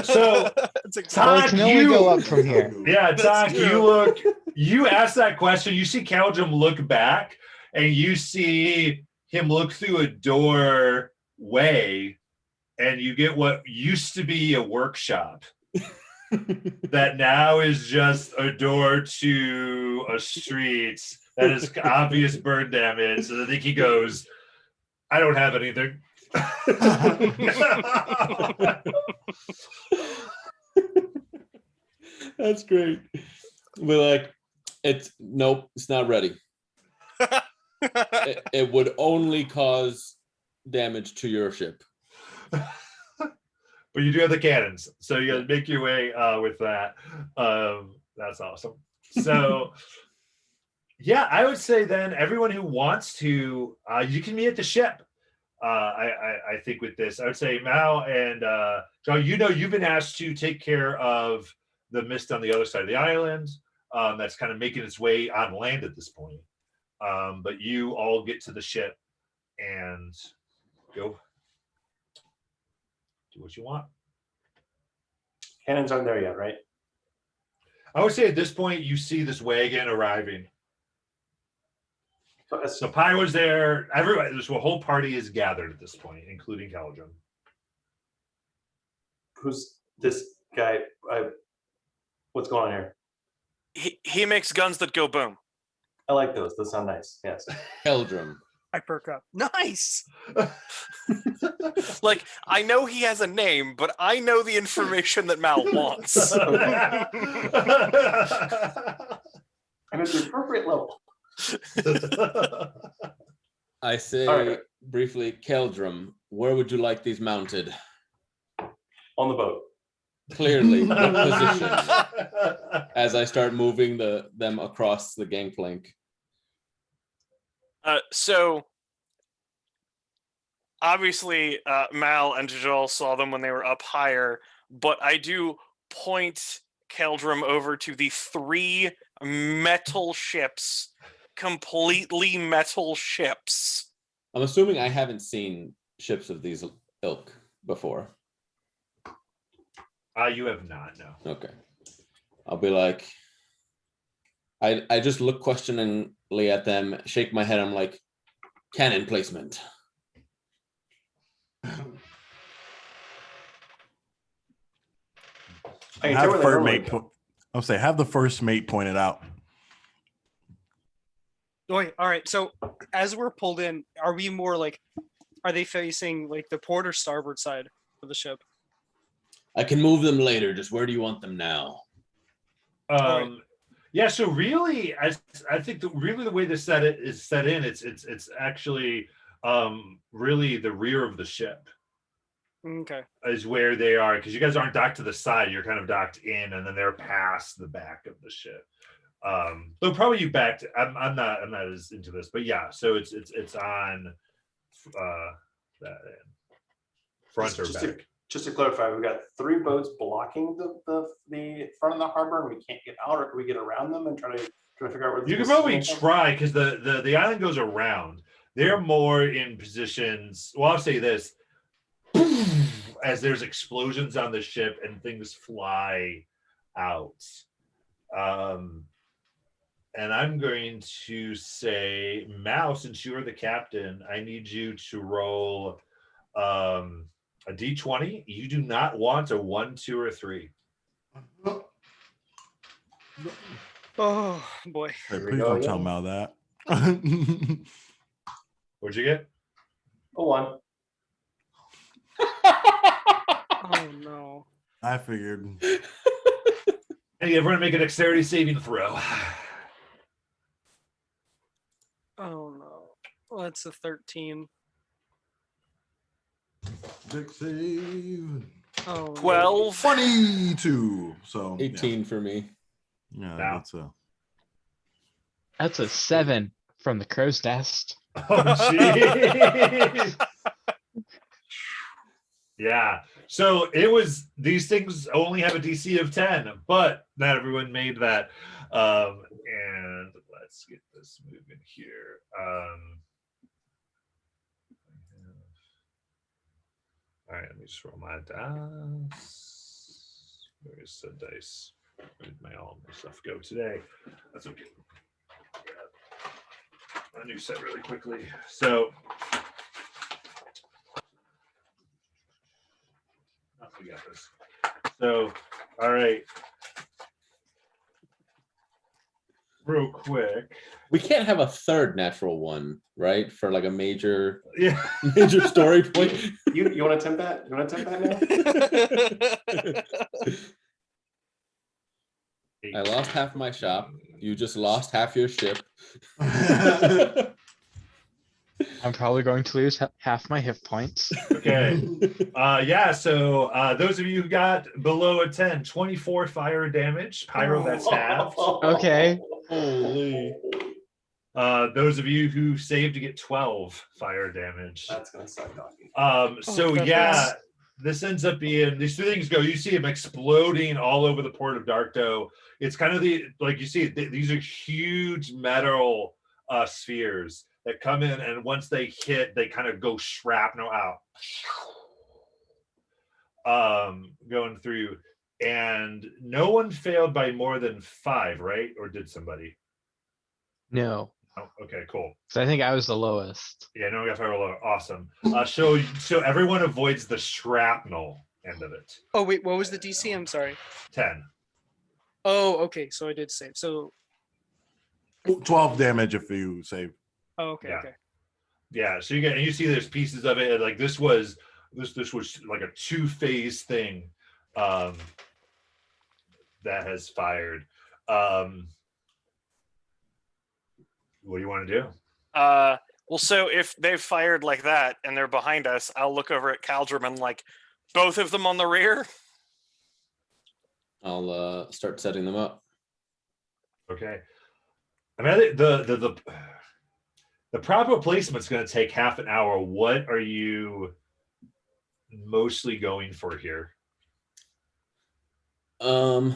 Speaker 2: So
Speaker 4: That's
Speaker 3: Well,
Speaker 2: Todd,
Speaker 3: it can only go up from here.
Speaker 2: Yeah,
Speaker 4: That's
Speaker 2: Doc,
Speaker 4: true.
Speaker 2: you ask that question, you see Caldrum look back, and you see him look through a doorway, and you get what used to be a workshop that now is just a door to a street that is obvious burn damage. And I think he goes, I don't have anything.
Speaker 7: That's great. We're like, nope, it's not ready. It would only cause damage to your ship.
Speaker 2: But you do have the cannons, so you got to make your way with that. That's awesome. So, yeah, I would say then everyone who wants to, you can meet at the ship. I think with this, I would say Mao and John, you've been asked to take care of the mist on the other side of the island. That's kind of making its way on land at this point. But you all get to the ship and go do what you want.
Speaker 8: Cannons aren't there yet, right?
Speaker 2: I would say at this point you see this wagon arriving.
Speaker 8: So as-
Speaker 2: So Pi was there. Everybody, this whole party is gathered at this point, including Caldrum.
Speaker 8: Who's this guy? What's going on here?
Speaker 1: He makes guns that go boom.
Speaker 8: I like those. Those sound nice. Yes.
Speaker 7: Eldrum.
Speaker 4: I perk up. Nice.
Speaker 1: Like, I know he has a name, but I know the information that Mal wants.
Speaker 8: And at the appropriate level.
Speaker 7: I say
Speaker 8: Alright.
Speaker 7: briefly, Keldrum, where would you like these mounted?
Speaker 8: On the boat.
Speaker 7: Clearly, the position as I start moving them across the gangplank.
Speaker 1: So obviously, Mal and Jajal saw them when they were up higher, but I do point Keldrum over to the 3 metal ships, completely metal ships.
Speaker 7: I'm assuming I haven't seen ships of these ilk before.
Speaker 2: You have not, no.
Speaker 7: Okay. I'll be like, I just look questioningly at them, shake my head. I'm like, cannon placement.
Speaker 8: I can tell
Speaker 6: Have
Speaker 8: where they
Speaker 6: first
Speaker 8: normally
Speaker 6: mate.
Speaker 8: go.
Speaker 6: I'll say have the first mate pointed out.
Speaker 4: Wait, all right. So as we're pulled in, are we more like, are they facing like the port or starboard side of the ship?
Speaker 7: I can move them later. Just where do you want them now?
Speaker 4: Right.
Speaker 2: Yeah, so really, I think really the way this is set in, it's actually really the rear of the ship
Speaker 4: Okay.
Speaker 2: is where they are, because you guys aren't docked to the side, you're kind of docked in, and then they're past the back of the ship. Though probably you backed. I'm not as into this, but yeah, so it's on that end. Front or back.
Speaker 8: Just to clarify, we've got 3 boats blocking the front of the harbor, and we can't get out, or can we get around them and try to figure out where
Speaker 2: You
Speaker 8: this
Speaker 2: can probably
Speaker 8: is coming from?
Speaker 2: try, because the island goes around. They're more in positions. Well, I'll say this: as there's explosions on the ship and things fly out. And I'm going to say, Mal, since you are the captain, I need you to roll a d20. You do not want a 1, 2, or 3.
Speaker 4: Oh boy.
Speaker 6: Hey,
Speaker 8: Here we
Speaker 6: please
Speaker 8: go
Speaker 6: don't tell
Speaker 8: again.
Speaker 6: Mal that.
Speaker 2: What'd you get?
Speaker 8: A 1.
Speaker 4: Oh no.
Speaker 6: I figured.
Speaker 2: Hey, everyone make a dexterity saving throw.
Speaker 4: Oh no. Well, that's a 13.
Speaker 6: Dex save.
Speaker 4: Oh. no.
Speaker 1: 12.
Speaker 6: 22. So
Speaker 7: 18 for me.
Speaker 6: Yeah,
Speaker 2: Now.
Speaker 3: That's a 7 from the crow's nest.
Speaker 2: Oh, jeez. Yeah. So it was, these things only have a DC of 10, but not everyone made that. And let's get this moving here. All right, let me just roll my dice. Where's the dice? Where did all my stuff go today? That's okay. A new set really quickly. So we got this. So, all right. Real quick.
Speaker 7: We can't have a third natural one, right? For like a major
Speaker 2: Yeah.
Speaker 7: story point.
Speaker 8: You want to attempt that? You want to attempt that now?
Speaker 7: I lost half my shop. You just lost half your ship.
Speaker 3: I'm probably going to lose half my hit points.
Speaker 2: Okay. Yeah, so those of you who got below a 10, 24 fire damage. Pyro, that's half.
Speaker 3: Okay.
Speaker 7: Holy.
Speaker 2: Those of you who saved to get 12 fire damage.
Speaker 8: That's gonna suck, doggy.
Speaker 2: So
Speaker 4: that
Speaker 2: yeah,
Speaker 4: hurts.
Speaker 2: this ends up being, these 2 things go, you see them exploding all over the port of Darktow. It's kind of like you see, these are huge metal spheres that come in, and once they hit, they kind of go shrapnel out. Going through, and no one failed by more than 5, right? Or did somebody?
Speaker 3: No.
Speaker 2: Oh, okay, cool.
Speaker 3: So I think I was the lowest.
Speaker 2: Yeah, no one got fire below. Awesome. So everyone avoids the shrapnel end of it.
Speaker 4: Oh wait, what was the DC? I'm sorry.
Speaker 2: 10.
Speaker 4: Oh, okay. So I did save. So
Speaker 6: 12 damage if you save.
Speaker 4: oh, okay,
Speaker 2: Yeah.
Speaker 4: okay.
Speaker 2: Yeah, so you see there's pieces of it, and like this was like a two-phase thing that has fired. What do you want to do?
Speaker 1: Well, so if they've fired like that and they're behind us, I'll look over at Caldrum and like both of them on the rear.
Speaker 7: I'll start setting them up.
Speaker 2: Okay. I mean, I think the proper placement's going to take half an hour. What are you mostly going for here?
Speaker 7: I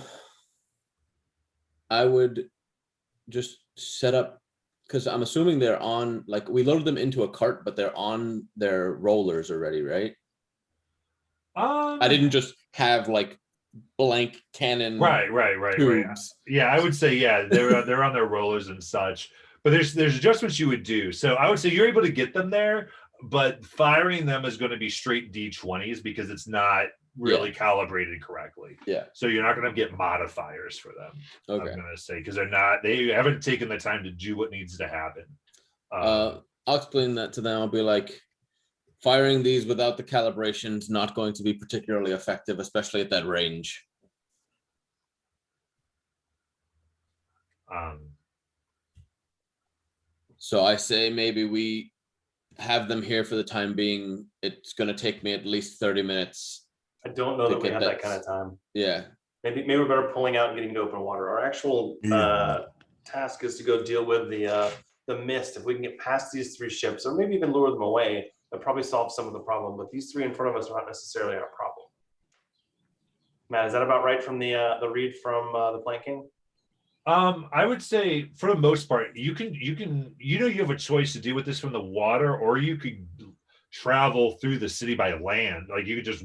Speaker 7: would just set up, because I'm assuming they're on, like, we loaded them into a cart, but they're on their rollers already, right? I didn't just have like blank cannon.
Speaker 2: Right.
Speaker 7: tubes.
Speaker 2: Yeah, I would say they're on their rollers and such. But there's adjustments you would do. So I would say you're able to get them there, but firing them is going to be straight D20s because it's not really calibrated correctly.
Speaker 7: Yeah.
Speaker 2: So you're not going to get modifiers for them.
Speaker 7: Okay.
Speaker 2: I'm going to say because they haven't taken the time to do what needs to happen.
Speaker 7: I'll explain that to them. I'll be like, firing these without the calibration is not going to be particularly effective, especially at that range. So I say maybe we have them here for the time being. It's going to take me at least 30 minutes.
Speaker 8: I don't know that we have that kind of time.
Speaker 7: Yeah.
Speaker 8: Maybe we're better pulling out and getting to open water. Our actual task is to go deal with the mist. If we can get past these three ships, or maybe even lure them away, that probably solve some of the problem. But these three in front of us are not necessarily our problem. Matt, is that about right from the read from the planking?
Speaker 2: I would say for the most part, you have a choice to deal with this from the water, or you could travel through the city by land. Like you could just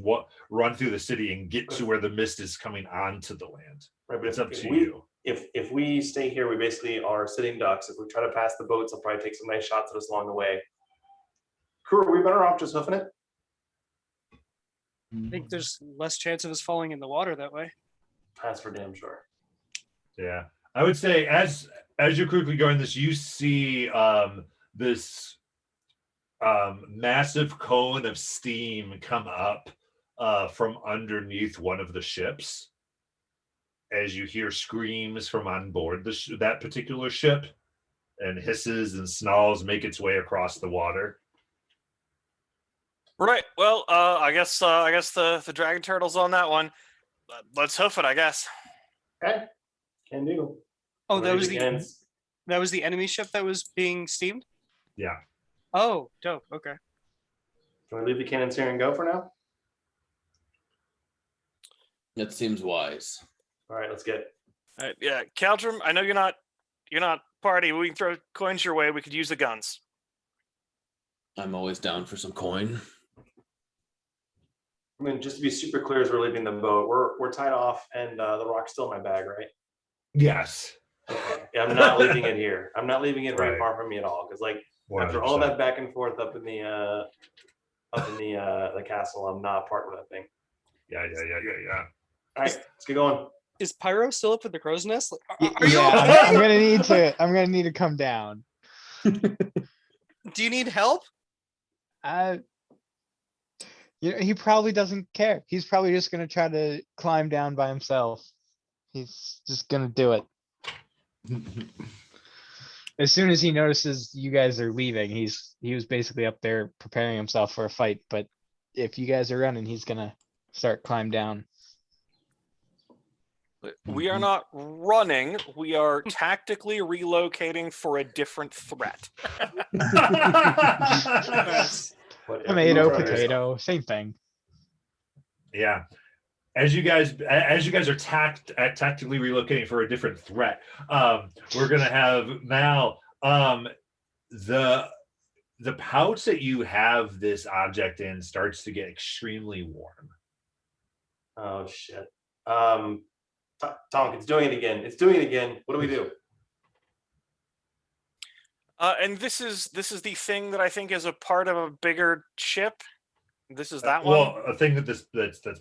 Speaker 2: run through the city and get to where the mist is coming onto the land. Right, but it's up to you.
Speaker 8: If we stay here, we basically are sitting ducks. If we try to pass the boats, they'll probably take some nice shots at us along the way. Crew, are we better off just hoofing it?
Speaker 4: I think there's less chance of us falling in the water that way.
Speaker 8: That's for damn sure.
Speaker 2: Yeah, I would say as you're quickly going this, you see this massive cone of steam come up from underneath one of the ships as you hear screams from on board that particular ship, and hisses and snarls make its way across the water.
Speaker 1: Right. Well, I guess the dragon turtle's on that one. Let's hoof it, I guess.
Speaker 8: Okay, can do.
Speaker 4: Oh, that was the enemy ship that was being steamed?
Speaker 2: Yeah.
Speaker 4: Oh, dope. Okay.
Speaker 8: Can we leave the cannons here and go for now?
Speaker 7: That seems wise.
Speaker 8: All right, let's get.
Speaker 1: Yeah, Caldrum, I know you're not party. We can throw coins your way. We could use the guns.
Speaker 7: I'm always down for some coin.
Speaker 8: I mean, just to be super clear, as we're leaving the boat, we're tied off, and the rock's still in my bag, right?
Speaker 2: Yes.
Speaker 8: Okay. Yeah, I'm not leaving it here. I'm not leaving it very
Speaker 2: Right.
Speaker 8: far from me at all, because like
Speaker 2: 100%.
Speaker 8: after all that back and forth up in the castle, I'm not part of that thing.
Speaker 2: Yeah.
Speaker 8: All right, let's get going.
Speaker 4: Is Pyro still up at the crow's nest?
Speaker 3: Yeah,
Speaker 4: Are you
Speaker 3: I'm
Speaker 4: okay?
Speaker 3: I'm gonna need to come down.
Speaker 4: Do you need help?
Speaker 3: He probably doesn't care. He's probably just gonna try to climb down by himself. He's just gonna do it. As soon as he notices you guys are leaving, he was basically up there preparing himself for a fight. But if you guys are running, he's gonna start climb down.
Speaker 1: We are not running. We are tactically relocating for a different threat.
Speaker 3: Tomato, potato, same thing.
Speaker 2: Yeah. As you guys are tactically relocating for a different threat, we're gonna have now the pouch that you have this object in starts to get extremely warm.
Speaker 8: Oh shit. Tonk, it's doing it again. What do we do?
Speaker 1: And this is the thing that I think is a part of a bigger ship. This is that
Speaker 2: well,
Speaker 1: one.
Speaker 2: a thing that's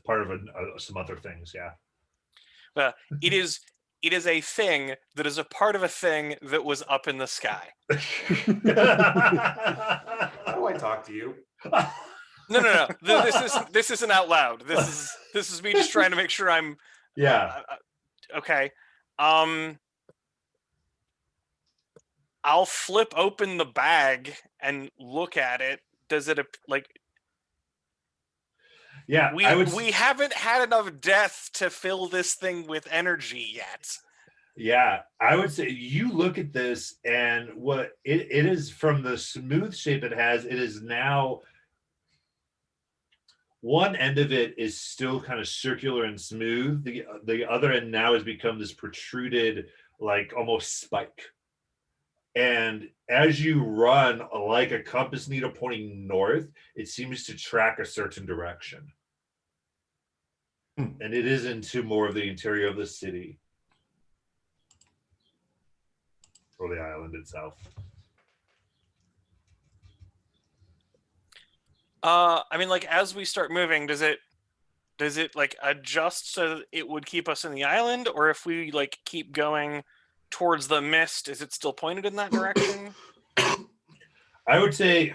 Speaker 2: part of some other things. Yeah.
Speaker 1: It is a thing that is a part of a thing that was up in the sky.
Speaker 8: I talk to you.
Speaker 1: No. This isn't out loud. This is me just trying to make sure I'm
Speaker 2: Yeah.
Speaker 1: okay. I'll flip open the bag and look at it. Does it like
Speaker 2: Yeah.
Speaker 1: we haven't had enough death to fill this thing with energy yet.
Speaker 2: Yeah, I would say you look at this and what it is from the smooth shape it has, it is now one end of it is still kind of circular and smooth. The other end now has become this protruded, like almost spike. And as you run like a compass needle pointing north, it seems to track a certain direction. And it is into more of the interior of the city. Or the island itself.
Speaker 1: I mean, like as we start moving, does it like adjust so that it would keep us in the island, or if we like keep going towards the mist, is it still pointed in that direction?
Speaker 2: I would say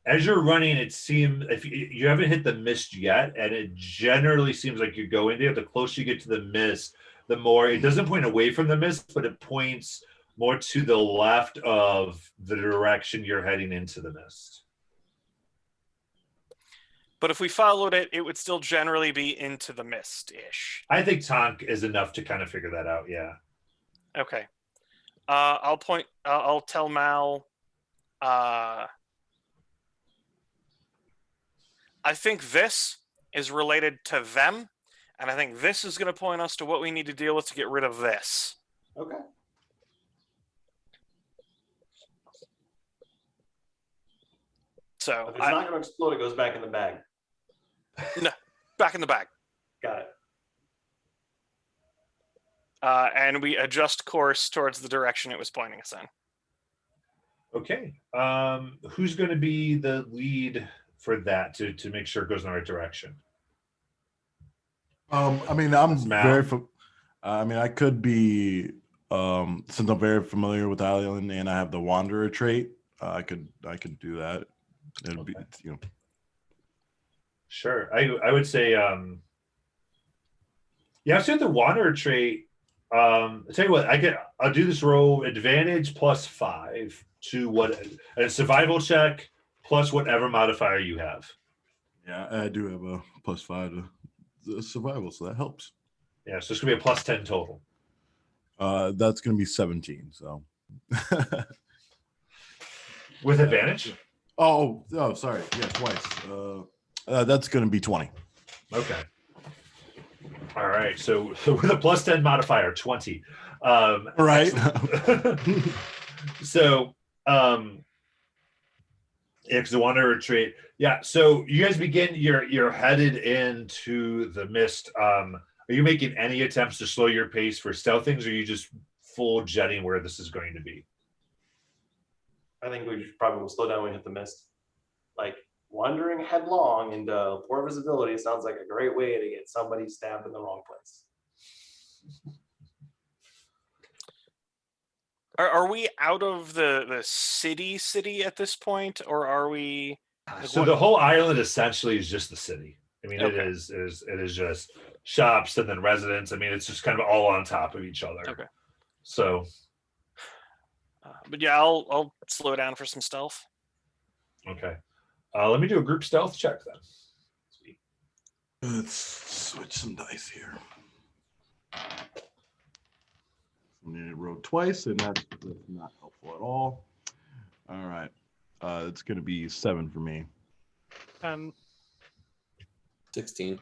Speaker 2: as you're running, it seems if you haven't hit the mist yet, and it generally seems like you're going there. The closer you get to the mist, the more it doesn't point away from the mist, but it points more to the left of the direction you're heading into the mist.
Speaker 1: But if we followed it, it would still generally be into the mist-ish.
Speaker 2: I think Tonk is enough to kind of figure that out. Yeah.
Speaker 1: Okay. I'll tell Mal. I think this is related to them. And I think this is going to point us to what we need to deal with to get rid of this.
Speaker 8: Okay.
Speaker 1: So
Speaker 8: If it's not going to explode, it goes back in the bag.
Speaker 1: No, back in the bag.
Speaker 8: Got it.
Speaker 1: And we adjust course towards the direction it was pointing us in.
Speaker 2: Okay. Who's going to be the lead for that to make sure it goes in the right direction?
Speaker 6: I mean, I'm
Speaker 2: Mal.
Speaker 6: I could be since I'm very familiar with Island and I have the Wanderer trait. I could do that. It'd be, you know.
Speaker 2: Sure. I would say yeah, so the Wanderer trait. I'll tell you what, I'll do this roll advantage +5 to what a survival check plus whatever modifier you have.
Speaker 6: Yeah, I do have a +5 to the survival, so that helps.
Speaker 2: Yeah, so it's gonna be a +10 total.
Speaker 6: That's gonna be 17. So
Speaker 2: With advantage?
Speaker 6: oh, sorry. Yeah, twice. That's gonna be 20.
Speaker 2: Okay. All right. So with a +10 modifier, 20.
Speaker 6: Right.
Speaker 2: So yeah, because the Wanderer trait. Yeah. So you guys begin. You're headed into the mist. Are you making any attempts to slow your pace for stealth things, or are you just full jetting where this is going to be?
Speaker 8: I think we probably will slow down when we hit the mist. Like wandering headlong into poor visibility sounds like a great way to get somebody stabbed in the wrong place.
Speaker 1: Are we out of the city at this point, or are we?
Speaker 2: So the whole island essentially is just the city. I mean,
Speaker 1: Okay.
Speaker 2: it is just shops and then residents. I mean, it's just kind of all on top of each other.
Speaker 1: Okay.
Speaker 2: So,
Speaker 1: But yeah, I'll slow down for some stealth.
Speaker 2: okay. Let me do a group stealth check then. Sweet.
Speaker 6: Let's switch some dice here. I rolled twice, and that's not helpful at all. All right. It's going to be 7 for me.
Speaker 7: 16.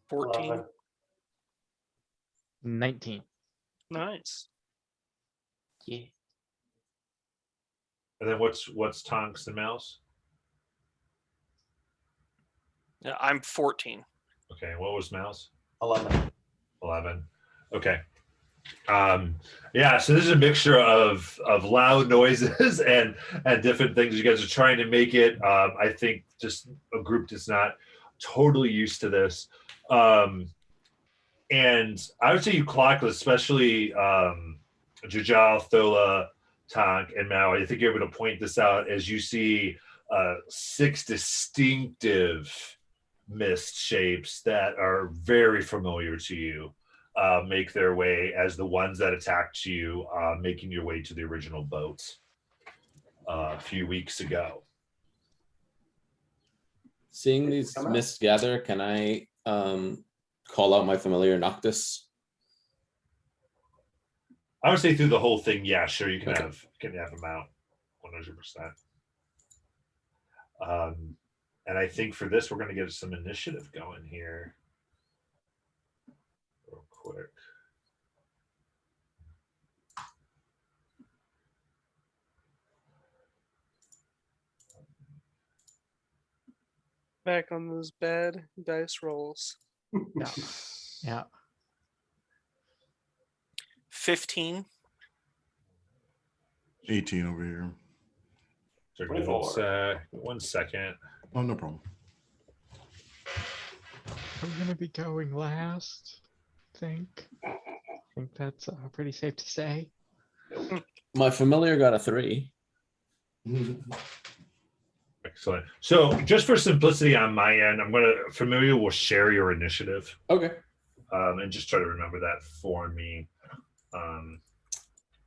Speaker 1: 14.
Speaker 3: 19.
Speaker 4: Nice.
Speaker 3: Yeah.
Speaker 2: And then what's Tonks and Mouse?
Speaker 1: Yeah, I'm 14.
Speaker 2: Okay. What was Mouse?
Speaker 8: 11.
Speaker 2: 11. Okay. Yeah, so this is a mixture of loud noises and different things. You guys are trying to make it. I think just a group that's not totally used to this. And I would say you clock, especially Jajal, Thola, Tonk, and Mao, I think you're able to point this out as you see 6 distinctive mist shapes that are very familiar to you make their way as the ones that attacked you, making your way to the original boat a few weeks ago.
Speaker 7: Seeing these
Speaker 8: Come out.
Speaker 7: mists gather, can I call out my familiar Noctis?
Speaker 2: I would say through the whole thing, yeah, sure, you can
Speaker 7: Okay.
Speaker 2: have them out 100%. And I think for this, we're going to get some initiative going here real quick.
Speaker 4: Back on those bad dice rolls.
Speaker 3: Yeah. Yeah.
Speaker 1: 15.
Speaker 6: 18 over here.
Speaker 2: So give me 1 second.
Speaker 6: Oh, no problem.
Speaker 3: I'm gonna be going last. I think that's pretty safe to say.
Speaker 7: My familiar got a 3.
Speaker 2: Excellent. So just for simplicity on my end, familiar will share your initiative,
Speaker 7: Okay.
Speaker 2: and just try to remember that for me,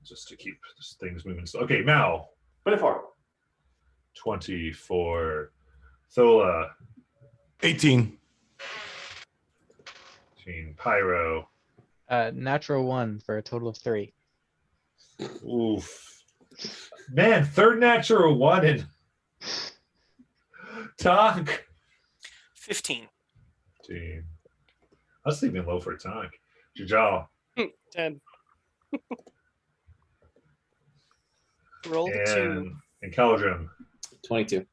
Speaker 2: just to keep things moving. Okay, Mal,
Speaker 8: 24.
Speaker 2: 24. Thola,
Speaker 6: 18.
Speaker 2: 18. Pyro.
Speaker 3: Natural 1 for a total of 3.
Speaker 2: Oof. Man, third natural 1 and Tonk.
Speaker 1: 15.
Speaker 2: 15. That's even low for Tonk. Jajal.
Speaker 4: 10. Roll the 2.
Speaker 2: And Caldrum.
Speaker 7: 22.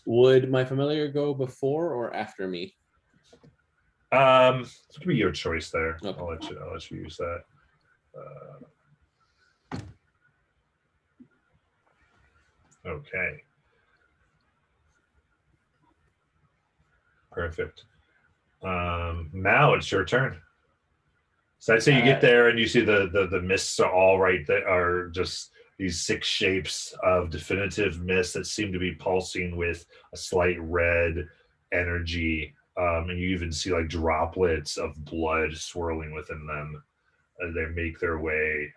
Speaker 7: Would my familiar go before or after me?
Speaker 2: It's gonna be your choice there.
Speaker 7: Okay.
Speaker 2: I'll let you use that. Okay. Perfect. Mal, it's your turn. So I'd say you get there and you see the mists are all right. That are just these 6 shapes of definitive mist that seem to be pulsing with a slight red energy. And you even see like droplets of blood swirling within them as they make their way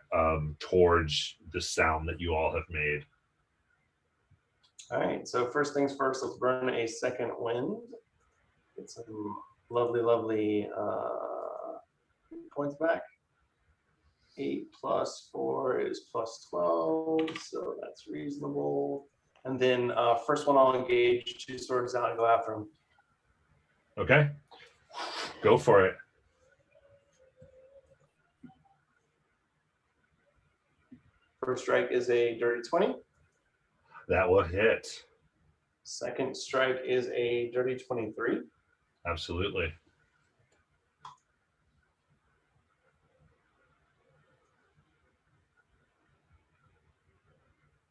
Speaker 2: towards the sound that you all have made.
Speaker 8: All right, so first things first, let's burn a second wind. Get some lovely points back. 8 plus 4 is plus 12, so that's reasonable. And then first one I'll engage 2 swords out and go after him.
Speaker 2: Okay, go for it.
Speaker 8: First strike is a dirty 20.
Speaker 2: That will hit.
Speaker 8: Second strike is a dirty 23.
Speaker 2: Absolutely.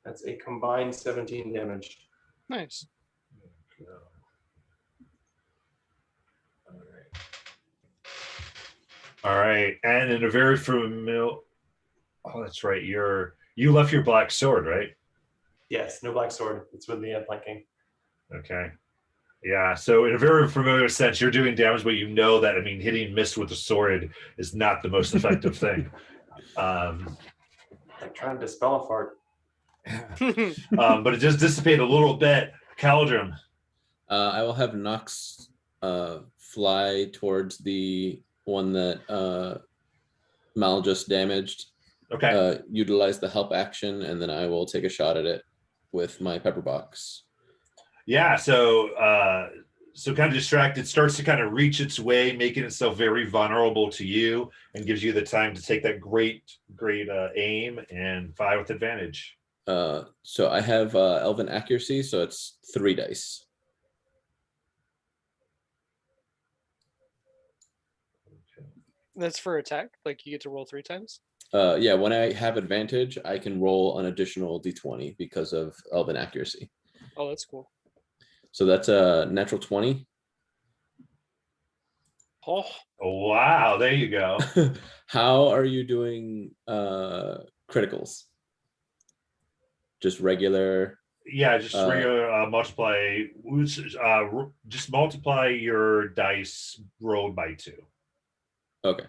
Speaker 8: That's a combined 17 damage.
Speaker 4: Nice.
Speaker 2: All right, and in a very familiar. Oh, that's right. You left your black sword, right?
Speaker 8: Yes, no black sword. It's with the flanking.
Speaker 2: Okay. Yeah. So in a very familiar sense, you're doing damage, but you know that hitting mist with a sword is not the most effective thing.
Speaker 8: I'm trying to dispel a fart.
Speaker 2: But it does dissipate a little bit. Caldrum.
Speaker 7: I will have Nox fly towards the one that Mal just damaged.
Speaker 2: Okay.
Speaker 7: Utilize the help action, and then I will take a shot at it with my pepper box.
Speaker 2: Yeah. So kind of distracted, starts to kind of reach its way, making itself very vulnerable to you, and gives you the time to take that great aim and fire with advantage.
Speaker 7: So I have Elven accuracy, so it's 3 dice.
Speaker 4: That's for attack. Like you get to roll 3 times.
Speaker 7: Yeah, when I have advantage, I can roll an additional d20 because of Elven accuracy.
Speaker 4: Oh, that's cool.
Speaker 7: So that's a natural 20.
Speaker 1: Oh,
Speaker 2: Wow, there you go.
Speaker 7: How are you doing criticals? Just regular.
Speaker 2: Yeah, just regular multiply. Just multiply your dice rolled by 2.
Speaker 7: Okay.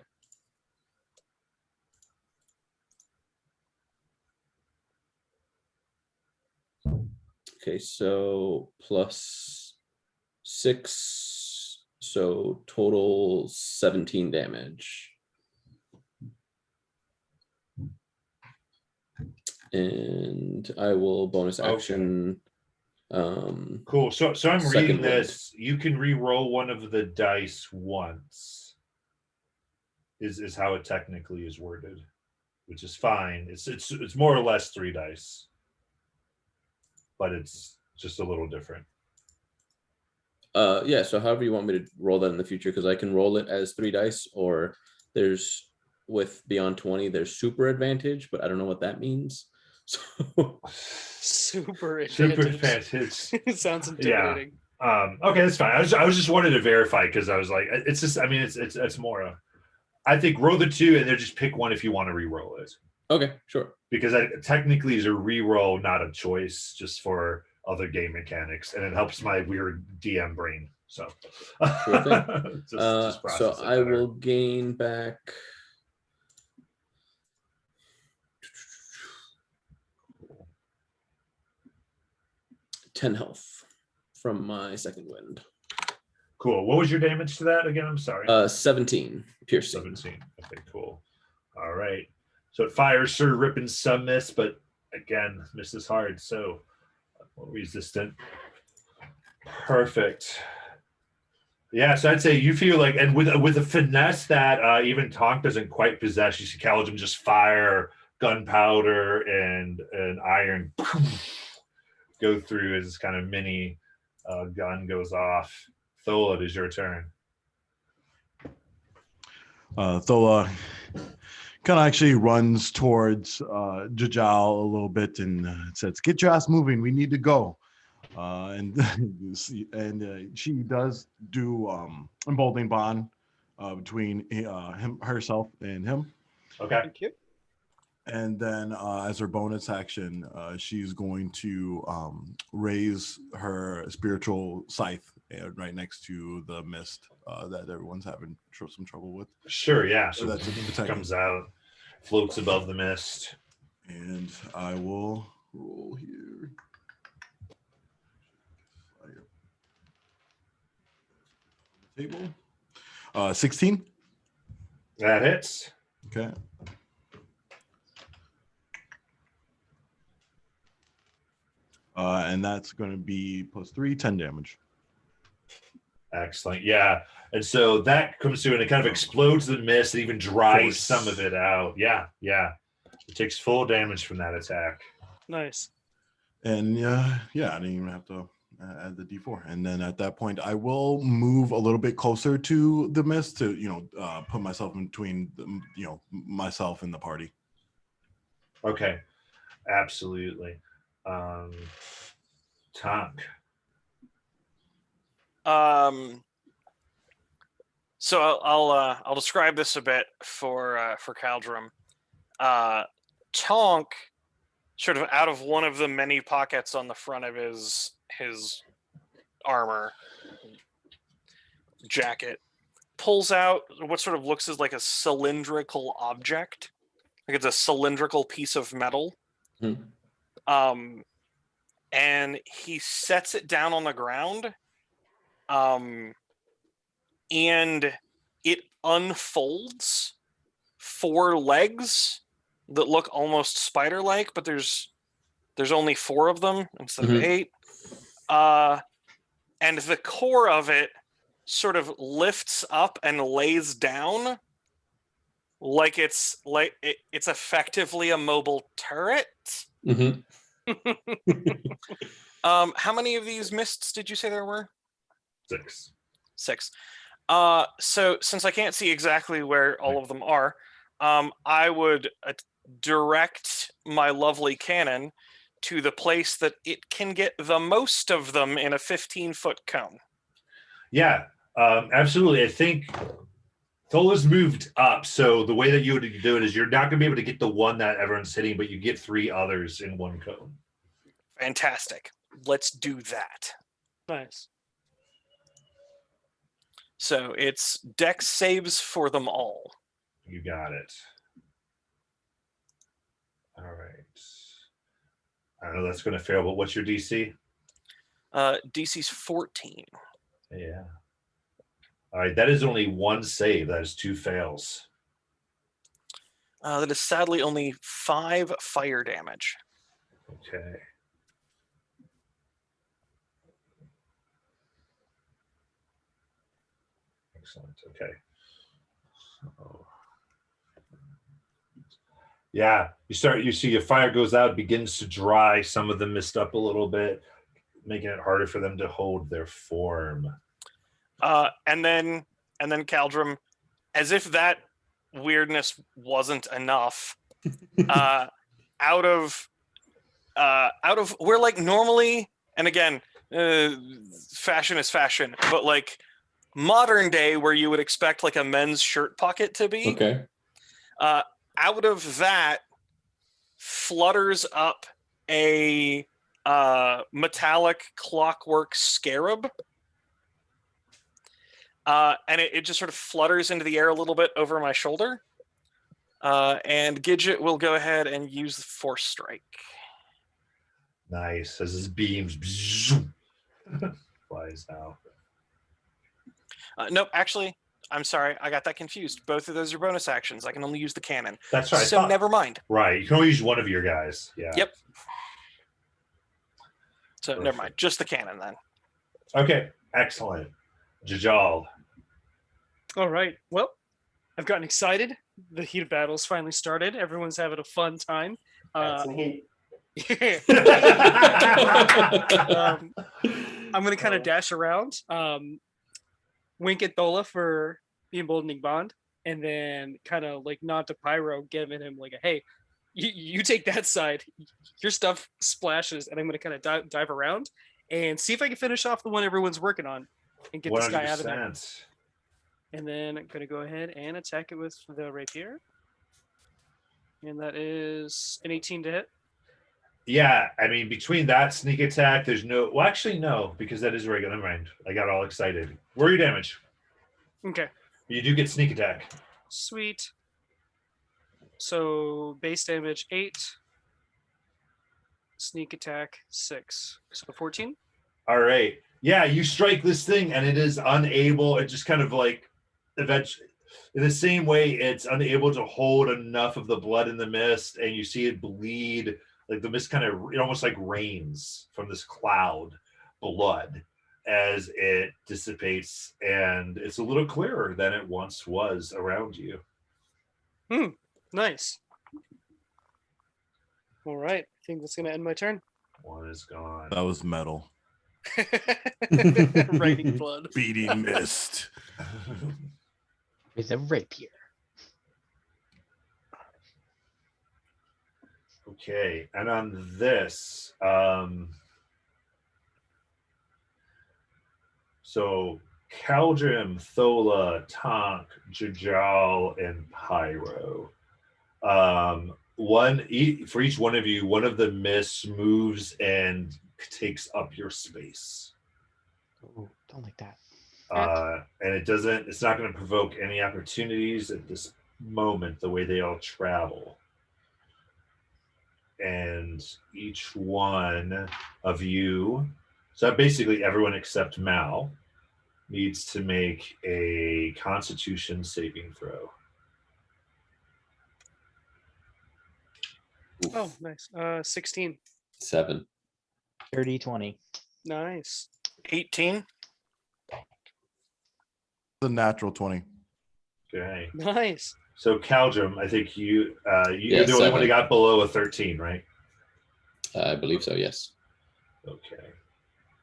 Speaker 7: Okay, so +6, so total 17 damage. And I will bonus action.
Speaker 2: Cool. So I'm
Speaker 7: Second
Speaker 2: reading
Speaker 7: wind.
Speaker 2: this. You can re-roll one of the dice once. Is how it technically is worded, which is fine. It's more or less 3 dice, but it's just a little different.
Speaker 7: Yeah, so however you want me to roll that in the future, because I can roll it as 3 dice, or there's with beyond 20, there's super advantage, but I don't know what that means. So
Speaker 4: Super
Speaker 2: Super
Speaker 4: advantage.
Speaker 2: advantage.
Speaker 4: It sounds intimidating.
Speaker 2: Okay, that's fine. I was just wanted to verify because I was like, it's just. I mean, it's more. I think roll the 2 and then just pick one if you want to re-roll it.
Speaker 7: okay, sure.
Speaker 2: Because technically is a re-roll, not a choice, just for other game mechanics, and it helps my weird DM brain. So,
Speaker 7: Sure thing.
Speaker 2: just
Speaker 7: So
Speaker 2: process it
Speaker 7: I
Speaker 2: better.
Speaker 7: will gain back 10 health from my second wind.
Speaker 2: Cool. What was your damage to that again? I'm sorry.
Speaker 7: 17 piercing.
Speaker 2: 17. Okay, cool. All right. So it fires, sort of ripping some miss, but again, misses hard. So resistant. Perfect. Yeah, so I'd say you feel like, and with a finesse that even Tonk doesn't quite possess, you see Kaladrim just fire gunpowder and iron go through as this kind of mini gun goes off. Thola, it is your turn.
Speaker 6: Thola kind of actually runs towards Jajal a little bit and says, "Get your ass moving. We need to go." And she does do emboldening bond between herself and him.
Speaker 2: Okay.
Speaker 4: Thank you.
Speaker 6: And then as her bonus action, she's going to raise her spiritual scythe right next to the mist that everyone's having some trouble with.
Speaker 2: Sure, yeah.
Speaker 6: So
Speaker 2: So
Speaker 6: that's
Speaker 2: it comes out, floats above the mist.
Speaker 6: And I will roll here. Table. 16.
Speaker 2: That hits.
Speaker 6: Okay. And that's going to be +3, 10 damage.
Speaker 2: Excellent. Yeah. And so that comes through and it kind of explodes the mist and even dries
Speaker 6: Force.
Speaker 2: some of it out. Yeah. Yeah. It takes full damage from that attack.
Speaker 4: Nice.
Speaker 6: And I didn't even have to add the D4. And then at that point, I will move a little bit closer to the mist to, put myself in between, myself and the party.
Speaker 2: Okay. Absolutely. Tonk.
Speaker 1: So I'll describe this a bit for Caldrum. Tonk, sort of out of one of the many pockets on the front of his armor jacket, pulls out what sort of looks as like a cylindrical object, like it's a cylindrical piece of metal. And he sets it down on the ground. And it unfolds 4 legs that look almost spider-like, but there's only 4 of them instead of 8. And the core of it sort of lifts up and lays down like it's effectively a mobile turret. How many of these mists did you say there were?
Speaker 2: 6.
Speaker 1: 6. So since I can't see exactly where all of them are, I would direct my lovely cannon to the place that it can get the most of them in a 15-foot cone.
Speaker 2: Yeah, absolutely. I think Thola's moved up, so the way that you would do it is you're not going to be able to get the one that everyone's hitting, but you get 3 others in one cone.
Speaker 1: Fantastic. Let's do that.
Speaker 4: Nice.
Speaker 1: So it's dex saves for them all.
Speaker 2: You got it. All right. I know that's going to fail, but what's your DC?
Speaker 1: DC's 14.
Speaker 2: Yeah. All right, that is only 1 save. That is 2 fails.
Speaker 1: That is sadly only 5 fire damage.
Speaker 2: Okay. Excellent. Okay. So, yeah, you see a fire goes out, begins to dry some of the mist up a little bit, making it harder for them to hold their form.
Speaker 1: And then Caldrum, as if that weirdness wasn't enough, out of where like normally, and again, fashion is fashion, but like modern day where you would expect like a men's shirt pocket to be.
Speaker 7: Okay.
Speaker 1: Out of that flutters up a metallic clockwork scarab. And it just sort of flutters into the air a little bit over my shoulder. And Gidget will go ahead and use the Force Strike.
Speaker 2: Nice. As his beams flies out.
Speaker 1: Nope, actually, I'm sorry. I got that confused. Both of those are bonus actions. I can only use the cannon.
Speaker 2: That's right.
Speaker 1: So never mind.
Speaker 2: Right. You can only use one of your guys. Yeah.
Speaker 1: Yep. So
Speaker 2: Perfect.
Speaker 1: never mind. Just the cannon then.
Speaker 2: Okay. Excellent. Jajal.
Speaker 4: All right. Well, I've gotten excited. The heat of battle's finally started. Everyone's having a fun time.
Speaker 5: That's some heat.
Speaker 4: I'm gonna kind of dash around, wink at Thola for the emboldening bond, and then kind of like nod to Pyro, giving him like a hey, you take that side, your stuff splashes, and I'm gonna kind of dive around and see if I can finish off the one everyone's working on and get this guy out of there.
Speaker 2: 100%.
Speaker 4: And then I'm gonna go ahead and attack it with the rapier, and that is an 18 to hit.
Speaker 2: Yeah, I mean, between that sneak attack, there's no. Well, actually, no, because that is regular. Never mind. I got all excited. Roll your damage.
Speaker 4: Okay.
Speaker 2: You do get sneak attack.
Speaker 4: Sweet. So base damage 8, sneak attack 6, so 14.
Speaker 2: All right. Yeah, you strike this thing, and it is unable. It just kind of like eventually, in the same way, it's unable to hold enough of the blood in the mist, and you see it bleed. Like the mist kind of, it almost like rains from this cloud blood as it dissipates, and it's a little clearer than it once was around you.
Speaker 4: Nice. All right, I think that's gonna end my turn.
Speaker 2: One is gone.
Speaker 6: That was metal.
Speaker 4: Raining blood.
Speaker 6: Beating mist.
Speaker 3: With a rapier.
Speaker 2: Okay, and on this, so Caldrim, Thola, Tonk, Jajal, and Pyro. For each one of you, one of the mists moves and takes up your space.
Speaker 3: Ooh, don't like that.
Speaker 2: And it's not going to provoke any opportunities at this moment, the way they all travel. And each one of you, so basically everyone except Mal, needs to make a Constitution saving throw.
Speaker 4: Oh, nice. 16.
Speaker 7: 7.
Speaker 3: 30, 20.
Speaker 4: Nice.
Speaker 1: 18.
Speaker 6: The natural 20.
Speaker 2: Okay.
Speaker 4: Nice.
Speaker 2: So Caldrum, I think you're
Speaker 7: Yeah,
Speaker 2: the only one
Speaker 7: 7.
Speaker 2: that got below a 13, right?
Speaker 7: I believe so, yes.
Speaker 2: Okay.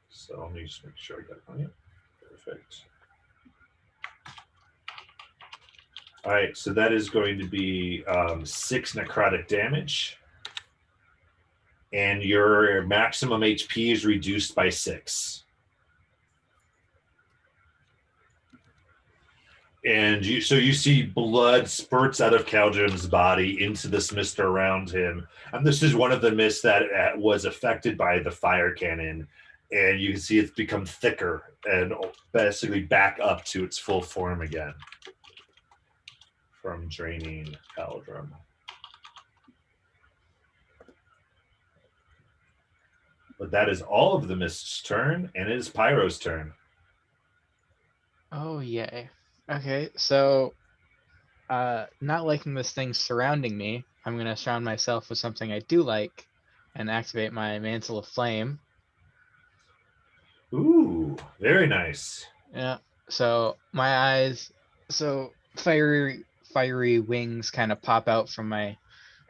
Speaker 2: So let me just make sure I got it on you. Perfect. All right, so that is going to be 6 necrotic damage. And your maximum HP is reduced by 6. And you see blood spurts out of Caldrim's body into this mist around him. And this is one of the mists that was affected by the fire cannon. And you can see it's become thicker and basically back up to its full form again from draining Caldrim. But that is all of the mist's turn, and it is Pyro's turn.
Speaker 3: Oh, yay. Okay, so not liking this thing surrounding me, I'm going to surround myself with something I do like and activate my Mantle of Flame.
Speaker 2: Ooh, very nice.
Speaker 3: Yeah, so my eyes, so fiery wings kind of pop out from my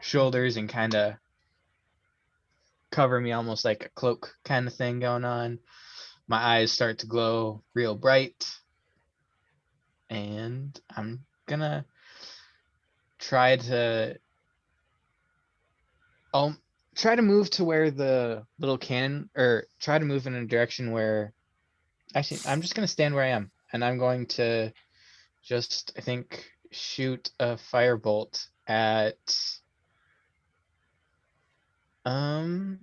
Speaker 3: shoulders and kind of cover me almost like a cloak kind of thing going on. My eyes start to glow real bright. And I'm gonna try to I'll try to move to where the little cannon, or try to move in a direction where, actually I'm just gonna stand where I am, and I'm going to just, I think, shoot a firebolt at I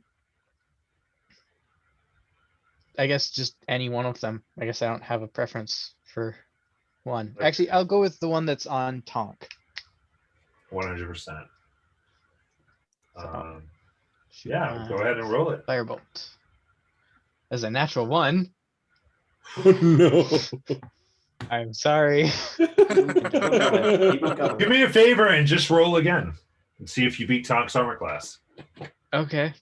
Speaker 3: guess just any one of them. I guess I don't have a preference for one. Actually, I'll go with the one that's on Tonk.
Speaker 2: 100%.
Speaker 3: So, shoot
Speaker 2: Yeah,
Speaker 3: my
Speaker 2: go ahead and roll it.
Speaker 3: Firebolt. As a natural one.
Speaker 7: Oh no.
Speaker 3: I'm sorry.
Speaker 8: Keep 'em coming.
Speaker 2: Do me a favor and just roll again and see if you beat Tonk's armor class.
Speaker 3: Okay.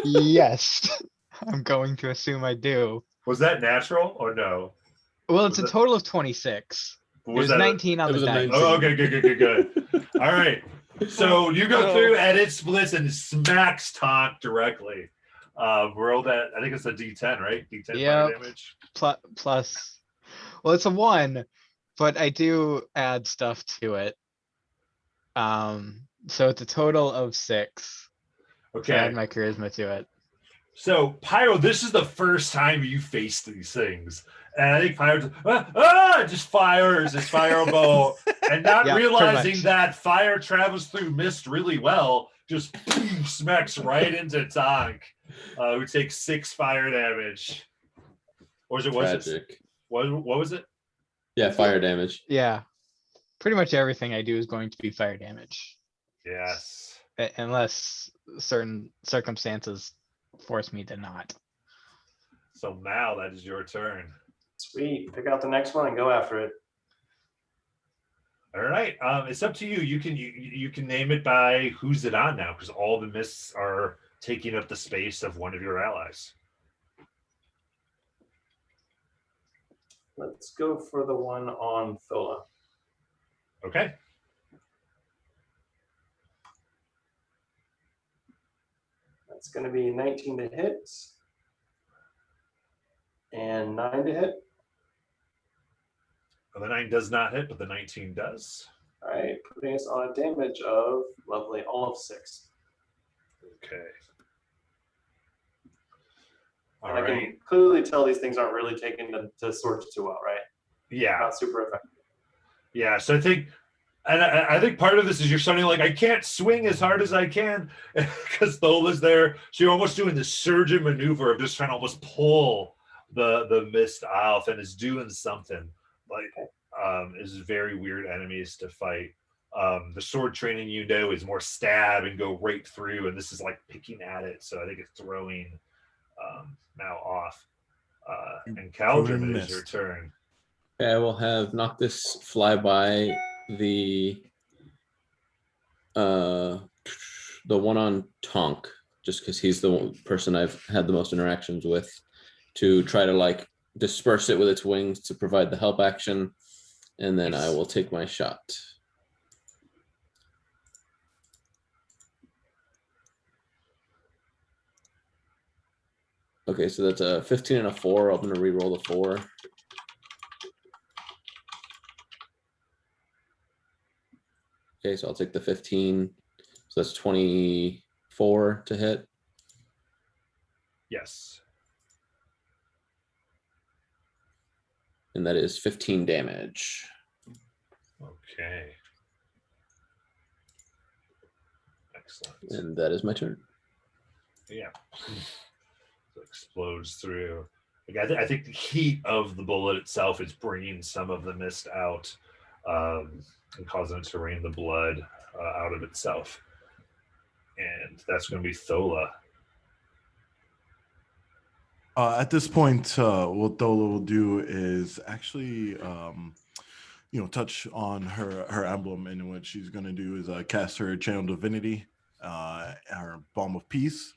Speaker 3: Yes. I'm going to assume I do.
Speaker 2: Was that natural or no?
Speaker 3: Well, it's
Speaker 2: Was
Speaker 3: a
Speaker 2: it-
Speaker 3: total of 26. It was
Speaker 2: that
Speaker 3: 19 on
Speaker 7: it
Speaker 3: the
Speaker 7: was a
Speaker 3: dice.
Speaker 7: 19.
Speaker 2: Oh, okay, good. All right. So you go
Speaker 4: No.
Speaker 2: through and it splits and smacks Tonk directly. Roll that. I think it's a D10, right? D10 fire
Speaker 3: Yep.
Speaker 2: damage.
Speaker 3: Plus, well, it's a 1, but I do add stuff to it. So it's a total of 6. So I add
Speaker 2: Okay.
Speaker 3: my charisma to it.
Speaker 2: So Pyro, this is the first time you face these things. And I think Pyro just fires his fireball and not
Speaker 3: Yeah, pretty
Speaker 2: realizing
Speaker 3: much.
Speaker 2: that fire travels through mist really well, just smacks right into Tonk, who takes 6 fire damage. Or was it
Speaker 7: Tragic.
Speaker 2: what was it?
Speaker 7: Yeah, fire damage.
Speaker 3: Yeah. Pretty much everything I do is going to be fire damage.
Speaker 2: Yes.
Speaker 3: Unless certain circumstances force me to not.
Speaker 2: So now that is your turn.
Speaker 8: Sweet. Pick out the next one and go after it.
Speaker 2: All right. It's up to you. You can name it by who's it on now, because all the mists are taking up the space of one of your allies.
Speaker 8: Let's go for the one on Thola.
Speaker 2: Okay.
Speaker 8: That's going to be 19 to hit and 9 to hit.
Speaker 2: Well, the 9 does not hit, but the 19 does.
Speaker 8: All right, putting us on a damage of lovely all of 6.
Speaker 2: Okay. All
Speaker 8: And I
Speaker 2: right.
Speaker 8: can clearly tell these things aren't really taking to swords too well, right?
Speaker 2: Yeah.
Speaker 8: Not super effective.
Speaker 2: Yeah. So I think, and I think part of this is you're sounding like I can't swing as hard as I can because Thola's there. So you're almost doing this surgeon maneuver of just trying to almost pull the mist off, and is doing something like is very weird enemies to fight. The sword training is more stab and go right through, and this is like picking at it. So I think it's throwing now off. And Caldrim, it is your turn.
Speaker 7: Okay, I will have knock this fly by the one on Tonk, just because he's the person I've had the most interactions with, to try to like disperse it with its wings to provide the help action, and then I will take my shot. Okay, so that's a 15 and a 4. I'm going to re-roll the 4. Okay, so I'll take the 15. So that's 24 to hit.
Speaker 2: Yes.
Speaker 7: and that is 15 damage.
Speaker 2: Okay. Excellent.
Speaker 7: And that is my turn.
Speaker 2: Yeah. So it explodes through. Like, I think the heat of the bullet itself is bringing some of the mist out, and causing it to rain the blood out of itself. And that's going to be Thola.
Speaker 6: At this point, what Dola will do is actually, touch on her emblem, and what she's going to do is cast her Channel Divinity, her Balm of Peace,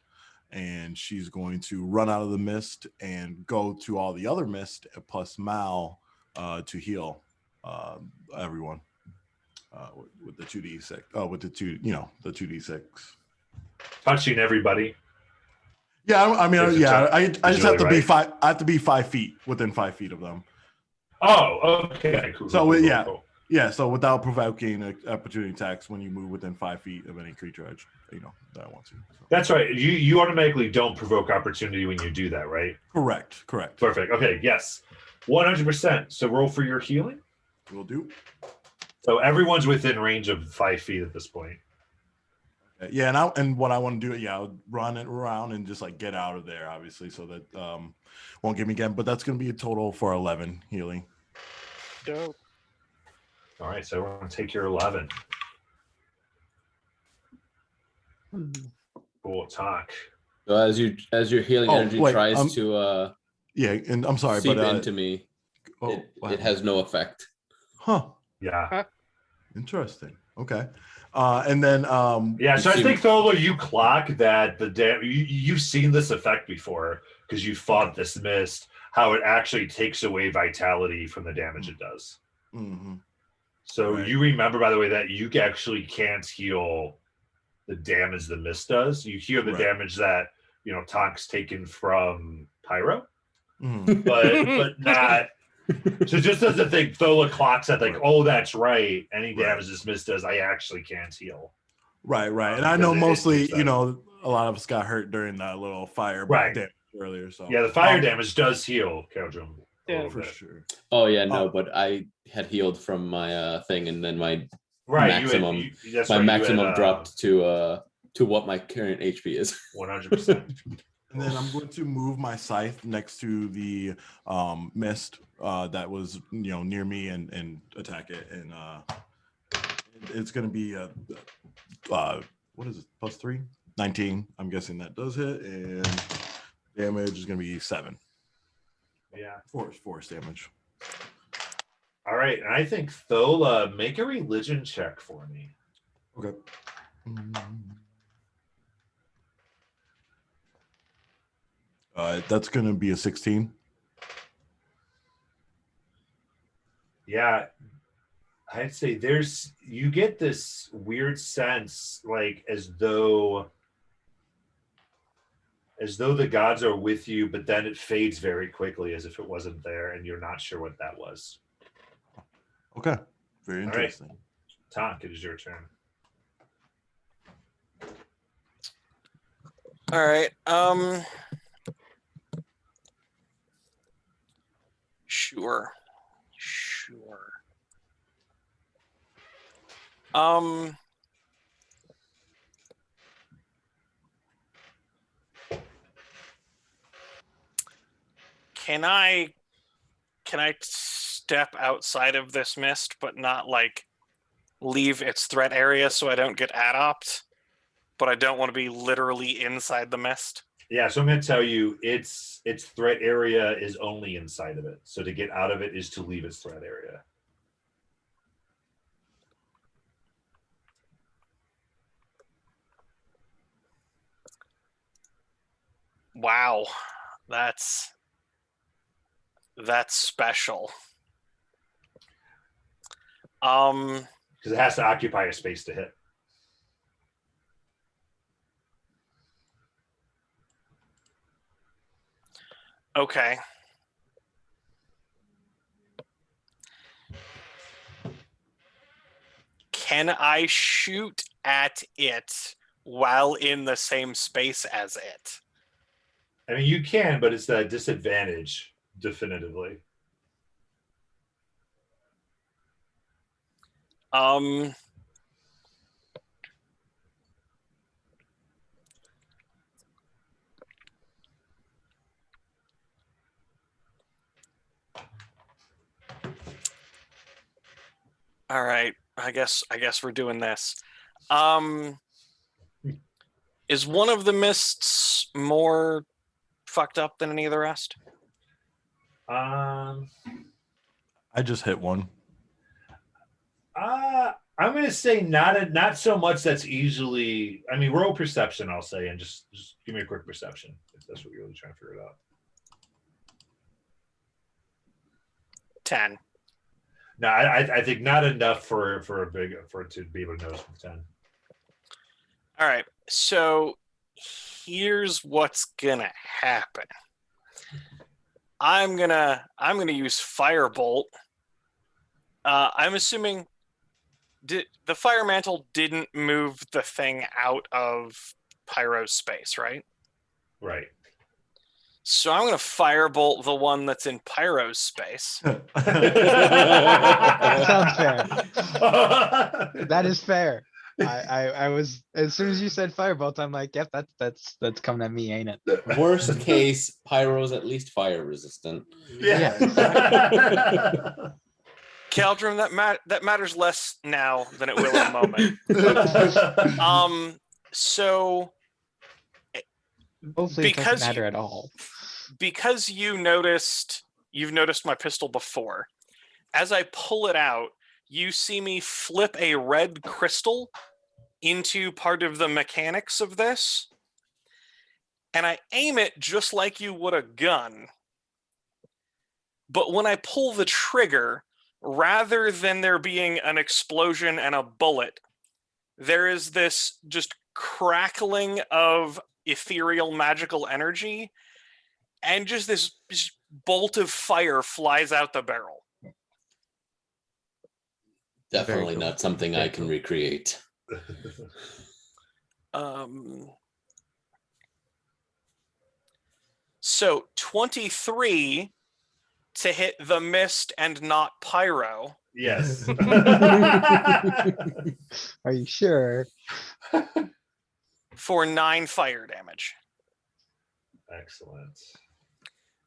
Speaker 6: and she's going to run out of the mist and go to all the other mist plus Mal to heal everyone with the 2d6. Oh, with the 2d6.
Speaker 2: Touching everybody.
Speaker 6: Yeah, I mean,
Speaker 2: There's a
Speaker 6: yeah,
Speaker 2: touch.
Speaker 6: I just have to be
Speaker 2: Right?
Speaker 6: 5. I have to be 5 feet within 5 feet of them.
Speaker 2: Oh, okay. Cool.
Speaker 6: So,
Speaker 2: cool, cool,
Speaker 6: yeah.
Speaker 2: cool.
Speaker 6: Yeah, so without provoking opportunity attacks when you move within 5 feet of any creature edge, that I want to. So.
Speaker 2: That's right. You automatically don't provoke opportunity when you do that, right?
Speaker 6: Correct.
Speaker 2: Perfect. Okay, yes. 100%. So roll for your healing.
Speaker 6: Will do.
Speaker 2: So everyone's within range of 5 feet at this point.
Speaker 6: Yeah, and what I want to do, I'll run it around and just like get out of there, obviously, so that won't get me again. But that's going to be a total for 11 healing.
Speaker 4: Dope.
Speaker 2: All right, so everyone take your 11. Cool talk.
Speaker 7: So as your healing energy tries to
Speaker 6: yeah, and I'm sorry,
Speaker 7: seep
Speaker 6: but
Speaker 7: into me,
Speaker 6: what
Speaker 7: it has no effect.
Speaker 6: Huh.
Speaker 2: Yeah.
Speaker 6: Interesting. Okay. And then
Speaker 2: Yeah, so I think Thola, you clock that you've seen this effect before because you fought this mist, how it actually takes away vitality from the damage it does.
Speaker 6: Mm-hmm.
Speaker 2: So
Speaker 6: Right.
Speaker 2: you remember, by the way, that you actually can't heal the damage the mist does. You heal the damage that Tonk's taken from Pyro, but not. So just as a thing, Thola clocks that like, oh, that's right. Any damage this mist does, I actually can't heal.
Speaker 6: Right. And I know mostly, a lot of us got hurt during that little fire damage earlier. So
Speaker 2: yeah, the fire damage does heal, Keldrum.
Speaker 4: Yeah,
Speaker 6: for sure.
Speaker 7: Oh yeah, no, but I had healed from my thing, and then my maximum dropped to what my current HP is.
Speaker 2: 100%.
Speaker 6: And then I'm going to move my scythe next to the mist that was near me and attack it, and it's going to be what is it, +3? 19. I'm guessing that does hit, and damage is going to be 7.
Speaker 2: Yeah,
Speaker 6: force damage.
Speaker 2: All right, and I think Thola, make a religion check for me.
Speaker 6: Okay. That's going to be a 16.
Speaker 2: Yeah, I'd say you get this weird sense, like as though the gods are with you, but then it fades very quickly as if it wasn't there, and you're not sure what that was.
Speaker 6: Okay, very interesting.
Speaker 2: Tonk, it is your turn.
Speaker 1: All right. Sure. Can I step outside of this mist, but not like leave its threat area so I don't get adopt? But I don't want to be literally inside the mist.
Speaker 2: Yeah, so I'm going to tell you, its threat area is only inside of it. So to get out of it is to leave its threat area.
Speaker 1: Wow, that's special.
Speaker 2: Because it has to occupy a space to hit.
Speaker 1: Okay. Can I shoot at it while in the same space as it?
Speaker 2: I mean, you can, but it's a disadvantage, definitively.
Speaker 1: Um. All right. I guess we're doing this. Is one of the mists more fucked up than any of the rest?
Speaker 2: Um,
Speaker 6: I just hit one.
Speaker 2: I'm gonna say not so much that's easily. I mean, roll perception, I'll say, and just give me a quick perception if that's what you're really trying to figure it out.
Speaker 1: 10.
Speaker 2: No, I think not enough for it to be able to notice with 10.
Speaker 1: All right. So here's what's gonna happen. I'm gonna use Firebolt. I'm assuming the fire mantle didn't move the thing out of Pyro's space, right?
Speaker 2: Right.
Speaker 1: So I'm gonna Firebolt the one that's in Pyro's space.
Speaker 3: That sounds fair. That is fair. I was, as soon as you said firebolt, I'm like, yep, that's coming at me, ain't it?
Speaker 7: Worst case, Pyro's at least fire resistant.
Speaker 2: Yeah.
Speaker 1: Caldrum, that matters less now than it will in a moment. So
Speaker 3: Hopefully it doesn't
Speaker 1: because
Speaker 3: matter at all.
Speaker 1: because you've noticed my pistol before, as I pull it out, you see me flip a red crystal into part of the mechanics of this, and I aim it just like you would a gun. But when I pull the trigger, rather than there being an explosion and a bullet, there is this just crackling of ethereal magical energy, and just this bolt of fire flies out the barrel.
Speaker 7: Definitely
Speaker 3: cool.
Speaker 7: not something I can recreate.
Speaker 1: So 23 to hit the mist and not Pyro.
Speaker 2: Yes.
Speaker 3: Are you sure?
Speaker 1: For 9 fire damage.
Speaker 2: Excellent.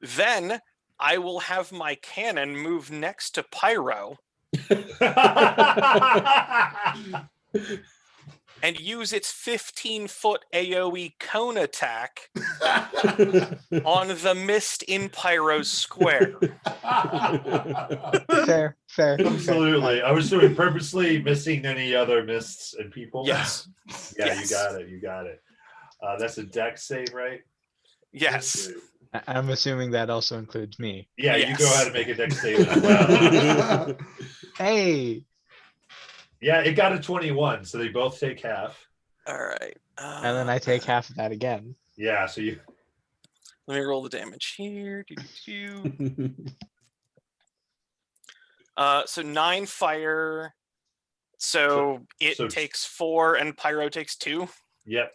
Speaker 1: Then I will have my cannon move next to Pyro and use its 15-foot AoE cone attack on the mist in Pyro's square.
Speaker 3: Fair.
Speaker 2: Absolutely. I was doing purposely missing any other mists and people.
Speaker 1: Yes.
Speaker 2: Yeah,
Speaker 1: Yes.
Speaker 2: You got it. That's a dex save, right?
Speaker 1: Yes.
Speaker 3: I'm assuming that also includes me.
Speaker 2: Yeah,
Speaker 1: Yes.
Speaker 2: you go ahead and make a dex save as well.
Speaker 3: Hey,
Speaker 2: Yeah, it got a 21, so they both take half.
Speaker 1: All right.
Speaker 3: and then I take half of that again.
Speaker 2: Yeah, so you.
Speaker 1: Let me roll the damage here. So 9 fire. So it
Speaker 2: so-
Speaker 1: takes 4 and Pyro takes 2.
Speaker 2: Yep.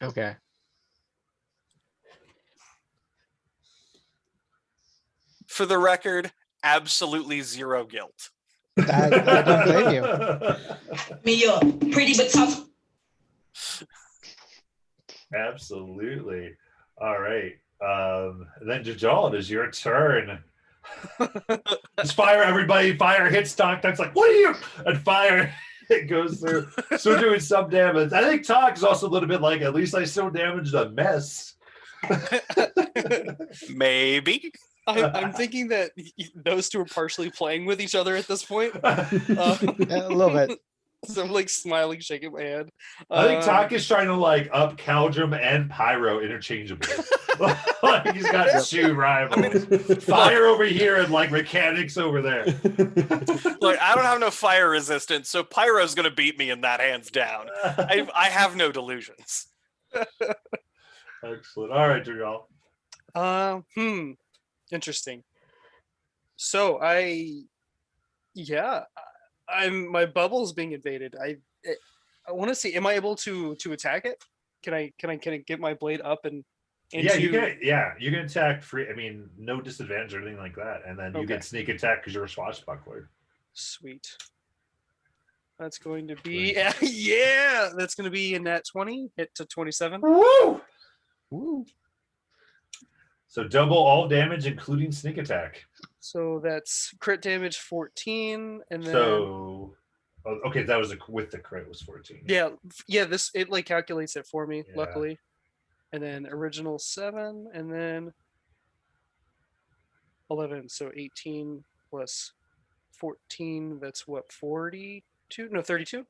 Speaker 3: Okay.
Speaker 1: For the record, absolutely 0 guilt.
Speaker 3: I don't blame you.
Speaker 9: Me, you're pretty but tough.
Speaker 2: Absolutely. All right. Then Jajal, it is your turn. Just fire, everybody. Fire hits Talk. Talk's like, what are you? And fire, it goes through. So we're doing some damage. I think Talk is also a little bit like, at least I still damaged a mess.
Speaker 1: Maybe.
Speaker 4: I'm thinking that those two are partially playing with each other at this point.
Speaker 3: Yeah, a little bit.
Speaker 4: So I'm like smiling, shaking my head.
Speaker 2: I think Talk is trying to like up Caldrum and Pyro interchangeably. Like he's got 2 rivals. Fire over here and like mechanics over there.
Speaker 1: Look, I don't have no fire resistance, so Pyro's going to beat me in that hands down. I have no delusions.
Speaker 2: Excellent. All right, Jajal.
Speaker 4: Interesting. So my bubble's being invaded. I want to see. Am I able to attack it? Can I get my blade up and into...
Speaker 2: you can attack free. I mean, no disadvantage or anything like that, and then you
Speaker 4: Okay.
Speaker 2: get sneak attack because you're a swashbuckler.
Speaker 4: Sweet. That's going to be yeah. That's going to be a nat 20 hit to 27.
Speaker 2: Woo!
Speaker 3: Woo.
Speaker 2: So double all damage, including sneak attack.
Speaker 4: So that's crit damage 14, and then
Speaker 2: So, okay, that was with the crit was 14.
Speaker 4: yeah. This it like calculates it for me,
Speaker 2: Yeah.
Speaker 4: luckily. And then original 7, and then 11. So 18 plus 14. That's what 42? No, 32.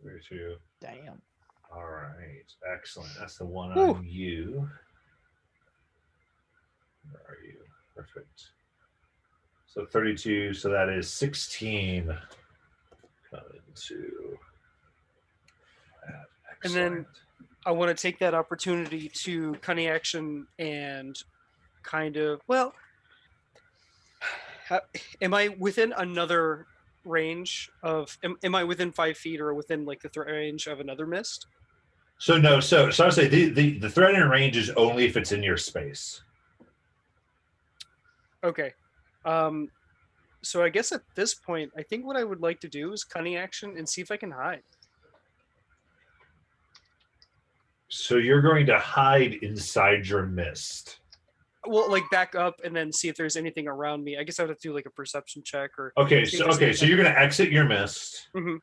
Speaker 2: 32.
Speaker 3: Damn.
Speaker 2: All right, excellent. That's the one
Speaker 4: Whew.
Speaker 2: on you. Where are you? Perfect. So 32. So that is 16. Coming to.
Speaker 4: And then I want to take that opportunity to cunning action and kind of am I within another range of am I within 5 feet or within like the range of another mist?
Speaker 2: So no, so I would say the threatening range is only if it's in your space.
Speaker 4: Okay. So I guess at this point, I think what I would like to do is cunning action and see if I can hide.
Speaker 2: So you're going to hide inside your mist.
Speaker 4: Well, like back up and then see if there's anything around me. I guess I would have to do like a perception check or.
Speaker 2: Okay,
Speaker 4: see
Speaker 2: so
Speaker 4: if there's
Speaker 2: you're going to exit your mist.
Speaker 4: Mhm.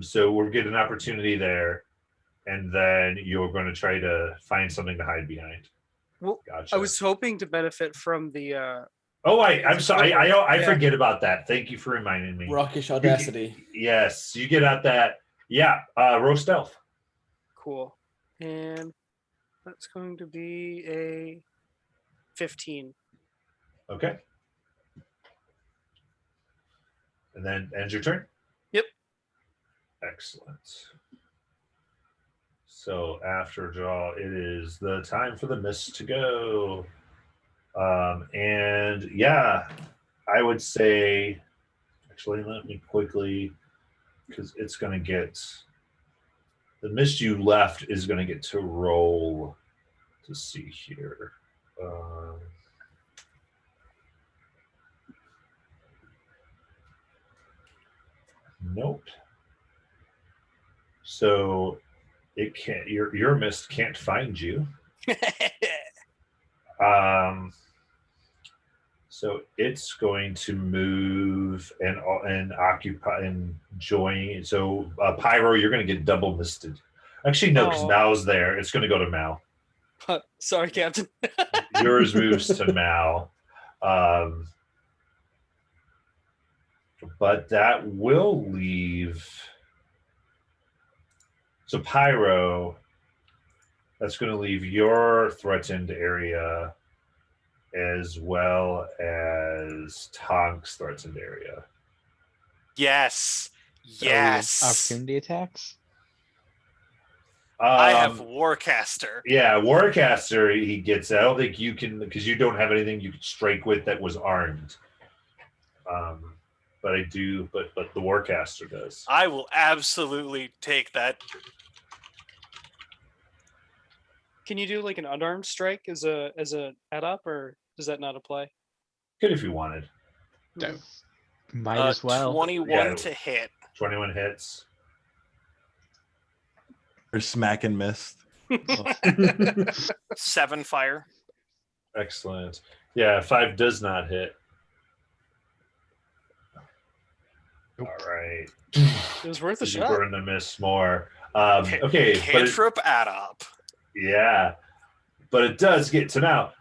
Speaker 2: So we'll get an opportunity there, and then you're going to try to find something to hide behind.
Speaker 4: Well,
Speaker 2: Gotcha.
Speaker 4: I was hoping to benefit from the.
Speaker 2: Oh, I'm sorry. I
Speaker 4: Yeah.
Speaker 2: forget about that. Thank you for reminding me.
Speaker 7: Rockish audacity.
Speaker 2: Yes, you get out that. Yeah, roll stealth.
Speaker 4: Cool. And that's going to be a 15.
Speaker 2: Okay. And then ends your turn?
Speaker 4: Yep.
Speaker 2: Excellent. So after draw, it is the time for the mist to go. And yeah, I would say, actually, let me quickly, because it's going to get, the mist you left is going to get to roll to see here. Nope. So it can't. Your mist can't find you. So it's going to move and occupy and join. So Pyro, you're going to get double misted. Actually, no, because
Speaker 4: Oh.
Speaker 2: Mal's there. It's going to go to Mal.
Speaker 4: Sorry, Captain.
Speaker 2: Yours moves to Mal. But that will leave. So Pyro, that's going to leave your threatened area as well as Tonk's threatened area.
Speaker 1: Yes.
Speaker 3: So
Speaker 1: Yes.
Speaker 3: opportunity attacks.
Speaker 1: I have Warcaster.
Speaker 2: Yeah, Warcaster, he gets. I don't think you can, because you don't have anything you could strike with that was armed. But I do. But the Warcaster does.
Speaker 1: I will absolutely take that.
Speaker 4: Can you do like an unarmed strike as a add up, or does that not apply?
Speaker 2: Good if you wanted.
Speaker 3: Might as well.
Speaker 1: 21
Speaker 2: Yeah.
Speaker 1: to hit.
Speaker 2: 21 hits.
Speaker 6: Or smack and mist.
Speaker 1: 7 fire.
Speaker 2: Excellent. Yeah, 5 does not hit.
Speaker 3: Nope.
Speaker 2: All right.
Speaker 4: It was worth a
Speaker 2: You
Speaker 4: shot.
Speaker 2: burn the mist more. Okay, but
Speaker 1: Cantrip add up.
Speaker 2: yeah, but it does get to now.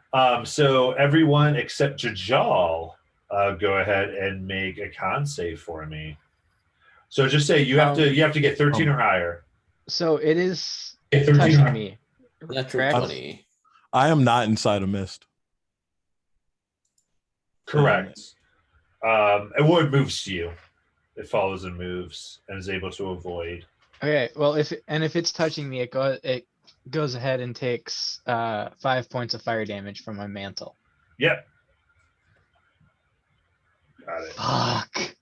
Speaker 2: So everyone except Jajal, go ahead and make a con save for me. So just say you have to get 13 or higher.
Speaker 3: So it is
Speaker 2: Get 13 or
Speaker 3: touching
Speaker 2: higher.
Speaker 3: me.
Speaker 7: Natural
Speaker 3: correct?
Speaker 7: 20.
Speaker 6: I am not inside a mist.
Speaker 2: Correct. And what moves to you? It follows and moves and is able to avoid.
Speaker 3: Okay, well, if it's touching me, it goes ahead and takes 5 points of fire damage from my mantle.
Speaker 2: Yep. Got it.
Speaker 3: Fuck.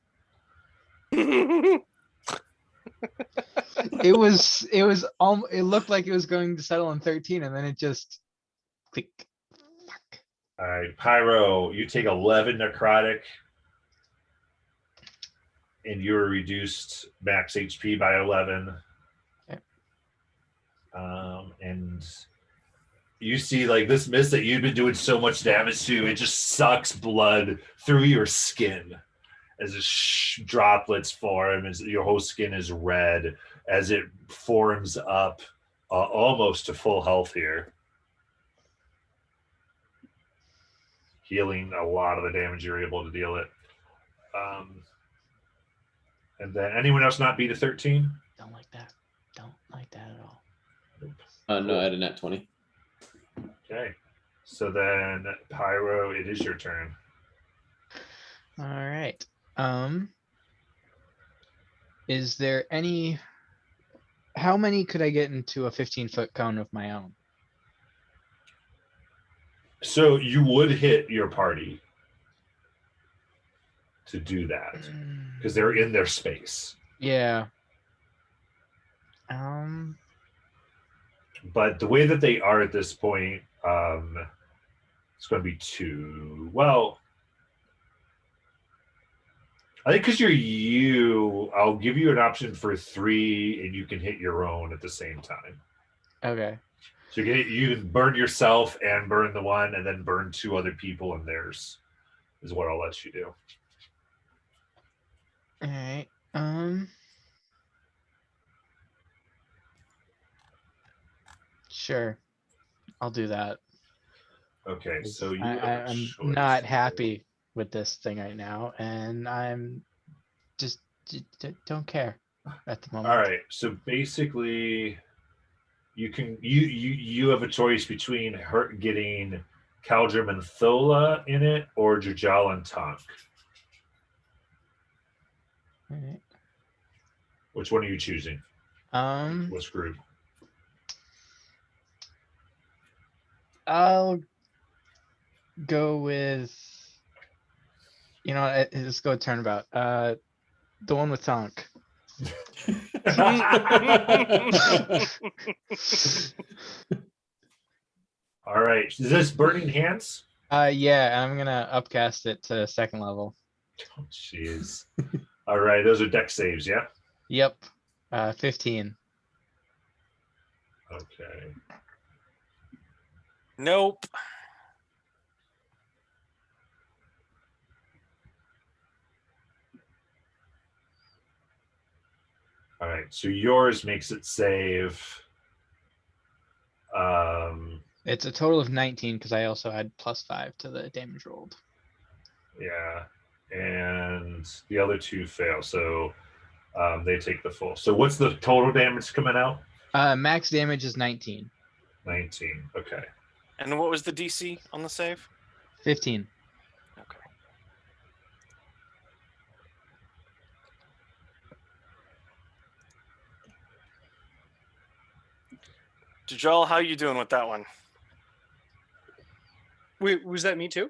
Speaker 3: It looked like it was going to settle on 13, and then it just click. Fuck.
Speaker 2: All right, Pyro, you take 11 necrotic. and you're reduced max HP by 11.
Speaker 3: Okay.
Speaker 2: And you see, like, this mist that you've been doing so much damage to, it just sucks blood through your skin as droplets form, as your whole skin is red, as it forms up almost to full health here. Healing a lot of the damage you're able to deal it. And then anyone else not beat a 13?
Speaker 3: Don't like that. Don't like that at all.
Speaker 7: No, I had a nat 20.
Speaker 2: Okay. So then, Pyro, it is your turn.
Speaker 3: All right. Is there any? How many could I get into a 15-foot cone of my own?
Speaker 2: So you would hit your party to do that because they're in their space.
Speaker 3: Yeah.
Speaker 2: But the way that they are at this point, it's going to be 2. Well, I think because you're you, I'll give you an option for 3, and you can hit your own at the same time.
Speaker 3: Okay.
Speaker 2: So you can burn yourself and burn the one, and then burn 2 other people, and theirs is what I'll let you do.
Speaker 3: All right. Sure. I'll do that.
Speaker 2: Okay, so you
Speaker 3: I'm not happy with this thing right now, and I'm just don't care at the moment.
Speaker 2: All right, so basically, you have a choice between her getting Caldrum and Thola in it, or Jajal and Tonk.
Speaker 3: All right.
Speaker 2: Which one are you choosing? Which group?
Speaker 3: I'll go with, let's go turnabout. The one with Tonk.
Speaker 2: All right, is this Burning Hands?
Speaker 3: Yeah, I'm gonna upcast it to 2nd level.
Speaker 2: Oh, jeez. All right, those are deck saves, yeah?
Speaker 3: Yep. 15.
Speaker 2: Okay.
Speaker 1: Nope.
Speaker 2: All right, so yours makes it save.
Speaker 3: It's a total of 19 because I also had +5 to the damage rolled.
Speaker 2: Yeah, and the other 2 fail, so they take the full. So what's the total damage coming out?
Speaker 3: Max damage is 19.
Speaker 2: 19. Okay.
Speaker 1: And what was the DC on the save?
Speaker 3: 15.
Speaker 1: Okay. Jajal, how you doing with that one?
Speaker 4: Wait, was that me too?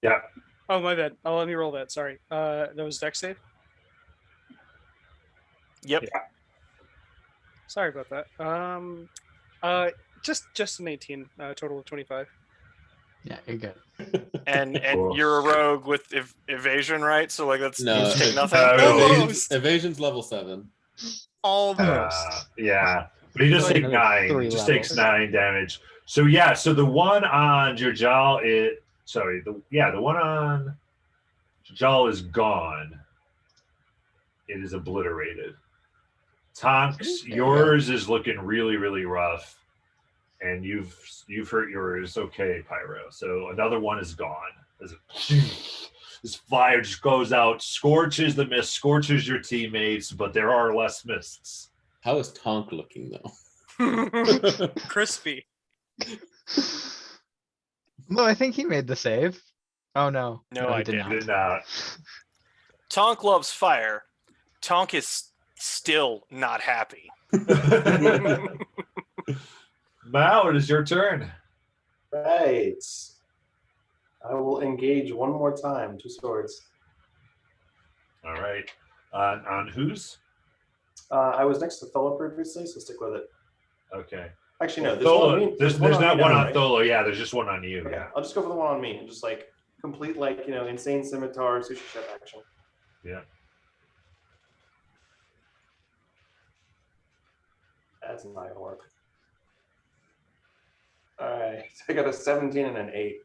Speaker 2: Yeah.
Speaker 4: Oh, my bad. Oh, let me roll that. Sorry. That was deck save.
Speaker 1: Yep.
Speaker 2: Yeah.
Speaker 4: Sorry about that. Just an 18. Total of 25.
Speaker 3: Yeah, you're good.
Speaker 1: And
Speaker 2: Cool.
Speaker 1: you're a rogue with evasion, right? So like that's
Speaker 7: No,
Speaker 1: you just take nothing.
Speaker 4: Almost.
Speaker 7: Evasion's level 7.
Speaker 4: Almost.
Speaker 2: Yeah, but he just
Speaker 3: Like
Speaker 2: takes
Speaker 3: another
Speaker 2: 9.
Speaker 3: 3
Speaker 2: He just
Speaker 3: levels.
Speaker 2: takes 9 damage. So yeah, so the one on Jajal is the one on Jajal is gone. It is obliterated. Tonks,
Speaker 3: There you
Speaker 2: yours is looking really, really rough, and you've hurt yours. Okay, Pyro. So another one is gone. This fire just goes out, scorches the mist, scorches your teammates, but there are less mists.
Speaker 7: How is Tonk looking though?
Speaker 4: Crispy.
Speaker 3: No, I think he made the save. Oh no.
Speaker 1: No,
Speaker 3: he
Speaker 1: I
Speaker 3: did
Speaker 1: didn't.
Speaker 2: Did not.
Speaker 1: Tonk loves fire. Tonk is still not happy.
Speaker 2: Mao, it is your turn.
Speaker 8: Right. I will engage one more time. 2 swords.
Speaker 2: All right. On whose?
Speaker 8: I was next to Philip previously, so stick with it.
Speaker 2: Okay.
Speaker 8: Actually, no. There's
Speaker 2: Tholo,
Speaker 8: one on me.
Speaker 2: there's
Speaker 8: one
Speaker 2: not
Speaker 8: me
Speaker 2: one
Speaker 8: now,
Speaker 2: on
Speaker 8: right?
Speaker 2: Tholo. Yeah, there's just one on you.
Speaker 8: Okay,
Speaker 2: Yeah.
Speaker 8: I'll just go for the one on me and just like complete insane scimitar sushi chef action.
Speaker 2: Yeah.
Speaker 8: That's not gonna work. All right, I got a 17 and an 8.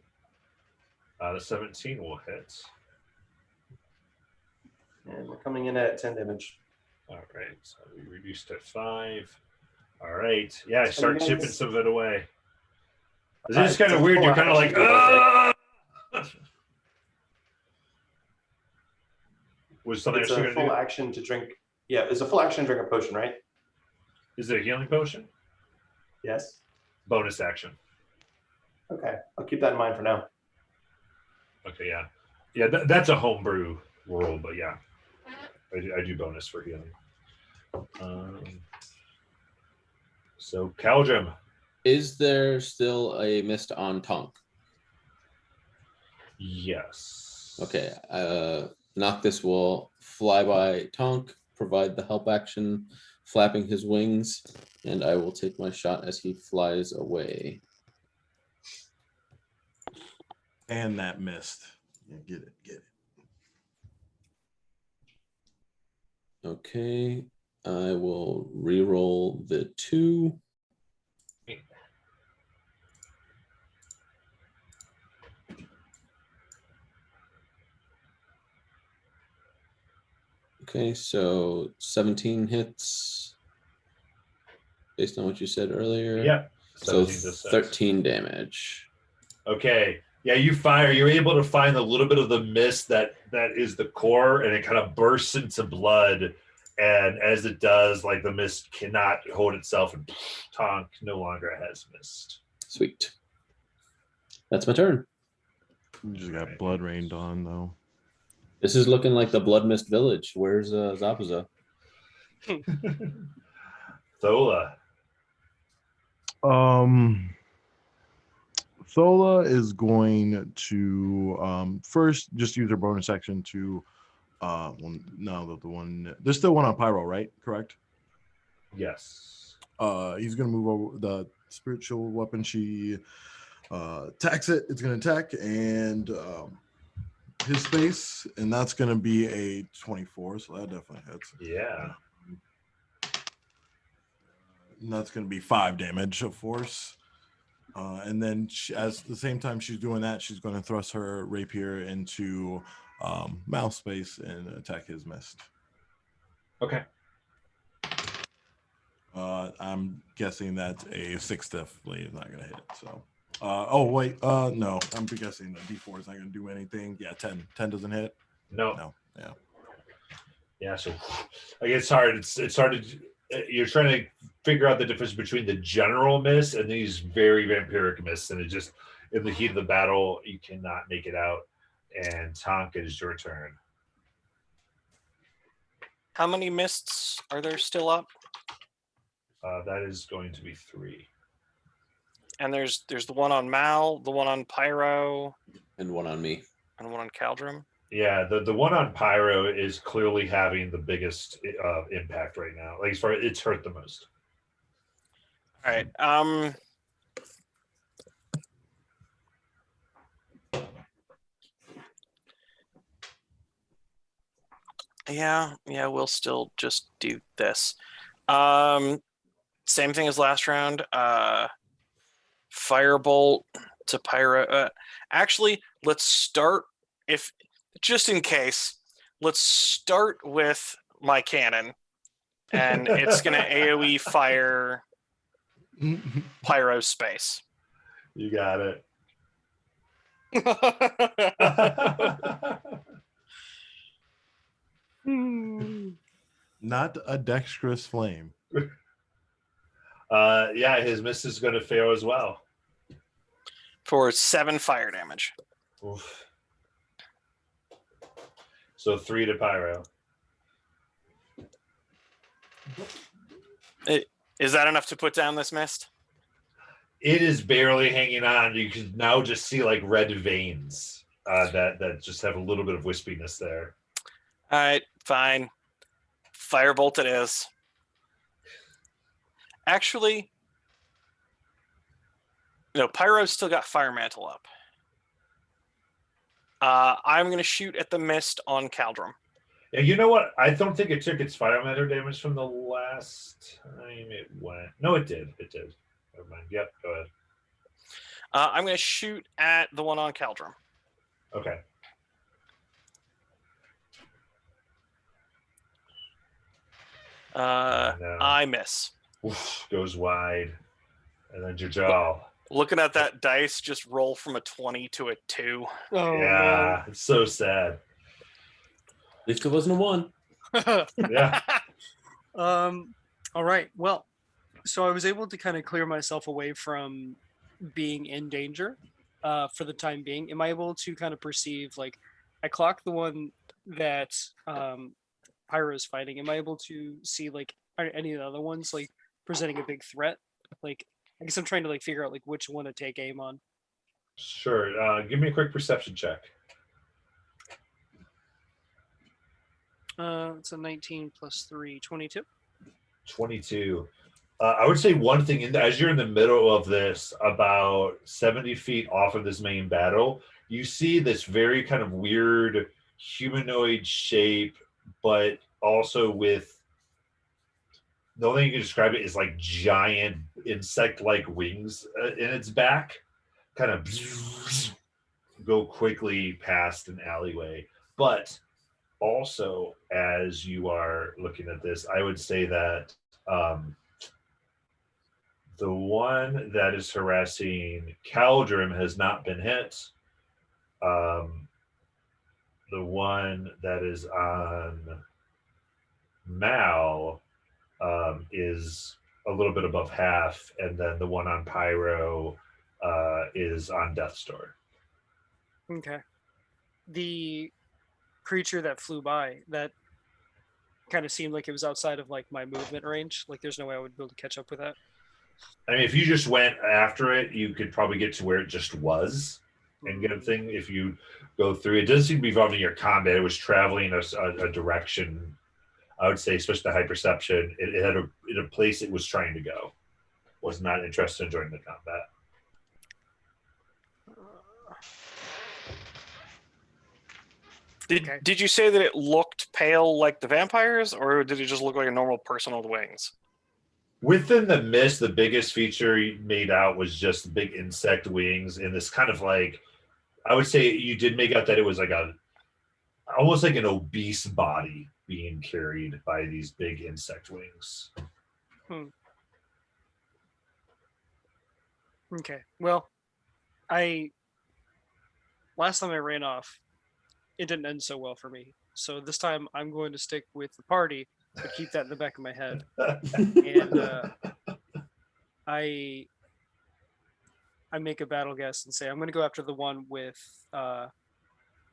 Speaker 2: The 17 will hit.
Speaker 8: And we're coming in at 10 damage.
Speaker 2: All right, so we reduced to 5. All right, yeah,
Speaker 8: So
Speaker 2: start
Speaker 8: you
Speaker 2: chipping
Speaker 8: guys-
Speaker 2: some of it away. It's
Speaker 8: All right,
Speaker 2: just kind
Speaker 8: it's
Speaker 2: of
Speaker 8: a
Speaker 2: weird.
Speaker 8: full
Speaker 2: You're kind of like,
Speaker 8: action, right?
Speaker 2: ah! Was something
Speaker 8: It's
Speaker 2: else you're
Speaker 8: a
Speaker 2: gonna
Speaker 8: full
Speaker 2: do?
Speaker 8: action to drink. Yeah, it's a full action to drink a potion, right?
Speaker 2: Is it a healing potion?
Speaker 8: Yes.
Speaker 2: Bonus action.
Speaker 8: Okay, I'll keep that in mind for now.
Speaker 2: Okay, yeah, yeah. That's a homebrew rule, but yeah, I do bonus for healing. So Caldrum.
Speaker 7: Is there still a mist on Tonk?
Speaker 2: Yes.
Speaker 7: Okay. Noctis will fly by Tonk, provide the help action, flapping his wings, and I will take my shot as he flies away.
Speaker 6: And that missed. Yeah, get it, get it.
Speaker 7: Okay. I will re-roll the 2. Okay, so 17 hits based on what you said earlier.
Speaker 2: Yep.
Speaker 7: So
Speaker 2: 17 to 6.
Speaker 7: 13 damage.
Speaker 2: Okay. Yeah, you fire. You're able to find a little bit of the mist that is the core, and it kind of bursts into blood. And as it does, like the mist cannot hold itself, and Tonk no longer has mist.
Speaker 7: Sweet. That's my turn.
Speaker 6: You just got blood rained on though.
Speaker 7: This is looking like the Blood Mist Village. Where's Zabuza?
Speaker 2: Thola.
Speaker 6: Thola is going to first just use her bonus action to there's still one on Pyro, right? Correct?
Speaker 2: Yes.
Speaker 6: He's gonna move over the spiritual weapon. She attacks it, it's gonna attack and his space, and that's gonna be a 24, so that definitely hits.
Speaker 2: Yeah.
Speaker 6: And that's gonna be 5 damage of force. And then as the same time she's doing that, she's going to thrust her rapier into mouth space and attack his mist.
Speaker 2: Okay.
Speaker 6: I'm guessing that's a 6 definitely is not going to hit. So, oh wait, no, I'm guessing the D4 is not going to do anything. Yeah, 10 doesn't hit.
Speaker 2: No.
Speaker 6: Yeah.
Speaker 2: Yeah. So, like, it's hard. It's hard to. You're trying to figure out the difference between the general mist and these very vampiric mists, and it just in the heat of the battle you cannot make it out. And Tonk, it is your turn.
Speaker 1: How many mists are there still up?
Speaker 2: That is going to be 3.
Speaker 1: And there's the one on Mal, the one on Pyro,
Speaker 7: And one on me.
Speaker 1: and one on Caldrum.
Speaker 2: Yeah, the one on Pyro is clearly having the biggest impact right now. Like as far as it's hurt the most.
Speaker 1: All right. Yeah, we'll still just do this. Same thing as last round. Firebolt to Pyro. Actually, let's start just in case. Let's start with my cannon, and it's gonna AOE fire Pyro space.
Speaker 2: You got it.
Speaker 6: Not a dexterous flame.
Speaker 2: Yeah, his miss is going to fail as well.
Speaker 1: For 7 fire damage.
Speaker 2: Oof. So 3 to Pyro.
Speaker 1: Is that enough to put down this mist?
Speaker 2: It is barely hanging on. You can now just see like red veins that just have a little bit of wispiness there.
Speaker 1: All right, fine. Firebolt it is. Actually, no, Pyro's still got Fire Mantle up. I'm going to shoot at the mist on Caldrum.
Speaker 2: Yeah, you know what? I don't think it took its fire matter damage from the last time it went. No, it did. It did. Never mind. Yep, go ahead.
Speaker 1: I'm going to shoot at the one on Caldrum.
Speaker 2: Okay. No.
Speaker 1: I miss.
Speaker 2: Oof, goes wide. And then Jajal.
Speaker 1: Looking at that dice just roll from a 20 to a 2.
Speaker 4: Oh
Speaker 2: Yeah, it's so sad.
Speaker 7: At least it wasn't a 1.
Speaker 4: no.
Speaker 2: Yeah.
Speaker 4: All right. Well, so I was able to kind of clear myself away from being in danger for the time being. Am I able to kind of perceive, like, I clocked the one that Pyro is fighting. Am I able to see, like, are any of the other ones, like, presenting a big threat? Like, I guess I'm trying to, like, figure out, like, which one to take aim on.
Speaker 2: Sure. Give me a quick perception check.
Speaker 4: It's a 19 plus 3, 22.
Speaker 2: 22. I would say one thing, as you're in the middle of this, about 70 feet off of this main battle, you see this very kind of weird humanoid shape, but also with, the only thing you can describe it is like giant insect-like wings in its back, kind of go quickly past an alleyway. But also, as you are looking at this, I would say that the one that is harassing Caldrum has not been hit. The one that is on Mal is a little bit above half, and then the one on Pyro is on Death's Door.
Speaker 4: Okay. The creature that flew by, that kind of seemed like it was outside of, like, my movement range. Like, there's no way I would be able to catch up with that.
Speaker 2: I mean, if you just went after it, you could probably get to where it just was and get a thing. If you go through, it doesn't seem to be involved in your combat. It was traveling a direction. I would say, especially the high perception, it had a place it was trying to go. Was not interested in joining the combat.
Speaker 1: Did you say that it looked pale like the vampires, or did it just look like a normal person with wings?
Speaker 2: Within the mist, the biggest feature made out was just the big insect wings and this kind of like, I would say you did make out that it was like almost like an obese body being carried by these big insect wings.
Speaker 4: Okay. Well, last time I ran off, it didn't end so well for me. So this time I'm going to stick with the party, but keep that in the back of my head. And I make a battle guess and say I'm going to go after the one with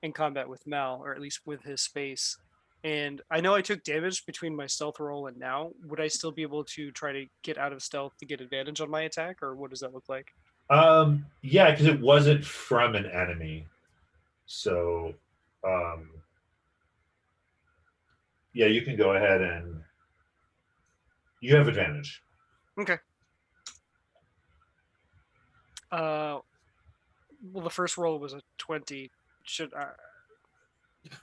Speaker 4: in combat with Mal, or at least with his space. And I know I took damage between my stealth roll and now. Would I still be able to try to get out of stealth to get advantage on my attack, or what does that look like?
Speaker 2: Yeah, because it wasn't from an enemy. So yeah, you can go ahead and you have advantage.
Speaker 4: Okay. Well, the first roll was a 20. Should I?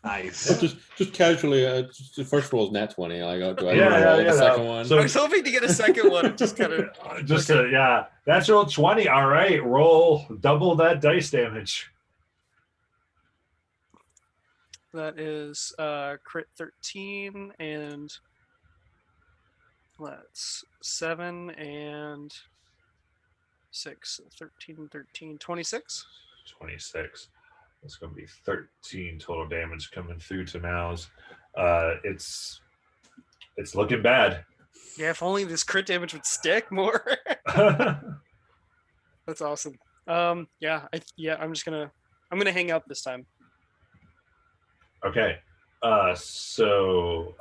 Speaker 2: Nice.
Speaker 7: Just casually, just the first roll is nat 20. Like, do I
Speaker 2: Yeah,
Speaker 7: roll
Speaker 2: yeah,
Speaker 7: the second
Speaker 2: no.
Speaker 7: one?
Speaker 2: So-
Speaker 4: I was hoping to get a second one. And just kind of.
Speaker 2: Yeah, that's roll 20. All right, roll double that dice damage.
Speaker 4: That is crit 13 and let's 7 and 6, 13, 13, 26.
Speaker 2: 26. That's going to be 13 total damage coming through to Mouse. It's looking bad.
Speaker 4: Yeah, if only this crit damage would stick more. That's awesome. I'm gonna hang out this time.
Speaker 2: Okay. So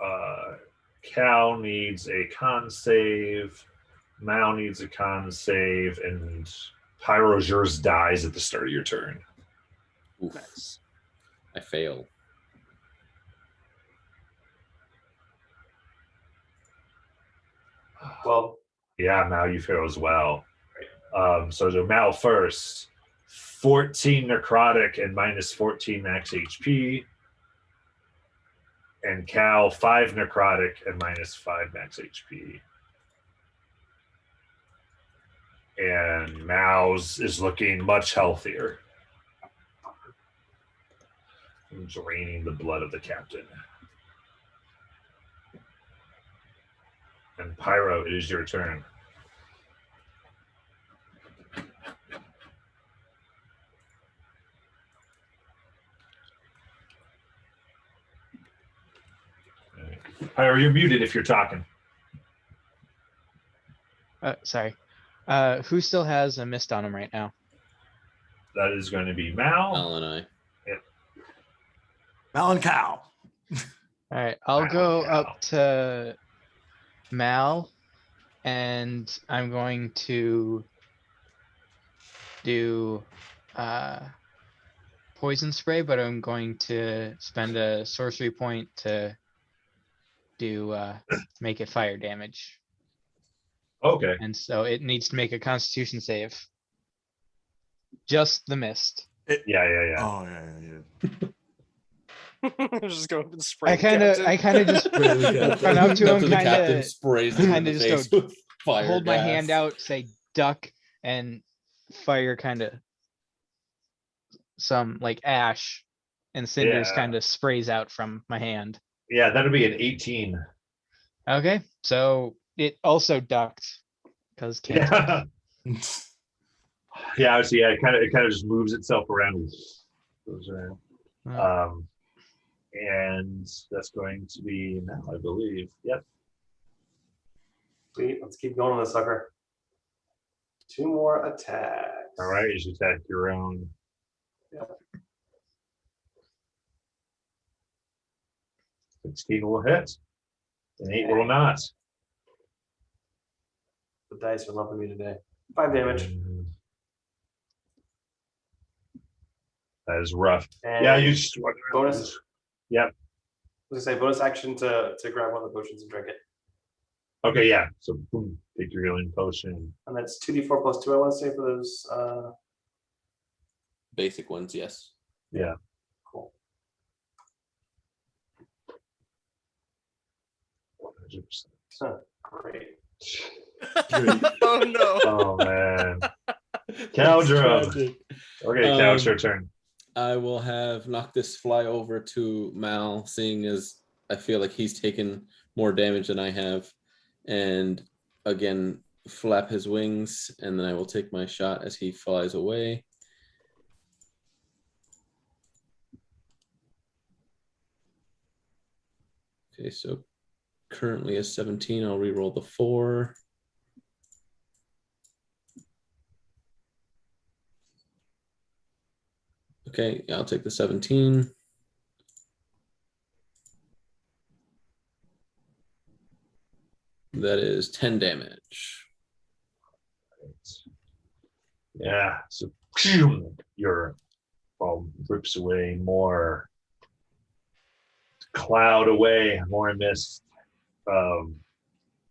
Speaker 2: Cal needs a con save. Mal needs a con save, and Pyro's yours dies at the start of your turn.
Speaker 7: Oof,
Speaker 4: Nice.
Speaker 7: I fail.
Speaker 8: Well,
Speaker 2: Yeah, Mal, you fail as well. So Mal first. 14 necrotic and minus 14 max HP. And Cal 5 necrotic and -5 max HP. And Mouse is looking much healthier. Draining the blood of the captain. And Pyro, it is your turn. Pyro, you're muted if you're talking.
Speaker 3: Sorry. Who still has a mist on him right now?
Speaker 2: That is going to be Mal.
Speaker 7: Al and I.
Speaker 6: Mal and Cow.
Speaker 3: All right, I'll
Speaker 2: Mal,
Speaker 3: go
Speaker 2: Cal.
Speaker 3: up to Mal, and I'm going to do poison spray, but I'm going to spend a sorcery point to do make it fire damage,
Speaker 2: Okay.
Speaker 3: and so it needs to make a Constitution save. Just the mist.
Speaker 2: Yeah.
Speaker 6: Oh yeah.
Speaker 4: Just go up and spray.
Speaker 3: I kind of just run up to him,
Speaker 7: the captain
Speaker 3: kind
Speaker 7: sprays him in
Speaker 3: kinda
Speaker 7: the
Speaker 3: just
Speaker 7: face with fire
Speaker 3: hold my
Speaker 7: gas.
Speaker 3: hand out, say duck, and fire kind of some like ash and cinders
Speaker 2: Yeah.
Speaker 3: kind of sprays out from my hand.
Speaker 2: Yeah, that'll be an 18.
Speaker 3: Okay, so it also ducked because
Speaker 2: Yeah. Yeah, see, it kind of just moves itself around. Goes around. And that's going to be now, I believe. Yep.
Speaker 8: Sweet. Let's keep going on this sucker. 2 more attacks.
Speaker 2: All right, you should attack your own.
Speaker 8: Yep.
Speaker 2: 16 will hit. An 8 will not.
Speaker 8: The dice are loving me today. 5 damage.
Speaker 2: That is rough.
Speaker 8: And
Speaker 2: Yeah, you just
Speaker 8: bonus.
Speaker 2: Yep.
Speaker 8: I was gonna say bonus action to grab one of the potions and drink it.
Speaker 2: Okay, yeah. So boom, take your healing potion.
Speaker 8: And that's 2d4 plus 2, I want to say, for those.
Speaker 7: Basic ones, yes.
Speaker 2: Yeah.
Speaker 8: Cool.
Speaker 2: 100%.
Speaker 8: Huh, great.
Speaker 4: Oh no.
Speaker 2: Oh man. Caldrum.
Speaker 7: Tragic.
Speaker 2: Okay, Cal, it's your turn.
Speaker 7: I will have Noctis fly over to Mal, seeing as I feel like he's taken more damage than I have, and again flap his wings, and then I will take my shot as he flies away. Okay, so currently a 17. I'll re-roll the 4. Okay, yeah, I'll take the 17. That is 10 damage.
Speaker 2: Yeah. So your ball rips away more cloud away, more mist.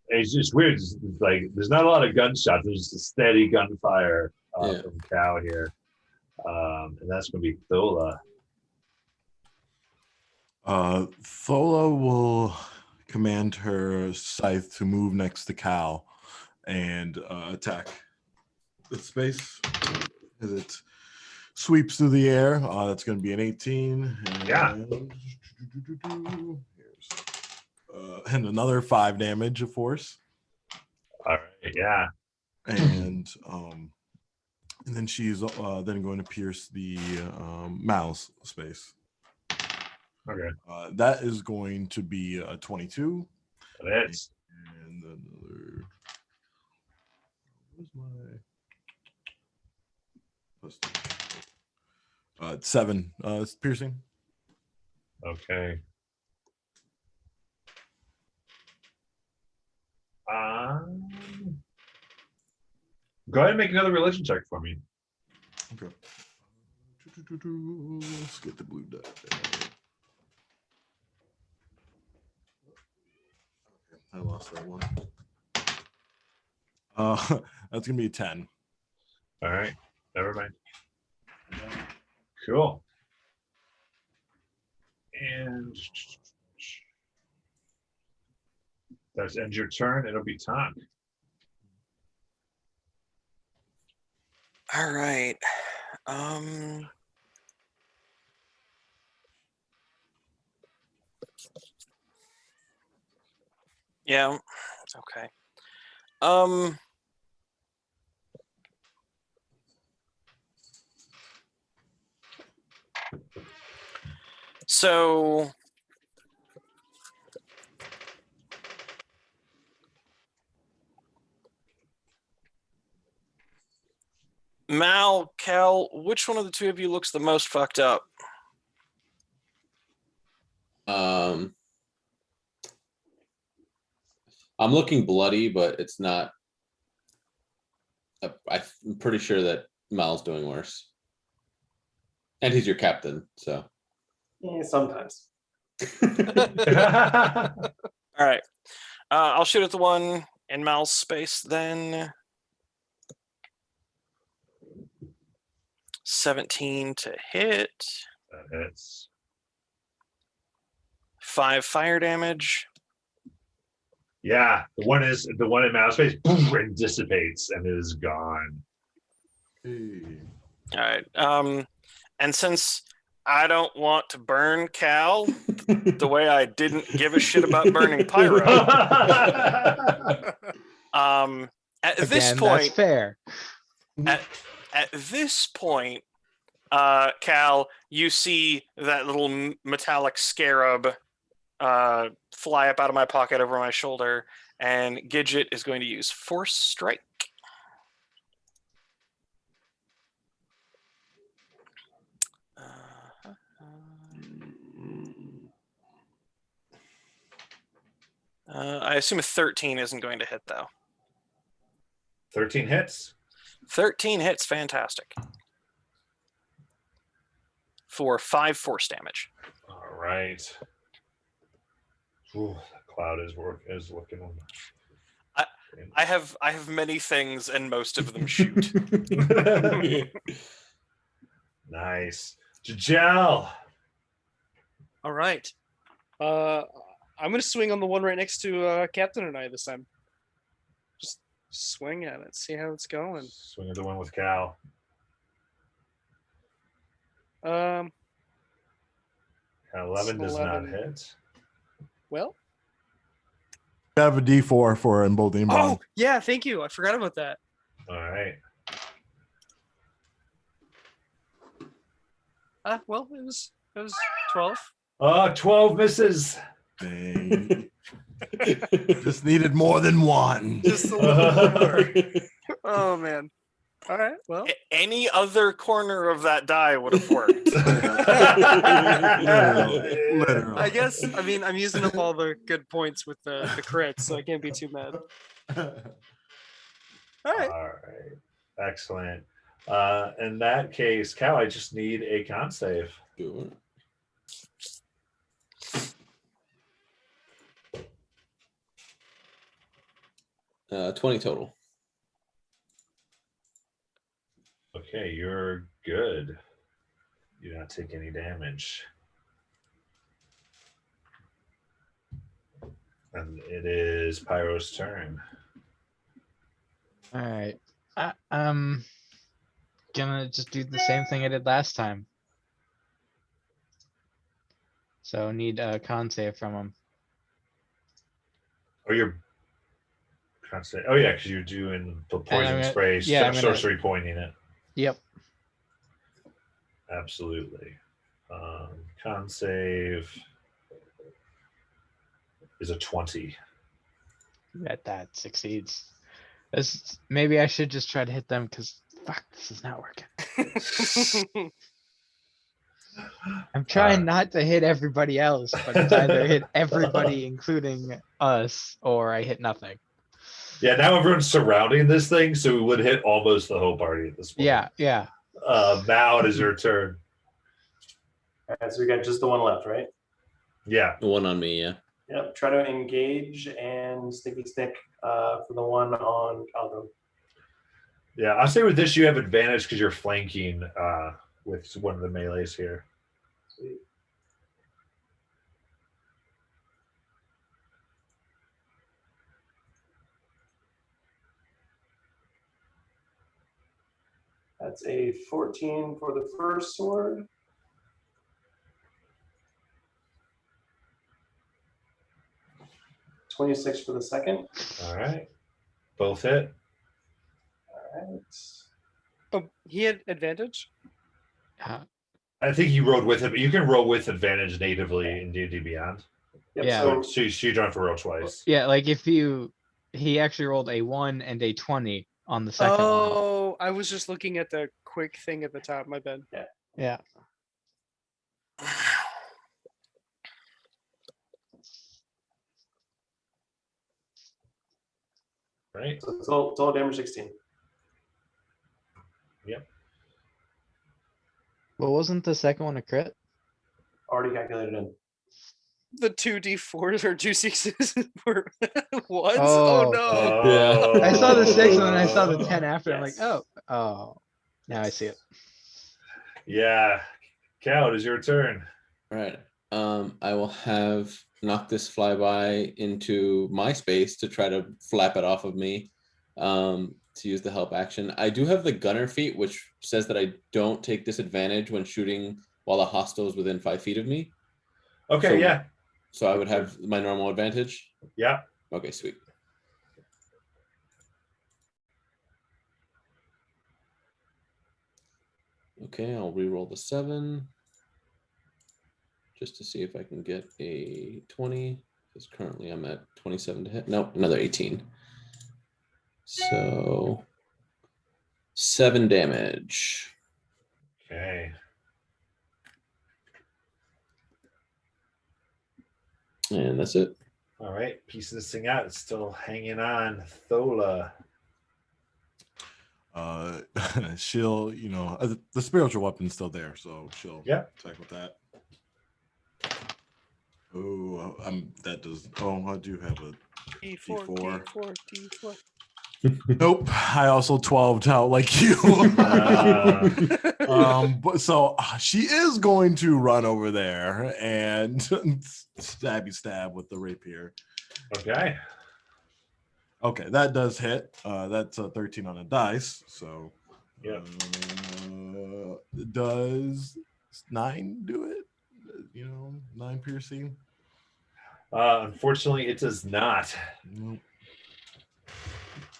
Speaker 2: It's just weird. It's like there's not a lot of gunshots. There's just a steady gunfire from Cow here. And that's going to be Thola.
Speaker 6: Thola will command her scythe to move next to Cal and attack the space as it sweeps through the air. That's going to be an 18. And
Speaker 2: Yeah.
Speaker 6: And another 5 damage of force.
Speaker 2: All right. Yeah.
Speaker 6: And then she's then going to pierce the mouse space.
Speaker 2: Okay.
Speaker 6: That is going to be a 22.
Speaker 2: That's
Speaker 6: And another. Where's my? Plus 7. It's piercing.
Speaker 2: okay. Go ahead and make another religion check for me.
Speaker 6: Okay. Let's get the blue die. Okay, I lost that one. That's gonna be a 10.
Speaker 2: All right. Never mind. Cool. And That ends your turn. It'll be time.
Speaker 1: All right. Um. Yeah. Okay. Um. So Mal, Cal, which one of the two of you looks the most fucked up?
Speaker 7: I'm looking bloody, but it's not. I'm pretty sure that Mal's doing worse, and he's your captain. So
Speaker 8: Yeah, sometimes.
Speaker 1: All right. I'll shoot at the one in Mal's space then. 17 to hit.
Speaker 2: That hits.
Speaker 1: 5 fire damage.
Speaker 2: Yeah, the one in mouse face, boom, and dissipates and is gone.
Speaker 1: All right. And since I don't want to burn Cal the way I didn't give a shit about burning Pyro, at this
Speaker 3: Again, that's
Speaker 1: point,
Speaker 3: fair.
Speaker 1: at this point, Cal, you see that little metallic scarab fly up out of my pocket over my shoulder, and Gidget is going to use Force Strike. I assume a 13 isn't going to hit, though.
Speaker 2: 13 hits.
Speaker 1: 13 hits, fantastic. For 5 force damage.
Speaker 2: All right. Ooh, that cloud is looking.
Speaker 1: I have many things, and most of them shoot.
Speaker 2: Nice. Jajel.
Speaker 4: All right. I'm gonna swing on the one right next to Captain and I this time. Just swing at it, see how it's going.
Speaker 2: Swing at the one with Cal.
Speaker 4: 11
Speaker 2: 11 does not
Speaker 4: 11.
Speaker 2: hit.
Speaker 4: Well.
Speaker 6: You have a D4 for emboldening bond.
Speaker 4: Oh yeah, thank you. I forgot about that.
Speaker 2: All right.
Speaker 4: Well, it was 12.
Speaker 2: 12 misses.
Speaker 6: Dang. Just needed more than one.
Speaker 4: Just a little more. Oh man. All right. Well,
Speaker 1: Any other corner of that die would have worked.
Speaker 6: Literally.
Speaker 4: I guess. I mean, I'm using up all the good points with the crits, so I can't be too mad. All right.
Speaker 2: All right. Excellent. In that case, Cal, I just need a con save.
Speaker 7: Sure. Uh, 20 total.
Speaker 2: Okay, you're good. You do not take any damage. And it is Pyro's turn.
Speaker 3: All right. I'm gonna just do the same thing I did last time. So need a con save from him.
Speaker 2: Oh, you're constant. Oh, yeah, because you're doing the poison
Speaker 3: gonna-
Speaker 2: spray,
Speaker 3: yeah, I'm gonna-
Speaker 2: sorcery pointing it.
Speaker 3: Yep.
Speaker 2: Absolutely. Con save is a 20.
Speaker 3: That succeeds. Maybe I should just try to hit them because fuck, this is not working. I'm trying not to hit everybody else, but it's either hit everybody, including us, or I hit nothing.
Speaker 2: Yeah, now everyone's surrounding this thing, so we would hit almost the whole party at this point.
Speaker 3: Yeah.
Speaker 2: Mal, it is your turn.
Speaker 8: All right, so we got just the one left, right?
Speaker 2: Yeah.
Speaker 7: The one on me, yeah.
Speaker 8: Yep. Try to engage and sticky stick for the one on Caldo.
Speaker 2: Yeah, I'll say with this, you have advantage because you're flanking with one of the melees here.
Speaker 8: Sweet. That's a 14 for the first sword. $26 for the second.
Speaker 2: All right. Both hit.
Speaker 8: All right.
Speaker 4: Oh, he had advantage.
Speaker 2: I think you rolled with it, but you can roll with advantage natively in D&D Beyond.
Speaker 8: Yep,
Speaker 3: Yeah.
Speaker 8: so
Speaker 2: So you don't have to roll twice.
Speaker 3: Yeah, like if he actually rolled a 1 and a 20 on the second one.
Speaker 4: Oh, I was just looking at the quick thing at the top. My bad.
Speaker 3: Yeah.
Speaker 2: Right?
Speaker 8: so total damage 16.
Speaker 3: Well, wasn't the second one a crit?
Speaker 8: Already calculated in.
Speaker 4: The 2d4s or 2 6s were ones. Oh,
Speaker 3: Oh,
Speaker 4: no.
Speaker 7: Yeah.
Speaker 3: I saw the 6 and then I saw the 10 after. I'm like,
Speaker 8: Yes.
Speaker 3: oh. Now I see it.
Speaker 2: Yeah. Cal, it is your turn.
Speaker 7: All right. I will have knock this flyby into my space to try to flap it off of me. To use the help action. I do have the gunner feat, which says that I don't take disadvantage when shooting while a hostile is within 5 feet of me.
Speaker 2: Okay,
Speaker 7: So-
Speaker 2: yeah.
Speaker 7: So I would have my normal advantage.
Speaker 2: Yeah.
Speaker 7: Okay, sweet. Okay, I'll re-roll the 7 just to see if I can get a 20. Because currently I'm at 27 to hit. Nope, another 18. So 7 damage.
Speaker 2: Okay.
Speaker 7: And that's it.
Speaker 2: All right. Piecing this thing out. It's still hanging on. Thola.
Speaker 6: She'll, the spiritual weapon's still there, so she'll attack with that. Oh, that does. Oh, I do have a
Speaker 4: D4,
Speaker 6: D4.
Speaker 4: D4, D4.
Speaker 6: Nope. I also 12'd out like you. But so she is going to run over there and stab with the rapier.
Speaker 2: Okay.
Speaker 6: Okay, that does hit. That's a 13 on a dice. So
Speaker 2: Yep.
Speaker 6: does 9 do it? 9 piercing.
Speaker 2: Unfortunately, it does not.
Speaker 6: Nope.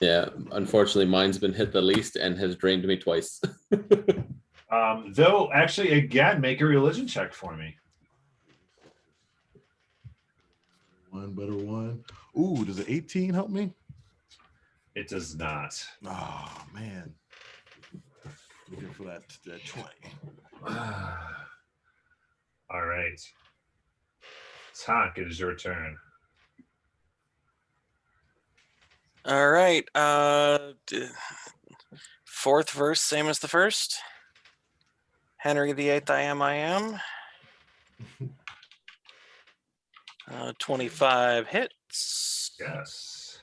Speaker 7: Yeah, unfortunately, mine's been hit the least and has drained me twice.
Speaker 2: Though, actually, again, make a religion check for me.
Speaker 6: One better one. Ooh, does an 18 help me?
Speaker 2: It does not.
Speaker 6: Oh man. Looking for that 20.
Speaker 2: All right. Tonk, it is your turn.
Speaker 1: All right. Fourth verse, same as the first. Henry VIII, I am. 25 hits
Speaker 2: Yes.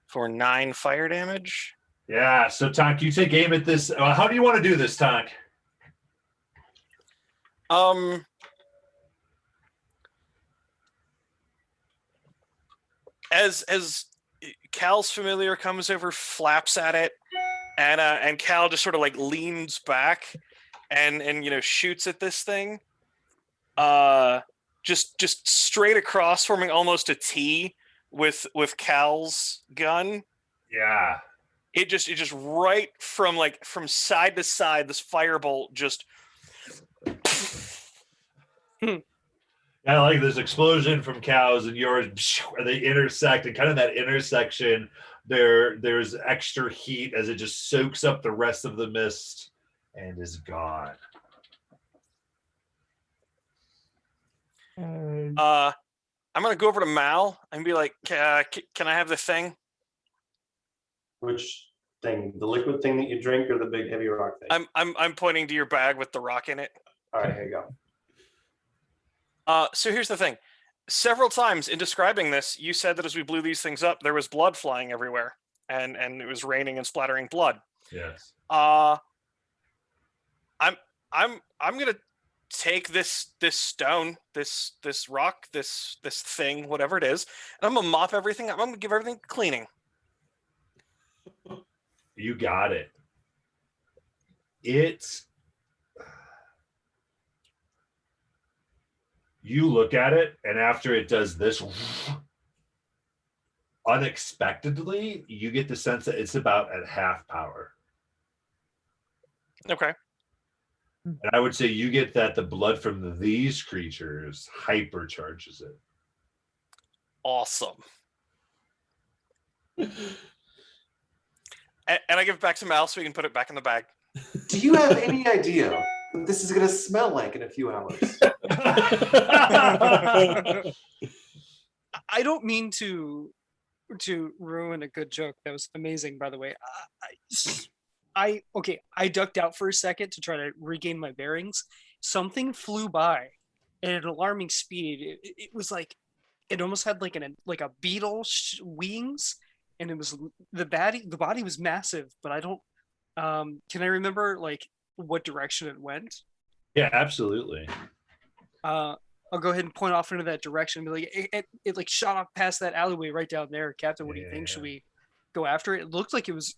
Speaker 1: for 9 fire damage.
Speaker 2: Yeah. So, Tonk, you take aim at this. How do you want to do this, Tonk?
Speaker 1: As Cal's familiar comes over, flaps at it, and Cal just sort of like leans back and shoots at this thing. Just straight across, forming almost a T with Cal's gun.
Speaker 2: Yeah.
Speaker 1: It just right from side to side, this firebolt just
Speaker 2: I like this explosion from cows and yours, and they intersect, and kind of that intersection, there's extra heat as it just soaks up the rest of the mist and is gone.
Speaker 1: I'm gonna go over to Mal and be like, can I have the thing?
Speaker 8: Which thing? The liquid thing that you drink or the big heavy rock thing?
Speaker 1: I'm pointing to your bag with the rock in it.
Speaker 8: All right, here you go.
Speaker 1: So here's the thing. Several times in describing this, you said that as we blew these things up, there was blood flying everywhere, and it was raining and splattering blood.
Speaker 2: Yes.
Speaker 1: I'm gonna take this stone, this rock, this thing, whatever it is, and I'm gonna mop everything up. I'm gonna give everything cleaning.
Speaker 2: You got it. you look at it, and after it does this, unexpectedly, you get the sense that it's about at half power.
Speaker 1: Okay.
Speaker 2: And I would say you get that the blood from these creatures hypercharges it.
Speaker 1: Awesome. And I give it back to Mal so we can put it back in the bag.
Speaker 8: Do you have any idea what this is going to smell like in a few hours?
Speaker 4: I don't mean to ruin a good joke. That was amazing, by the way. I ducked out for a second to try to regain my bearings. Something flew by at an alarming speed. It was like it almost had like a beetle wings, and it was the body was massive, but I don't. Can I remember like what direction it went?
Speaker 2: Yeah, absolutely.
Speaker 4: I'll go ahead and point off into that direction. And be like, it like shot off past that alleyway right down there. Captain, what do you think? Should we go after it? It looked like it was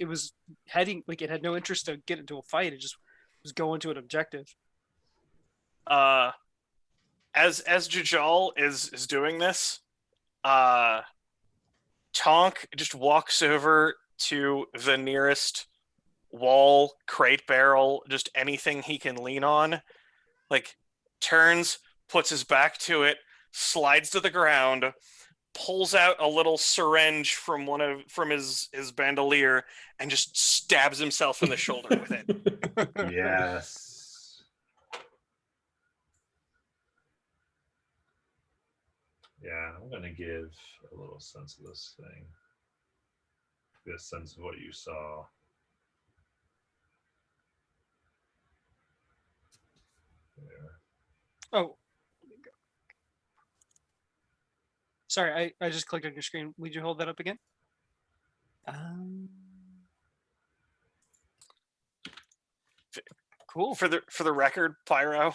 Speaker 4: heading, like it had no interest to get into a fight. It just was going to an objective.
Speaker 1: As Jajal is doing this, Tonk just walks over to the nearest wall, crate barrel, just anything he can lean on, like turns, puts his back to it, slides to the ground, pulls out a little syringe from his bandolier, and just stabs himself in the shoulder with it.
Speaker 2: Yes. Yeah, I'm gonna give a little sense of this thing. Get a sense of what you saw. There.
Speaker 4: Oh, sorry, I just clicked on your screen. Would you hold that up again? Cool.
Speaker 1: For the record, Pyro,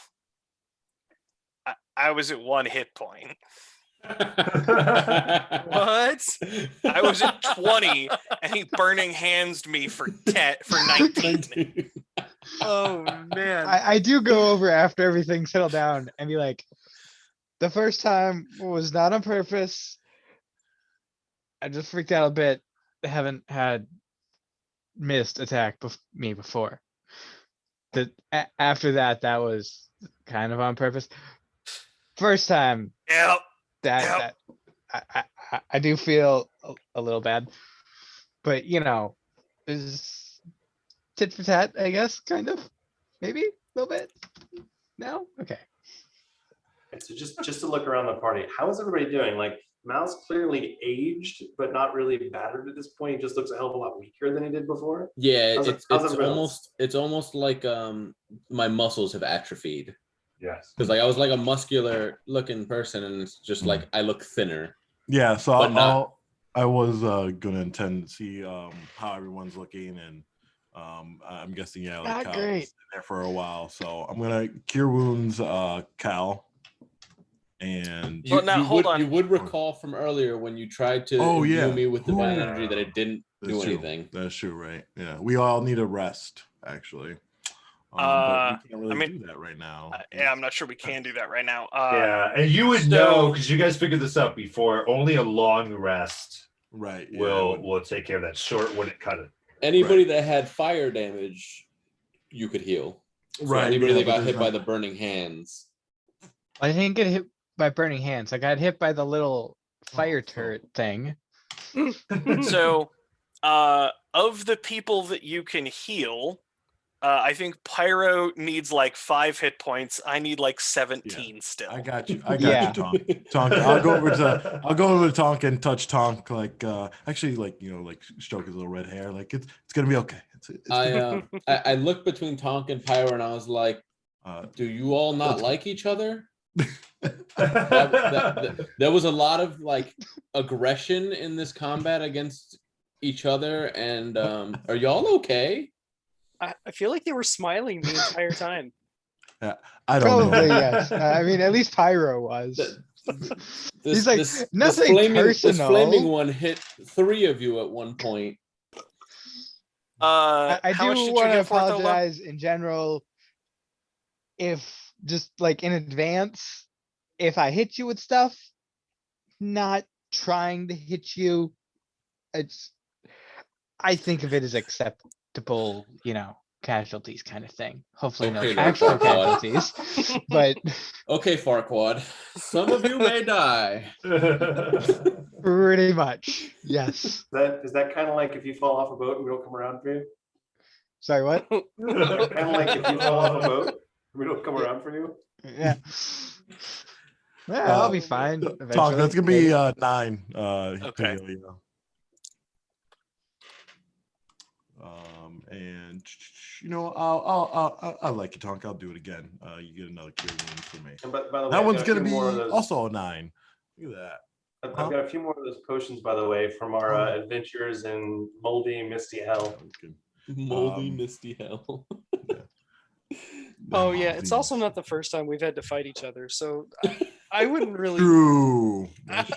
Speaker 1: I was at 1 hit point.
Speaker 4: What?
Speaker 1: I was at 20, and he burning handsed me for 19.
Speaker 4: Oh man.
Speaker 3: I do go over after everything settled down and be like, the first time was not on purpose. I just freaked out a bit. I haven't had missed attack me before. After that was kind of on purpose. First time.
Speaker 1: Yep.
Speaker 3: That I do feel a little bad, but you know, is tit for tat, I guess, kind of, maybe a little bit. No, okay.
Speaker 8: So just to look around the party, how is everybody doing? Like Mal's clearly aged, but not really battered at this point. He just looks a hell of a lot weaker than he did before.
Speaker 7: Yeah,
Speaker 8: How's
Speaker 7: it's
Speaker 8: everybody else?
Speaker 7: almost like my muscles have atrophied.
Speaker 2: Yes.
Speaker 7: Because like I was like a muscular looking person, and it's just like I look thinner.
Speaker 6: Yeah, so
Speaker 7: But not-
Speaker 6: I was gonna intend to see how everyone's looking, and I'm guessing like
Speaker 3: Not
Speaker 6: Cal's
Speaker 3: great.
Speaker 6: been there for a while, so I'm gonna cure wounds Cal, and
Speaker 1: Well, now, hold on.
Speaker 7: You would recall from earlier when you tried to
Speaker 6: Oh,
Speaker 7: imbue
Speaker 6: yeah.
Speaker 7: me with divine
Speaker 6: Ooh.
Speaker 7: energy that it didn't do
Speaker 6: That's true.
Speaker 7: anything.
Speaker 6: That's true, right? Yeah, we all need a rest, actually. But we can't really do that right now.
Speaker 1: Yeah, I'm not sure we can do that right now.
Speaker 2: Yeah, and you would know because you guys figured this out before. Only a long rest
Speaker 6: right
Speaker 2: will take care of that. Short wouldn't cut it.
Speaker 7: Anybody that had fire damage, you could heal. So
Speaker 6: Right,
Speaker 7: Anybody
Speaker 6: yeah,
Speaker 7: that
Speaker 6: but
Speaker 7: got
Speaker 6: there's
Speaker 7: hit by
Speaker 6: not-
Speaker 7: the burning hands.
Speaker 3: I didn't get hit by burning hands. I got hit by the little fire
Speaker 6: so-
Speaker 3: turret thing.
Speaker 1: So, of the people that you can heal, I think Pyro needs like 5 hit points. I need like 17 still.
Speaker 6: I got you. I got
Speaker 3: Yeah.
Speaker 6: you, Tonk. Tonk. I'll go over to Tonk and touch Tonk, like actually, like like stroke his little red hair. Like it's gonna be okay. It's gonna
Speaker 7: I looked between Tonk and Pyro, and I was like, do you all not
Speaker 6: let's-
Speaker 7: like each other? There was a lot of like aggression in this combat against each other, and are y'all okay?
Speaker 4: I feel like they were smiling the entire time.
Speaker 6: I don't
Speaker 3: Probably
Speaker 6: know.
Speaker 3: yes. I mean, at least Pyro was. He's like,
Speaker 7: this
Speaker 3: "Nothing
Speaker 7: this
Speaker 3: personal."
Speaker 7: flaming one hit 3 of you at one point.
Speaker 3: I
Speaker 1: how much
Speaker 3: do
Speaker 1: did you
Speaker 3: want to
Speaker 1: get for it, though, Lo?
Speaker 3: apologize in general. If just like in advance, if I hit you with stuff, not trying to hit you, it's I think of it as acceptable, casualties kind of thing. Hopefully no
Speaker 7: Okay, Lord
Speaker 3: actual
Speaker 7: Farquaad.
Speaker 3: casualties, but
Speaker 7: Okay, Farquaad. Some of you may die.
Speaker 3: pretty much, yes.
Speaker 8: Is that kind of like if you fall off a boat and we don't come around for you?
Speaker 3: Sorry, what?
Speaker 8: Kind of like if you fall off a boat and we don't come
Speaker 3: Yeah.
Speaker 8: around for you?
Speaker 3: Yeah. Yeah, I'll be fine
Speaker 6: Talk.
Speaker 3: eventually.
Speaker 6: That's gonna
Speaker 3: maybe.
Speaker 6: be 9.
Speaker 1: Okay.
Speaker 6: And I'll like you, Tonk. I'll do it again. You get another cure wound for me.
Speaker 8: And by the way,
Speaker 6: That
Speaker 8: I've
Speaker 6: one's
Speaker 8: got a
Speaker 6: gonna
Speaker 8: few more of
Speaker 6: be
Speaker 8: those.
Speaker 6: also a 9. Look at that.
Speaker 8: I've got a few more of those potions, by the way, from our adventures in moldy, misty hell.
Speaker 6: That was good.
Speaker 7: Moldy, misty hell.
Speaker 4: Oh yeah, it's also not the first time we've had to fight each other, so I wouldn't really.
Speaker 6: True.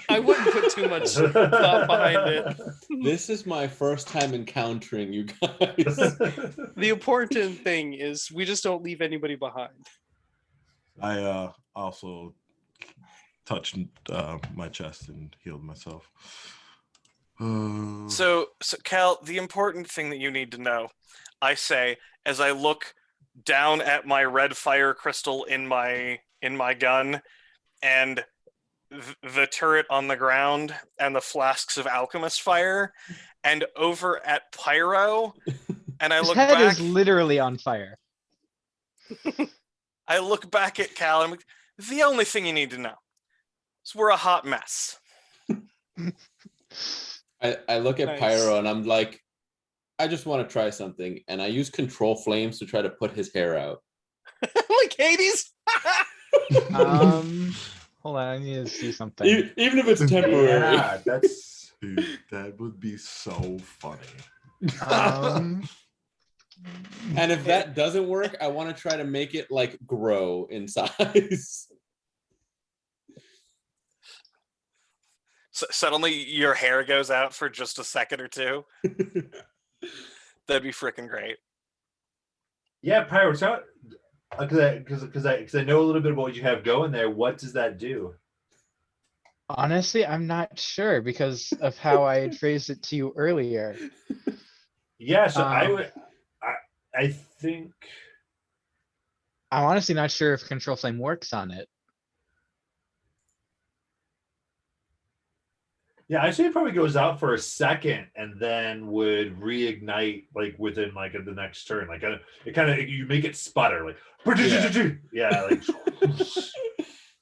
Speaker 4: I wouldn't put too much thought behind it.
Speaker 7: This is my first time encountering you guys.
Speaker 4: The important thing is we just don't leave anybody behind.
Speaker 6: I also touched my chest and healed myself.
Speaker 1: So Cal, the important thing that you need to know, I say, as I look down at my red fire crystal in my gun, and the turret on the ground, and the flasks of alchemist fire, and over at Pyro, and I
Speaker 3: His
Speaker 1: look
Speaker 3: head
Speaker 1: back.
Speaker 3: is literally on fire.
Speaker 1: I look back at Cal, and I'm like, the only thing you need to know is we're a hot mess.
Speaker 7: I look at
Speaker 4: Nice.
Speaker 7: Pyro and I'm like, I just want to try something. And I use control flames to try to put his hair out.
Speaker 4: Like Hades.
Speaker 3: Hold on, I need to see something.
Speaker 7: Even if it's temporary.
Speaker 2: Yeah, that's
Speaker 6: Dude, that would be so funny.
Speaker 7: And if that doesn't work, I want to try to make it like grow in size.
Speaker 1: Suddenly your hair goes out for just a second or two. That'd be freaking great.
Speaker 2: yeah, Pirates out. Because I know a little bit about what you have going there. What does that do?
Speaker 3: Honestly, I'm not sure because of how I had phrased it to you earlier.
Speaker 2: Yeah, so
Speaker 3: Um,
Speaker 2: I think
Speaker 3: I'm honestly not sure if control flame works on it.
Speaker 2: yeah, I say it probably goes out for a second and then would reignite like within like the next turn. Like it kind of you make it sputter like yeah, like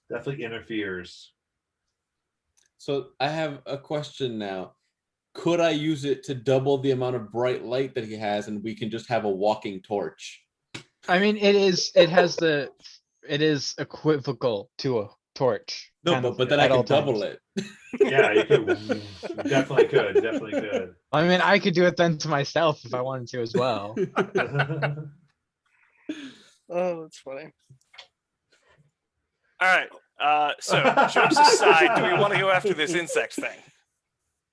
Speaker 2: definitely interferes.
Speaker 7: So I have a question now. Could I use it to double the amount of bright light that he has and we can just have a walking torch?
Speaker 3: I mean, it is equivocal to a torch.
Speaker 7: No,
Speaker 3: kind of
Speaker 7: but then I
Speaker 3: at
Speaker 7: can
Speaker 3: all
Speaker 7: double
Speaker 3: times.
Speaker 7: it.
Speaker 2: Yeah, you could definitely could.
Speaker 3: I mean, I could do it then to myself if I wanted to as well.
Speaker 4: Oh, that's funny.
Speaker 1: All right. So jokes aside, do we want to go after this insect thing?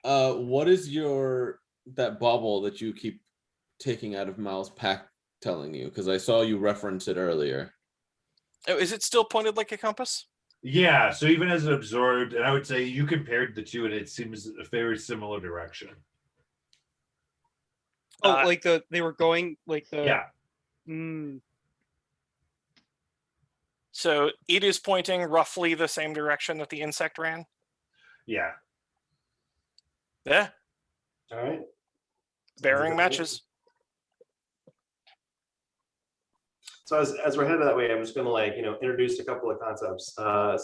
Speaker 7: What is that bauble that you keep taking out of Mal's pack telling you? Because I saw you reference it earlier.
Speaker 1: Oh, is it still pointed like a compass?
Speaker 2: Yeah, so even as it absorbed, and I would say you compared the two, and it seems a very similar direction.
Speaker 4: Oh, like they were going like the
Speaker 2: Yeah.
Speaker 1: So it is pointing roughly the same direction that the insect ran.
Speaker 2: Yeah.
Speaker 1: Yeah,
Speaker 8: All right.
Speaker 2: Sounds
Speaker 1: bearing
Speaker 2: good.
Speaker 1: matches.
Speaker 8: So as we're headed that way, I'm just going to introduce a couple of concepts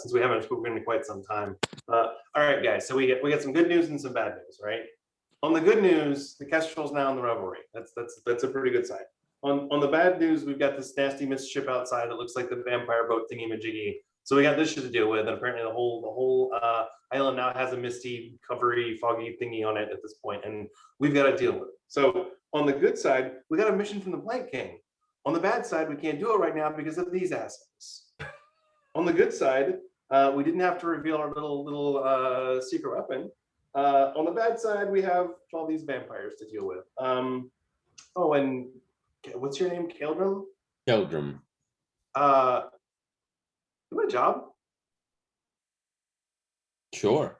Speaker 8: since we haven't spoken in quite some time. All right, guys. So we get some good news and some bad news, right? On the good news, the Kestrel's now in the revelry. That's a pretty good sign. On the bad news, we've got this nasty mist ship outside that looks like the vampire boat thingy majiggy. So we got this shit to deal with, and apparently the whole island now has a misty, covery, foggy thingy on it at this point, and we've got to deal with it. So on the good side, we got a mission from the Blank King. On the bad side, we can't do it right now because of these assets. On the good side, we didn't have to reveal our little secret weapon. On the bad side, we have all these vampires to deal with. Oh, and what's your name? Kaldrum?
Speaker 7: Keldrum.
Speaker 8: You want a job?
Speaker 7: Sure.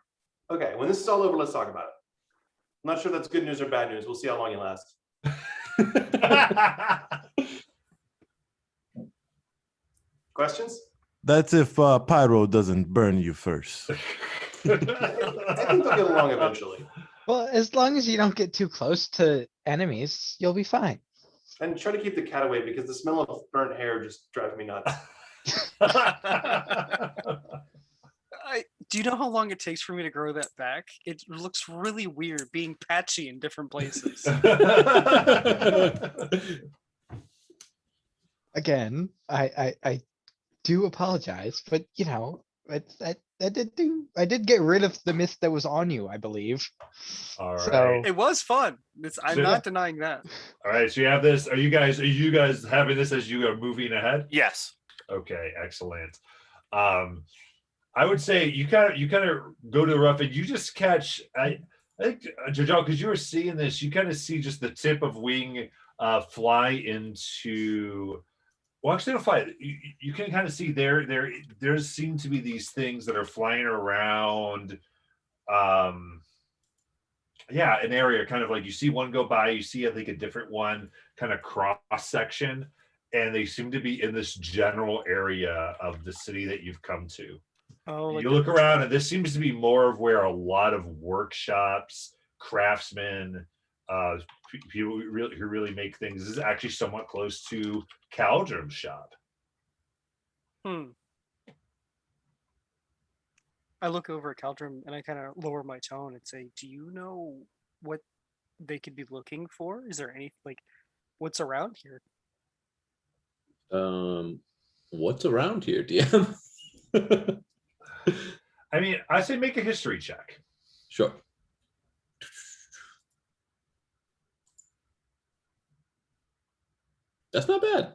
Speaker 8: Okay, when this is all over, let's talk about it. I'm not sure that's good news or bad news. We'll see how long you last. Questions?
Speaker 6: That's if Pyro doesn't burn you first.
Speaker 8: I think they'll get along eventually.
Speaker 3: Well, as long as you don't get too close to enemies, you'll be fine.
Speaker 8: And try to keep the cat away because the smell of burnt hair just drives me nuts.
Speaker 4: Do you know how long it takes for me to grow that back? It looks really weird being patchy in different places.
Speaker 3: Again, I do apologize, but you know, I did get rid of the mist that was on you, I believe.
Speaker 2: All right.
Speaker 3: So
Speaker 4: It was fun. I'm
Speaker 2: Sure.
Speaker 4: not denying that.
Speaker 2: All right. So you have this. Are you guys having this as you are moving ahead?
Speaker 1: Yes.
Speaker 2: Okay, excellent. I would say you kind of go to the rough and you just catch. I think Jojo, because you were seeing this, you kind of see just the tip of wing fly into. Well, actually, don't fly. You can kind of see there seem to be these things that are flying around. Yeah, an area kind of like you see one go by, you see I think a different one kind of cross section, and they seem to be in this general area of the city that you've come to.
Speaker 4: Oh, like
Speaker 2: You look around and this seems to be more of where a lot of workshops, craftsmen, people who really make things. This is actually somewhat close to Caldrum's shop.
Speaker 4: I look over at Caldrum and I kind of lower my tone and say, "Do you know what they could be looking for? Is there any what's around here?"
Speaker 7: What's around here, DM?
Speaker 2: I mean, I say make a history check.
Speaker 7: Sure. That's not bad.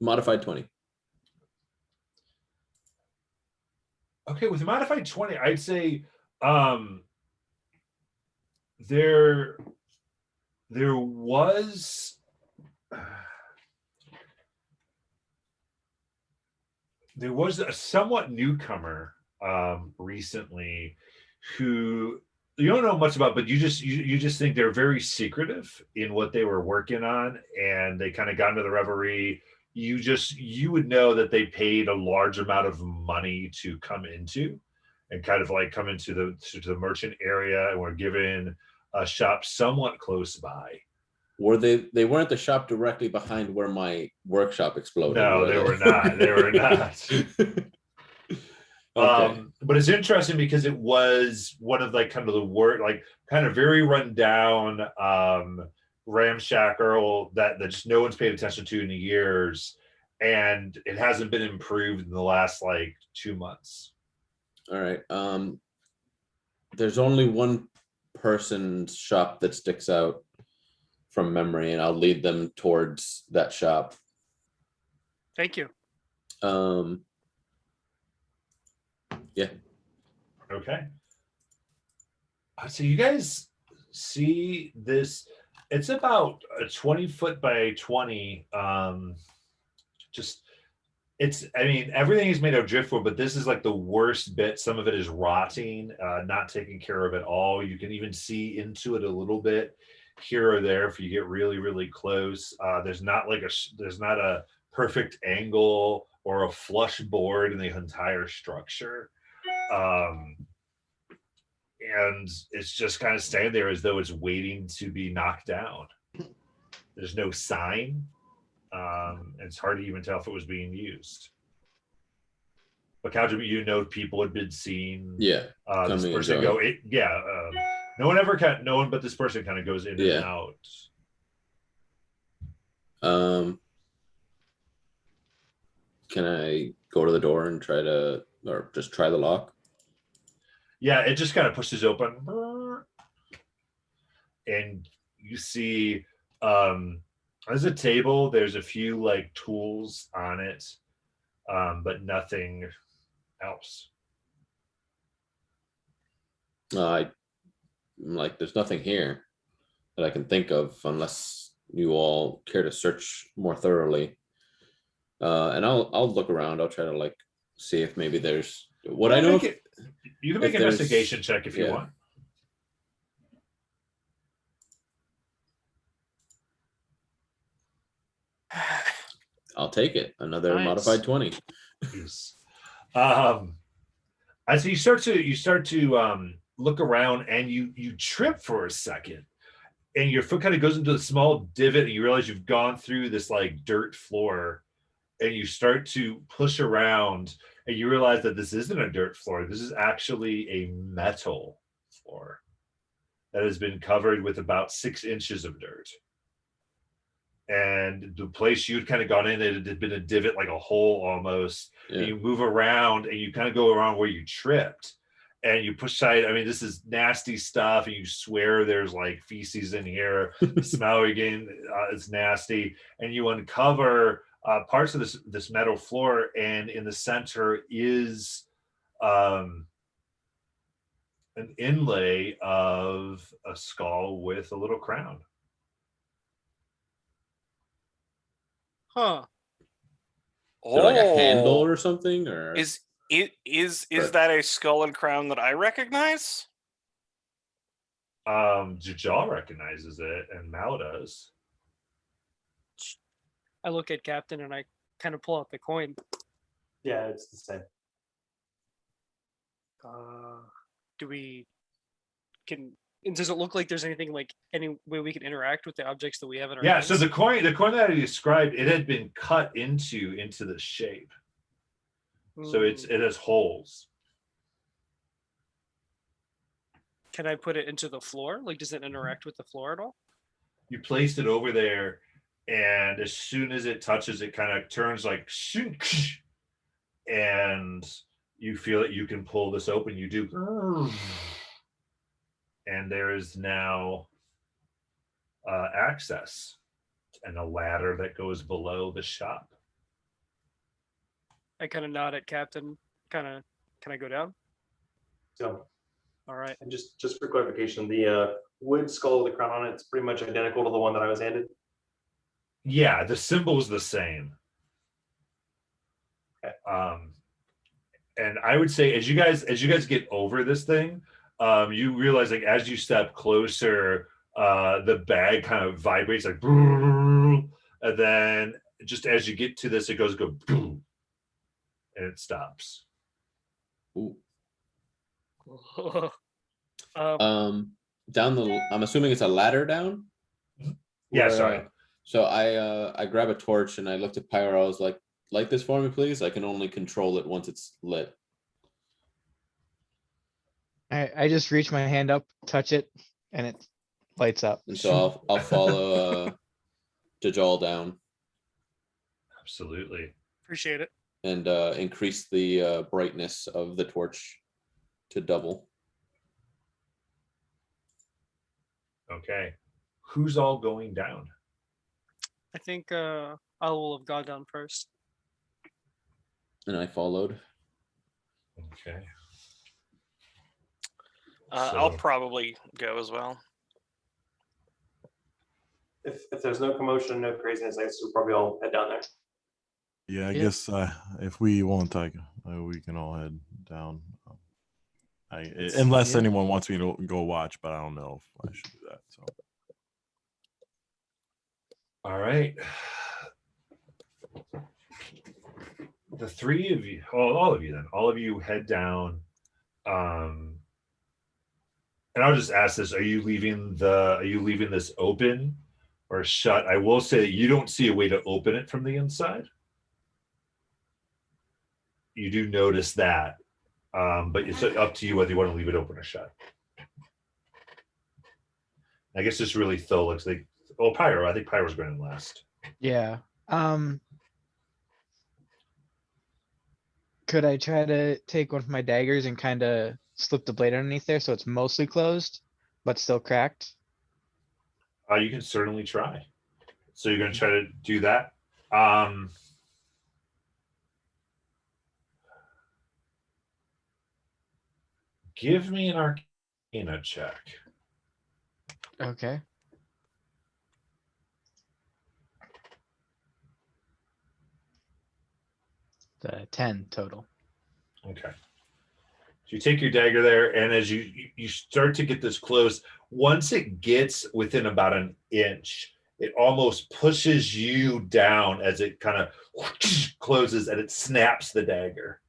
Speaker 7: Modified 20.
Speaker 2: Okay, with modified 20, I'd say there was a somewhat newcomer recently who you don't know much about, but you just think they're very secretive in what they were working on, and they kind of got into the reverie. You would know that they paid a large amount of money to come into and kind of like come into the merchant area, and were given a shop somewhat close by.
Speaker 7: Were they weren't the shop directly behind where my workshop exploded?
Speaker 2: No, they were not. They were not.
Speaker 7: Okay.
Speaker 2: But it's interesting because it was one of like kind of the word, like kind of very run down, ramshackle that just no one's paid attention to in years, and it hasn't been improved in the last like 2 months.
Speaker 7: All right. There's only one person's shop that sticks out from memory, and I'll lead them towards that shop.
Speaker 4: Thank you.
Speaker 7: Yeah.
Speaker 2: Okay. So you guys see this? It's about a 20 foot by 20. I mean, everything is made of driftwood, but this is like the worst bit. Some of it is rotting, not taken care of at all. You can even see into it a little bit here or there if you get really, really close. There's not a perfect angle or a flush board in the entire structure. And it's just kind of standing there as though it's waiting to be knocked down. There's no sign. It's hard to even tell if it was being used. But Caldrum, people had been seen.
Speaker 7: Yeah.
Speaker 2: This person go. No one but this person kind of goes in and out.
Speaker 7: Can I go to the door and try the lock?
Speaker 2: Yeah, it just kind of pushes open, and you see there's a table. There's a few like tools on it, but nothing else.
Speaker 7: I'm like, there's nothing here. that I can think of, unless you all care to search more thoroughly. And I'll look around. I'll try to like see if maybe there's what I know.
Speaker 2: You can make an investigation check if you want.
Speaker 7: I'll take it. Another
Speaker 4: Nice.
Speaker 7: modified 20.
Speaker 2: Yes. As you start to look around, and you trip for a second, and your foot kind of goes into a small divot, and you realize you've gone through this like dirt floor, and you start to push around, and you realize that this isn't a dirt floor. This is actually a metal floor that has been covered with about 6 inches of dirt. And the place you'd kind of gone in, it had been a divot, like a hole almost.
Speaker 7: Yeah.
Speaker 2: And you move around, and you kind of go around where you tripped, and you push aside. I mean, this is nasty stuff, and you swear there's like feces in here. The smell again, it's nasty. And you uncover parts of this metal floor, and in the center is an inlay of a skull with a little crown.
Speaker 4: Huh.
Speaker 7: Is there like a handle
Speaker 1: Oh.
Speaker 7: or something, or
Speaker 1: Is
Speaker 7: But-
Speaker 1: that a skull and crown that I recognize?
Speaker 2: Jajal recognizes it, and Mal does.
Speaker 4: I look at Captain and I kind of pull out the coin.
Speaker 8: Yeah, it's the same.
Speaker 4: Do we and does it look like there's anything like any way we can interact with the objects that we have in our
Speaker 2: Yeah,
Speaker 4: hands?
Speaker 2: so the coin that I described, it had been cut into the shape. So it has holes.
Speaker 4: Can I put it into the floor? Like, does it interact with the floor at all?
Speaker 2: You placed it over there, and as soon as it touches, it kind of turns like, and you feel that you can pull this open. You do, and there is now access and a ladder that goes below the shop.
Speaker 4: I kind of nod at Captain. Can I go down?
Speaker 8: So,
Speaker 4: All right.
Speaker 8: and just for clarification, the wood skull with the crown on it, it's pretty much identical to the one that I was handed.
Speaker 2: Yeah, the symbol's the same.
Speaker 8: Okay.
Speaker 2: And I would say as you guys get over this thing, you realize like as you step closer, the bag kind of vibrates like, and then just as you get to this, it goes boom, and it stops.
Speaker 7: Ooh.
Speaker 4: Um,
Speaker 7: I'm assuming it's a ladder down.
Speaker 2: Yeah,
Speaker 7: Where,
Speaker 2: sorry.
Speaker 7: So I grab a torch and I looked at Pyro. I was like, light this for me, please. I can only control it once it's lit.
Speaker 3: I just reach my hand up, touch it, and it lights up.
Speaker 7: And so I'll follow Dajal down
Speaker 2: Absolutely.
Speaker 4: appreciate it.
Speaker 7: and increase the brightness of the torch to double.
Speaker 2: Okay. Who's all going down?
Speaker 4: I think I will have gone down first.
Speaker 7: And I followed.
Speaker 2: Okay.
Speaker 1: I'll
Speaker 2: So-
Speaker 1: probably go as well.
Speaker 8: If there's no commotion, no craziness, I guess we'll probably all head down there.
Speaker 6: Yeah, I
Speaker 3: Yeah.
Speaker 6: guess if we want, we can all head down. Unless
Speaker 3: Yeah.
Speaker 6: anyone wants me to go watch, but I don't know if I should do that. So
Speaker 2: All right. The three of you, all of you then, all of you head down. And I'll just ask this: Are you leaving this open or shut? I will say that you don't see a way to open it from the inside. You do notice that, but it's up to you whether you want to leave it open or shut. I guess this really Thor looks like. Oh, Pyro. I think Pyro's going in last.
Speaker 3: Yeah. Could I try to take one of my daggers and kind of slip the blade underneath there so it's mostly closed, but still cracked?
Speaker 2: You can certainly try. So you're going to try to do that. Give me an Arcana check.
Speaker 3: Okay. The 10 total.
Speaker 2: Okay. So you take your dagger there, and as you start to get this close, once it gets within about an inch, it almost pushes you down as it kind of closes, and it snaps the dagger.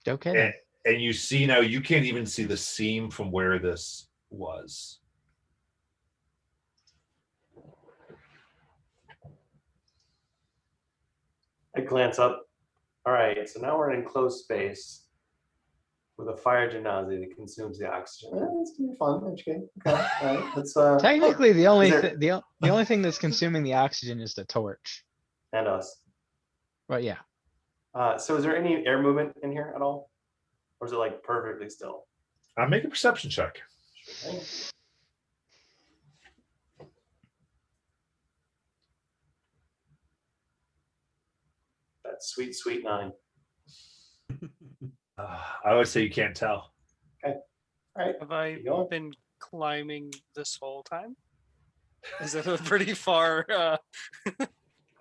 Speaker 3: Okay. Then.
Speaker 2: And you see now, you can't even see the seam from where this was.
Speaker 8: I glance up. All right, so now we're in enclosed space with a fire genasi that consumes the oxygen. It's gonna be fun. Okay. All right. Let's
Speaker 3: Technically, the only
Speaker 8: there-
Speaker 3: the only thing that's consuming the oxygen is the torch.
Speaker 8: and us.
Speaker 3: But yeah,
Speaker 8: So is there any air movement in here at all? Or is it like perfectly still?
Speaker 2: Make a perception check.
Speaker 8: Okay. That sweet, sweet 9.
Speaker 2: I would say you can't tell.
Speaker 8: All right.
Speaker 4: Have I
Speaker 8: Keep going.
Speaker 4: been climbing this whole time? Is it a pretty far?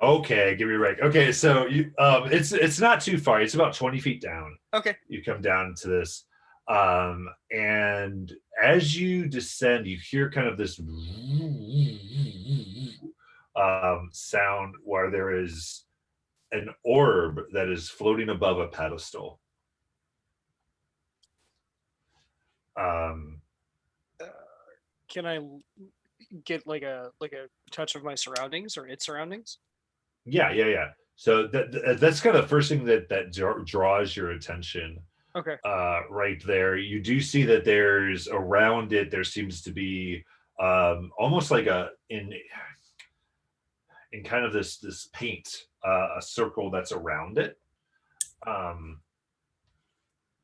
Speaker 2: Okay, give me a break. Okay, so you it's not too far. It's about 20 feet down.
Speaker 4: Okay.
Speaker 2: You come down to this. And as you descend, you hear kind of this sound where there is an orb that is floating above a pedestal.
Speaker 4: Can I get like a touch of my surroundings or its surroundings?
Speaker 2: Yeah. So that's kind of the first thing that draws your attention.
Speaker 4: Okay.
Speaker 2: Right there, you do see that there's around it. There seems to be almost like in kind of this paint, a circle that's around it.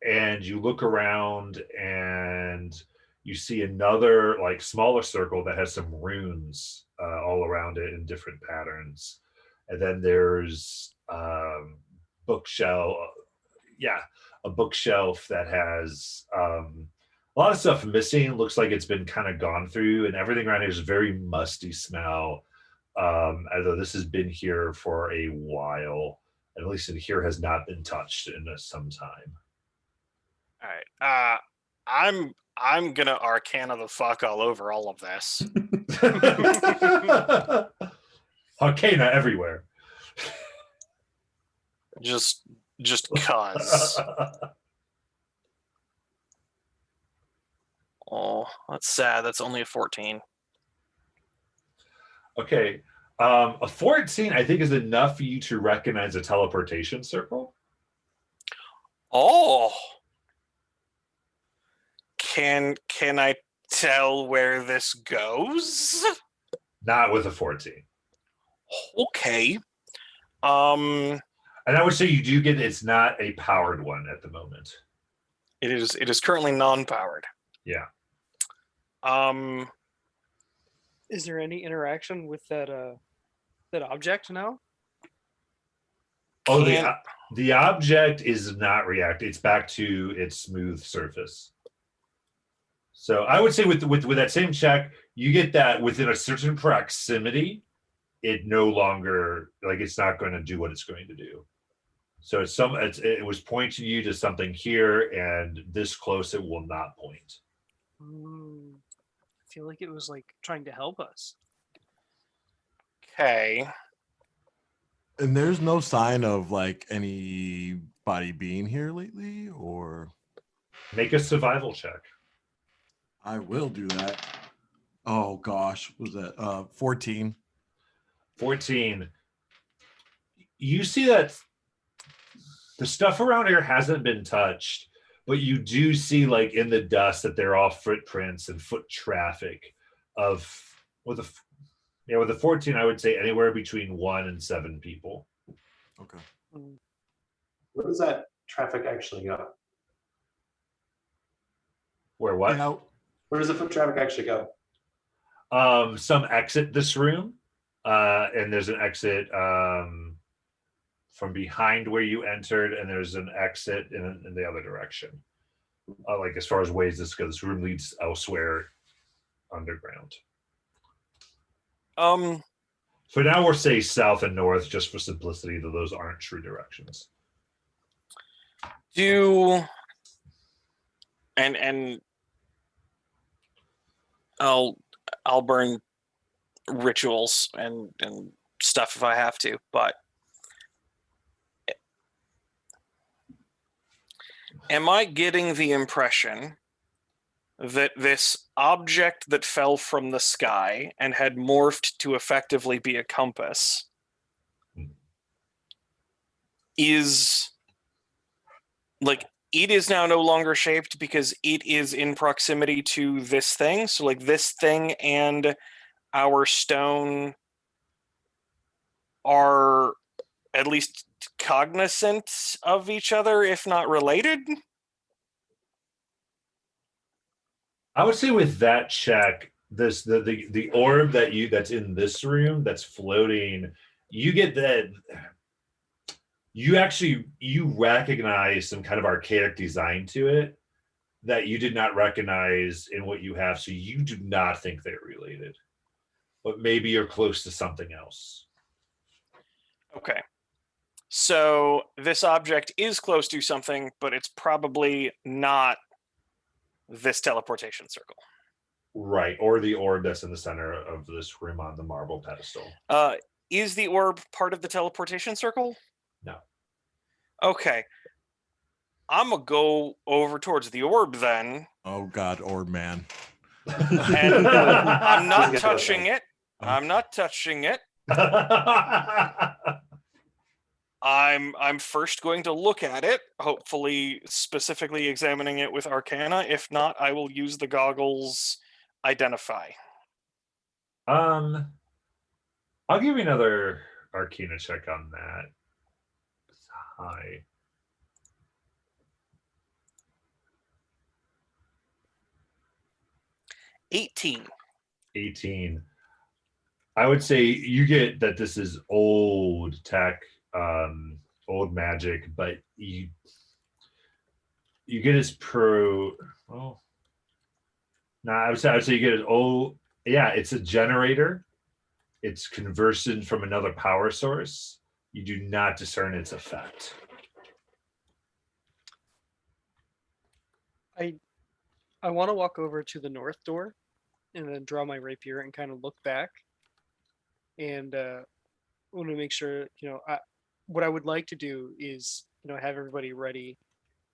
Speaker 2: And you look around and you see another like smaller circle that has some runes all around it in different patterns. And then there's bookshelf. Yeah, a bookshelf that has a lot of stuff missing. Looks like it's been kind of gone through, and everything around here is very musty smell. Although this has been here for a while, at least in here has not been touched in some time.
Speaker 1: All right. I'm gonna Arcana the fuck all over all of this.
Speaker 2: Arcana everywhere.
Speaker 1: Just cause. Oh, that's sad. That's only a 14.
Speaker 2: Okay. A 14, I think, is enough for you to recognize a teleportation circle.
Speaker 1: Oh. Can I tell where this goes?
Speaker 2: Not with a 14.
Speaker 1: Okay.
Speaker 2: And I would say you do get it's not a powered one at the moment.
Speaker 1: It is currently non-powered.
Speaker 2: Yeah.
Speaker 4: Is there any interaction with that object now?
Speaker 2: Oh,
Speaker 1: Can't-
Speaker 2: the object is not react. It's back to its smooth surface. So I would say with that same check, you get that within a certain proximity, it no longer it's not going to do what it's going to do. So it was pointing you to something here, and this close it will not point.
Speaker 4: I feel like it was like trying to help us.
Speaker 1: Okay.
Speaker 6: And there's no sign of like anybody being here lately, or
Speaker 2: Make a survival check.
Speaker 6: I will do that. Oh gosh, what was that 14?
Speaker 2: 14. You see that the stuff around here hasn't been touched, but you do see in the dust that they're all footprints and foot traffic with a 14, I would say anywhere between 1 and 7 people.
Speaker 6: Okay.
Speaker 8: Where does that traffic actually go?
Speaker 2: Where what?
Speaker 6: Yeah,
Speaker 8: Where does the foot traffic actually go?
Speaker 2: Some exit this room, and there's an exit from behind where you entered, and there's an exit in the other direction. As far as ways this goes, this room leads elsewhere underground. For now, we'll say south and north just for simplicity, though those aren't true directions.
Speaker 1: And I'll burn rituals and stuff if I have to, but am I getting the impression that this object that fell from the sky and had morphed to effectively be a compass is like it is now no longer shaped because it is in proximity to this thing? So like this thing and our stone are at least cognizant of each other, if not related?
Speaker 2: I would say with that check, the orb that's in this room that's floating, you get that you recognize some kind of archaic design to it that you did not recognize in what you have, so you do not think they're related. But maybe you're close to something else.
Speaker 1: Okay. So this object is close to something, but it's probably not this teleportation circle.
Speaker 2: Right, or the orb that's in the center of this room on the marble pedestal.
Speaker 1: Is the orb part of the teleportation circle?
Speaker 2: No.
Speaker 1: Okay. I'm gonna go over towards the orb then.
Speaker 6: Oh God, orb man.
Speaker 1: And I'm not
Speaker 8: He's got those
Speaker 1: touching it. I'm not touching it. I'm first going to look at it, hopefully specifically examining it with Arcana. If not, I will use the goggles identify.
Speaker 2: I'll give you another Arcana check on that. Hi.
Speaker 1: $18.
Speaker 2: 18. I would say you get that this is old tech, old magic, but you get as well. No, I would say you get as old. Yeah, it's a generator. It's conversant from another power source. You do not discern its effect.
Speaker 4: I want to walk over to the north door and then draw my rapier and kind of look back. And want to make sure, what I would like to do is, have everybody ready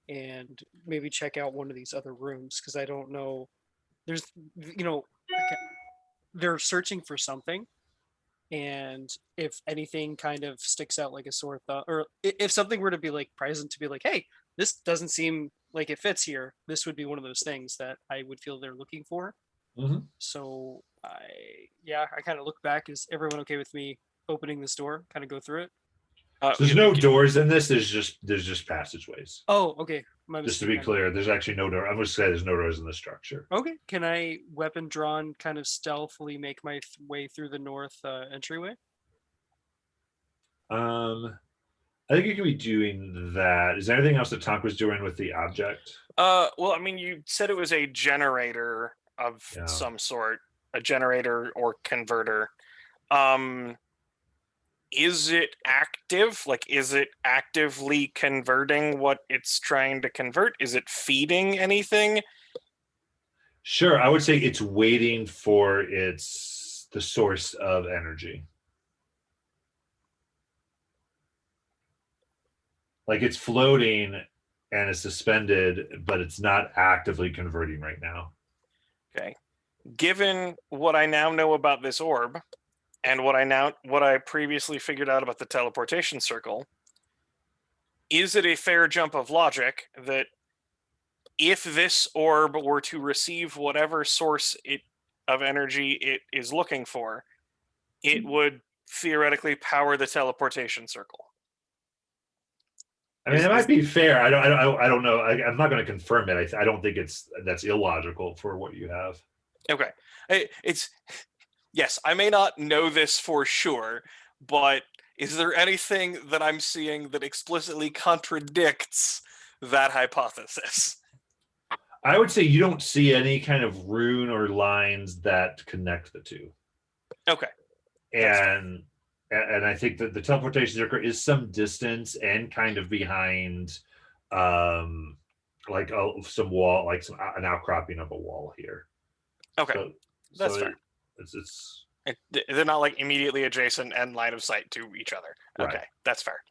Speaker 4: and maybe check out one of these other rooms because I don't know. There's, they're searching for something. And if anything kind of sticks out like a sore thumb, or if something were to be like present to be like, hey, this doesn't seem like it fits here, this would be one of those things that I would feel they're looking for.
Speaker 2: Mm-hmm.
Speaker 4: So I kind of look back. Is everyone okay with me opening this door? Kind of go through it.
Speaker 2: So there's no doors in this. There's just passageways.
Speaker 4: Oh, okay.
Speaker 2: Just to be clear, there's actually no door. I'm going to say there's no doors in the structure.
Speaker 4: Okay. Can I, weapon drawn, kind of stealthily make my way through the north entryway?
Speaker 2: I think you could be doing that. Is there anything else that Tonk was doing with the object?
Speaker 1: Well, I mean, you said it was a generator of some sort, a generator or converter. Is it active? Like, is it actively converting what it's trying to convert? Is it feeding anything?
Speaker 2: Sure, I would say it's waiting for the source of energy. Like it's floating and it's suspended, but it's not actively converting right now.
Speaker 1: Okay. Given what I now know about this orb and what I previously figured out about the teleportation circle, is it a fair jump of logic that if this orb were to receive whatever source of energy it is looking for, it would theoretically power the teleportation circle?
Speaker 2: I mean, it might be fair. I don't know. I'm not going to confirm it. I don't think that's illogical for what you have.
Speaker 1: Okay. Yes, I may not know this for sure, but is there anything that I'm seeing that explicitly contradicts that hypothesis?
Speaker 2: I would say you don't see any kind of rune or lines that connect the two.
Speaker 1: Okay. That's fair.
Speaker 2: And I think that the teleportation circle is some distance and kind of behind like some wall, like an outcropping of a wall here.
Speaker 1: Okay,
Speaker 2: So,
Speaker 1: that's
Speaker 2: so
Speaker 1: fair.
Speaker 2: It's
Speaker 1: They're not like immediately adjacent and line of sight to each other.
Speaker 2: Right.
Speaker 1: Okay, that's fair.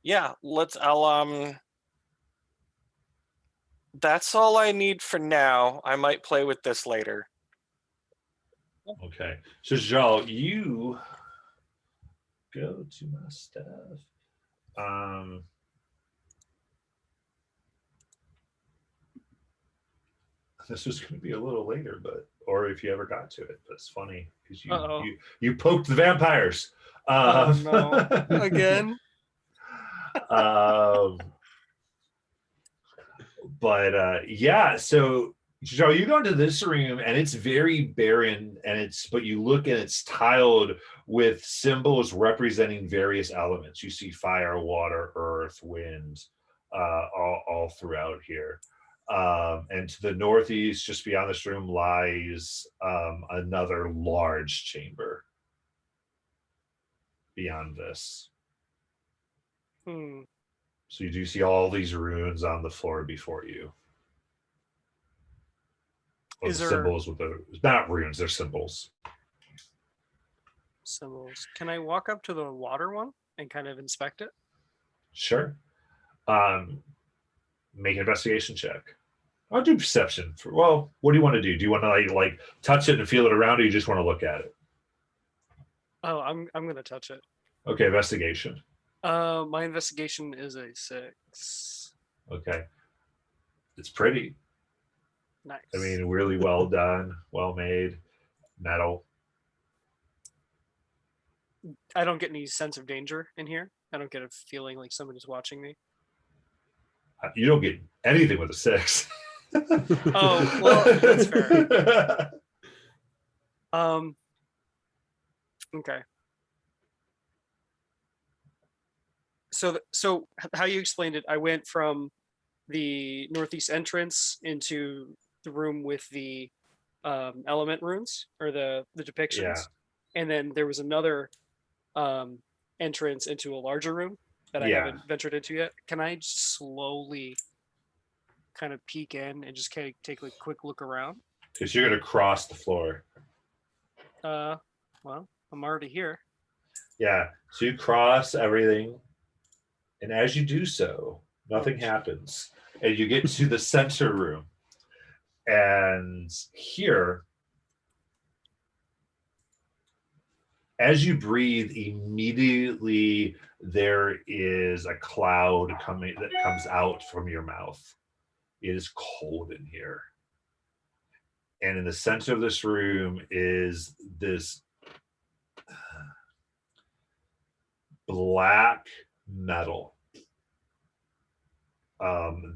Speaker 1: Yeah, that's all I need for now. I might play with this later.
Speaker 2: okay. So Joel, you go to my stuff. This was going to be a little later, or if you ever got to it, but it's funny because you poked the vampires.
Speaker 4: Oh no! Again.
Speaker 2: But yeah, so Joe, you go into this room and it's very barren, but you look and it's tiled with symbols representing various elements. You see fire, water, earth, wind, all throughout here. And to the northeast, just beyond this room, lies another large chamber. Beyond this. So you do see all these runes on the floor before you. Or the symbols with not runes, they're symbols.
Speaker 4: Symbols. Can I walk up to the water one and kind of inspect it?
Speaker 2: Sure. Make an investigation check. I'll do perception. What do you want to do? Do you want to like touch it and feel it around, or you just want to look at it?
Speaker 4: Oh, I'm gonna touch it.
Speaker 2: Okay, investigation.
Speaker 4: My investigation is a 6.
Speaker 2: Okay. It's pretty.
Speaker 4: Nice.
Speaker 2: I mean, really well done, well made, metal.
Speaker 4: I don't get any sense of danger in here. I don't get a feeling like somebody's watching me.
Speaker 2: You don't get anything with a 6.
Speaker 4: Oh, well, that's fair. Okay. So how you explained it, I went from the northeast entrance into the room with the element runes or the depictions.
Speaker 2: Yeah.
Speaker 4: And then there was another entrance into a larger room that I haven't ventured into yet. Can I just slowly kind of peek in and just kind of take a quick look around?
Speaker 2: Because you're going to cross the floor.
Speaker 4: Well, I'm already here.
Speaker 2: Yeah. So you cross everything. And as you do so, nothing happens. And you get to the center room. And here, as you breathe, immediately there is a cloud that comes out from your mouth. It is cold in here. And in the center of this room is this black metal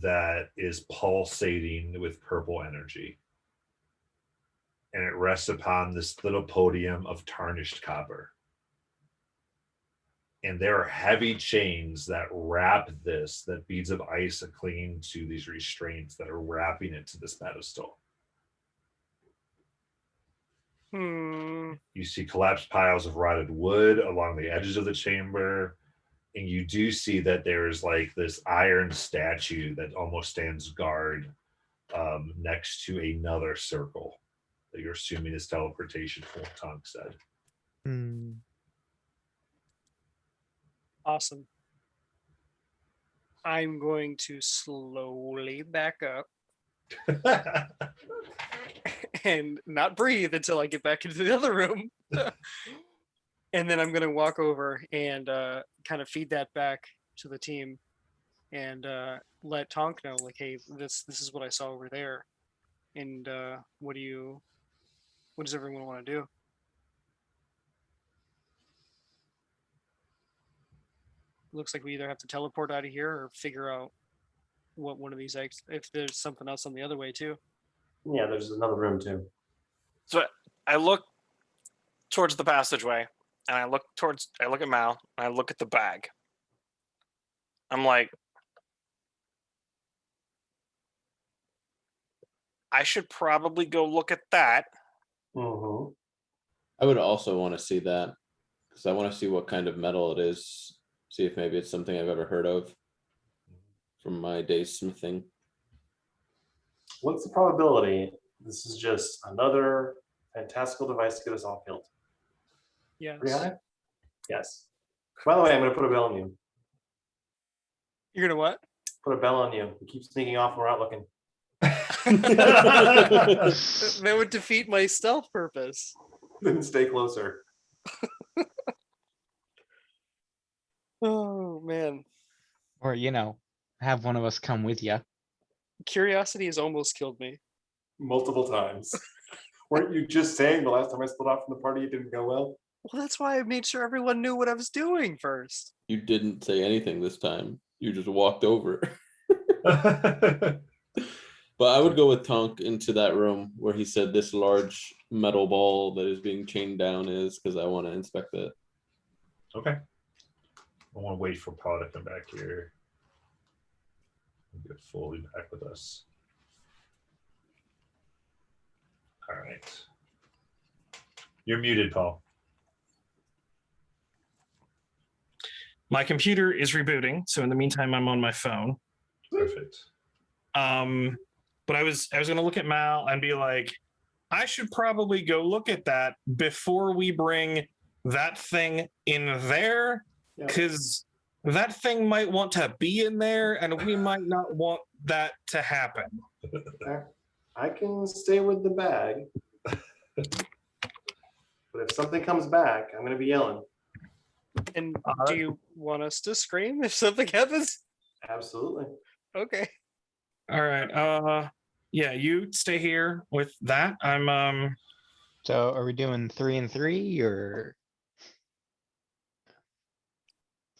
Speaker 2: that is pulsating with purple energy. And it rests upon this little podium of tarnished copper. And there are heavy chains that wrap this, that beads of ice are clinging to these restraints that are wrapping it to this pedestal. You see collapsed piles of rotted wood along the edges of the chamber. And you do see that there's like this iron statue that almost stands guard next to another circle that you're assuming is teleportation, from what Tonk said.
Speaker 4: Awesome. I'm going to slowly back up and not breathe until I get back into the other room. And then I'm going to walk over and kind of feed that back to the team and let Tonk know, like, hey, this is what I saw over there. And what does everyone want to do? Looks like we either have to teleport out of here or figure out what one of these if there's something else on the other way too.
Speaker 8: Yeah, there's another room too.
Speaker 1: So I look towards the passageway and I look at Mal and I look at the bag. I'm like, I should probably go look at that.
Speaker 8: Mhm.
Speaker 7: I would also want to see that because I want to see what kind of metal it is. See if maybe it's something I've ever heard of from my days smithing.
Speaker 8: What's the probability this is just another fantastical device to get us all killed?
Speaker 4: Yes.
Speaker 8: Pretty high? Yes. By the way, I'm going to put a bell on you.
Speaker 4: You're gonna what?
Speaker 8: Put a bell on you. You keep sneaking off when we're out looking.
Speaker 4: That would defeat my stealth purpose.
Speaker 8: Then stay closer.
Speaker 4: Oh man,
Speaker 3: Or, have one of us come with you.
Speaker 4: curiosity has almost killed me.
Speaker 8: Multiple times. Weren't you just saying the last time I split off from the party it didn't go well?
Speaker 4: Well, that's why I made sure everyone knew what I was doing first.
Speaker 7: You didn't say anything this time. You just walked over. But I would go with Tonk into that room where he said this large metal ball that is being chained down is, because I want to inspect it.
Speaker 2: Okay. I want to wait for Paul to come back here. Get fully back with us. All right. You're muted, Paul.
Speaker 1: My computer is rebooting, so in the meantime, I'm on my phone.
Speaker 2: Perfect.
Speaker 1: But I was going to look at Mal and be like, I should probably go look at that before we bring that thing in there, because that thing might want to be in there, and we might not want that to happen.
Speaker 8: I can stay with the bag. But if something comes back, I'm going to be yelling.
Speaker 4: And do you want us to scream if something happens?
Speaker 8: Absolutely.
Speaker 4: Okay.
Speaker 1: All right. Yeah, you stay here with that. I'm
Speaker 3: So are we doing 3 and 3 or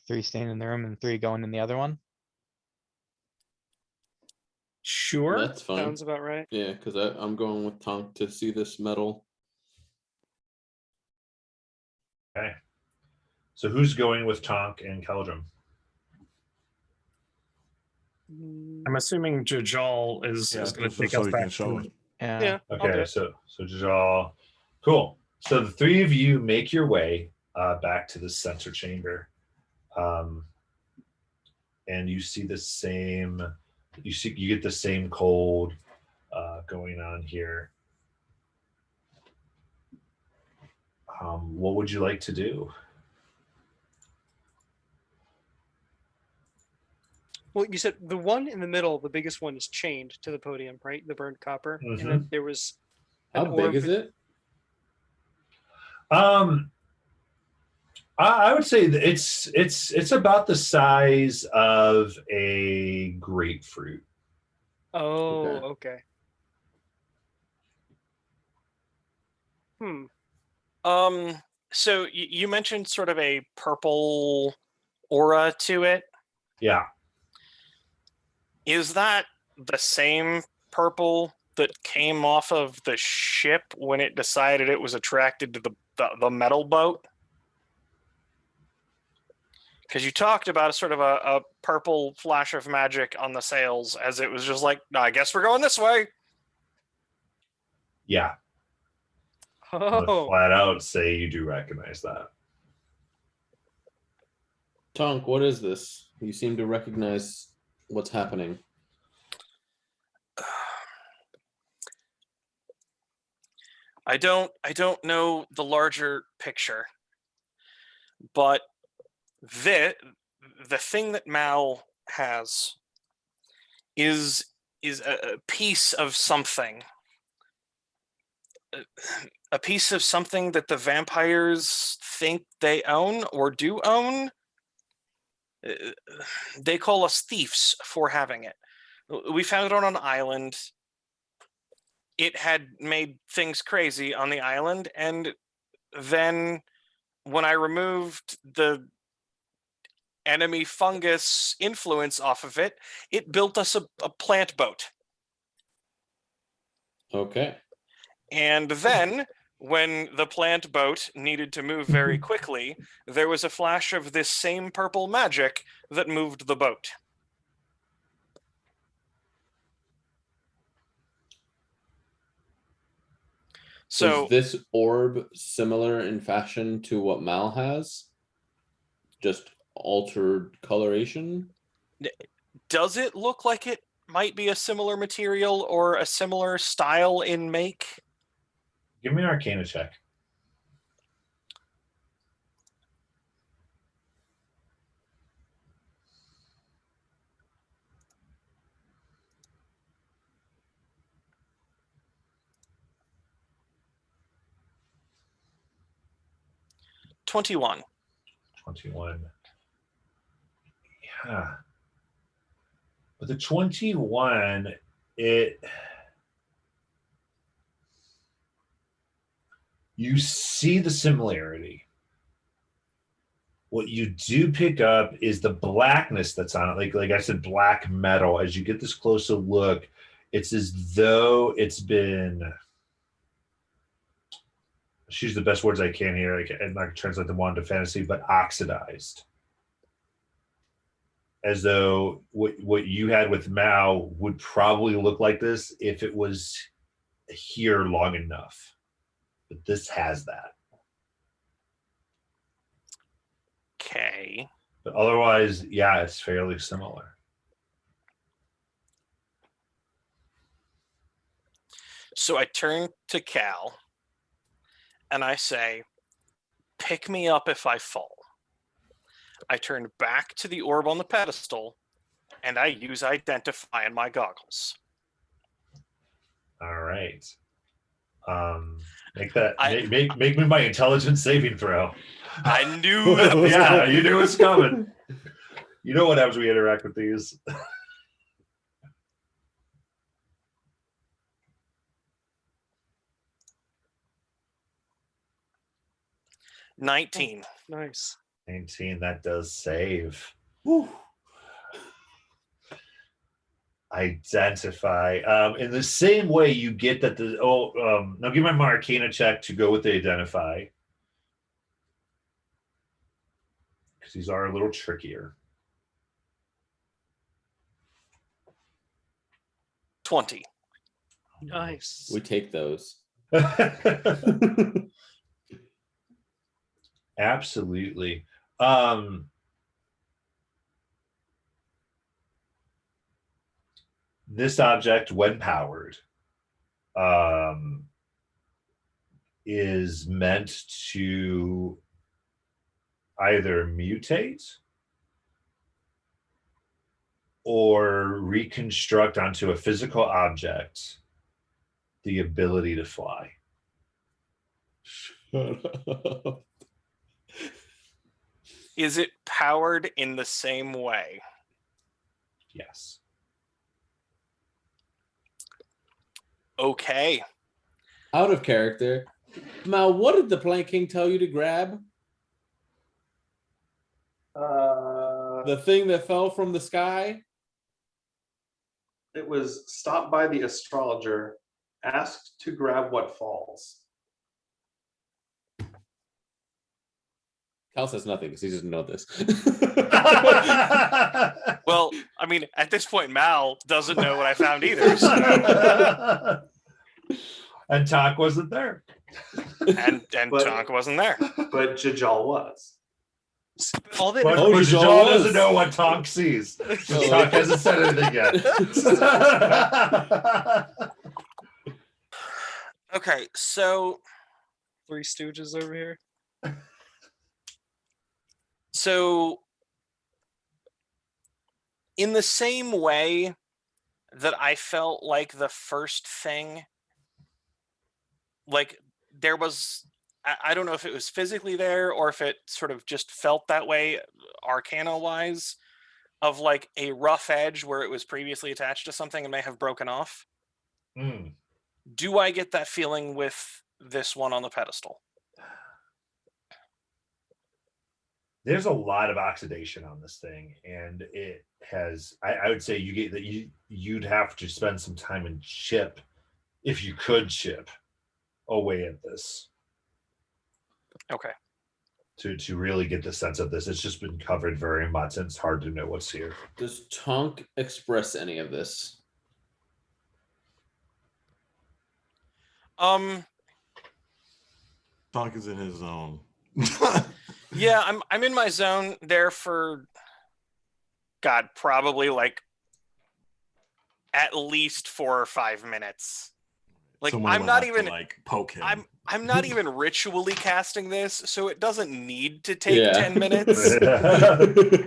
Speaker 3: 3 staying in the room and 3 going in the other one?
Speaker 1: sure.
Speaker 7: That's fine.
Speaker 4: Sounds about right.
Speaker 7: Yeah, because I'm going with Tonk to see this metal.
Speaker 2: Okay. So who's going with Tonk and Keldrum?
Speaker 1: I'm assuming Jajal is going to take
Speaker 6: so
Speaker 1: us
Speaker 6: he
Speaker 1: back.
Speaker 6: can show it.
Speaker 4: Yeah. I'll do
Speaker 2: Okay,
Speaker 4: it.
Speaker 2: so Jajal. Cool. So the three of you make your way back to the center chamber. And you see the same, you get the same cold going on here. What would you like to do?
Speaker 4: Well, you said the one in the middle, the biggest one, is chained to the podium, right? The burned copper. And then there was
Speaker 7: How big is it?
Speaker 2: I would say that it's about the size of a grapefruit.
Speaker 4: Oh,
Speaker 7: Okay.
Speaker 4: okay.
Speaker 1: So you mentioned sort of a purple aura to it.
Speaker 2: Yeah.
Speaker 1: Is that the same purple that came off of the ship when it decided it was attracted to the metal boat? Because you talked about a sort of a purple flash of magic on the sails as it was just like, no, I guess we're going this way.
Speaker 2: Yeah. I'm gonna
Speaker 4: Oh,
Speaker 2: flat out say you do recognize that.
Speaker 7: Tonk, what is this? You seem to recognize what's happening.
Speaker 1: I don't know the larger picture, but the thing that Mal has is a piece of something. A piece of something that the vampires think they own or do own. They call us thieves for having it. We found it on an island. It had made things crazy on the island, and then when I removed the enemy fungus influence off of it, it built us a plant boat.
Speaker 7: Okay.
Speaker 1: And then when the plant boat needed to move very quickly, there was a flash of this same purple magic that moved the boat. So
Speaker 7: is this orb similar in fashion to what Mal has? Just altered coloration?
Speaker 1: does it look like it might be a similar material or a similar style in make?
Speaker 2: Give me an Arcana check.
Speaker 1: $21.
Speaker 2: 21. Yeah. But the 21, you see the similarity. What you do pick up is the blackness that's on it. Like I said, black metal. As you get this closer look, it's as though it's been, choose the best words I can here. I'm not going to translate them into fantasy, but oxidized. As though what you had with Mao would probably look like this if it was here long enough. But this has that.
Speaker 1: Okay.
Speaker 2: But otherwise, yeah, it's fairly similar.
Speaker 1: So I turn to Cal and I say, pick me up if I fall. I turn back to the orb on the pedestal and I use identify in my goggles.
Speaker 2: All right. Make me my intelligence saving throw.
Speaker 1: I knew that was
Speaker 2: yeah,
Speaker 1: coming.
Speaker 2: you knew it was coming. You know what happens when we interact with these.
Speaker 1: 19.
Speaker 4: Nice.
Speaker 2: 19, that does save.
Speaker 7: Whew.
Speaker 2: Identify. In the same way you get that now give my Arcana check to go with the identify. Because these are a little trickier.
Speaker 1: 20.
Speaker 4: Nice.
Speaker 7: We take those.
Speaker 2: Absolutely. This object, when powered, is meant to either mutate or reconstruct onto a physical object the ability to fly.
Speaker 1: Is it powered in the same way?
Speaker 2: Yes.
Speaker 1: Okay.
Speaker 7: Out of character. Mal, what did the Plant King tell you to grab? The thing that fell from the sky?
Speaker 8: It was stopped by the astrologer, asked to grab what falls.
Speaker 7: Cal says nothing because he doesn't know this.
Speaker 1: Well, I mean, at this point, Mal doesn't know what I found either. So.
Speaker 2: And Talk wasn't there.
Speaker 1: And
Speaker 8: But-
Speaker 1: Tonk wasn't there.
Speaker 8: But Jajal was.
Speaker 1: All that
Speaker 2: But
Speaker 7: Oh,
Speaker 2: but
Speaker 7: Jajal
Speaker 2: Jajal
Speaker 7: was.
Speaker 2: doesn't know what Tonk sees. Tonk hasn't said anything yet.
Speaker 1: Okay, so
Speaker 4: Three Stooges over here.
Speaker 1: in the same way that I felt like the first thing, like there was, I don't know if it was physically there or if it sort of just felt that way, arcana wise, of like a rough edge where it was previously attached to something and may have broken off.
Speaker 2: Mm.
Speaker 1: Do I get that feeling with this one on the pedestal?
Speaker 2: There's a lot of oxidation on this thing, and it has. I would say you get that you'd have to spend some time and chip, if you could chip, away at this.
Speaker 1: Okay.
Speaker 2: To really get the sense of this, it's just been covered very much, and it's hard to know what's here.
Speaker 7: Does Tonk express any of this?
Speaker 6: Tonk is in his zone.
Speaker 1: Yeah, I'm in my zone there for God, probably like at least 4 or 5 minutes. Like
Speaker 6: Someone
Speaker 1: I'm
Speaker 6: would
Speaker 1: not
Speaker 6: have to,
Speaker 1: even
Speaker 6: like poke him.
Speaker 1: I'm not even ritually casting this, so it doesn't need to take
Speaker 7: Yeah.
Speaker 1: 10 minutes.
Speaker 2: Yeah.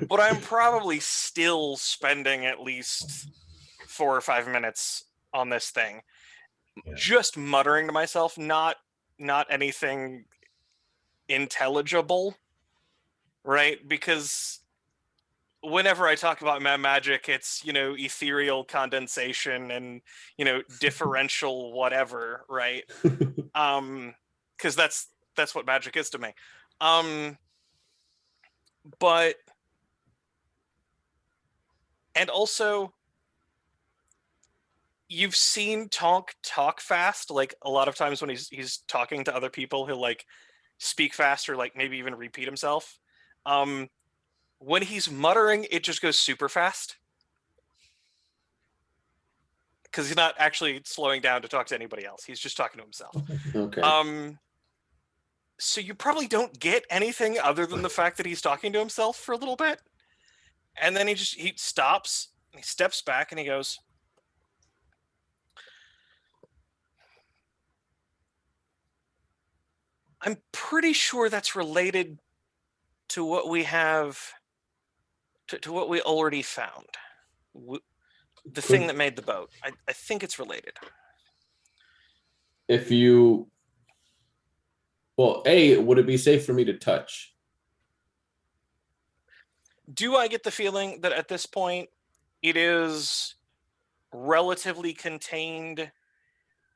Speaker 1: But I'm probably still spending at least 4 or 5 minutes on this thing.
Speaker 2: Yeah.
Speaker 1: Just muttering to myself, not anything intelligible, right? Because whenever I talk about magic, it's, ethereal condensation and, differential whatever, right? Because that's what magic is to me. But and also you've seen Tonk talk fast, like a lot of times when he's talking to other people, he'll like speak fast or like maybe even repeat himself. When he's muttering, it just goes super fast. Because he's not actually slowing down to talk to anybody else. He's just talking to himself.
Speaker 7: Okay.
Speaker 1: So you probably don't get anything other than the fact that he's talking to himself for a little bit. And then he stops, he steps back and he goes, I'm pretty sure that's related to what we have, to what we already found. The thing that made the boat. I think it's related.
Speaker 7: If you, well, A, would it be safe for me to touch?
Speaker 1: Do I get the feeling that at this point it is relatively contained,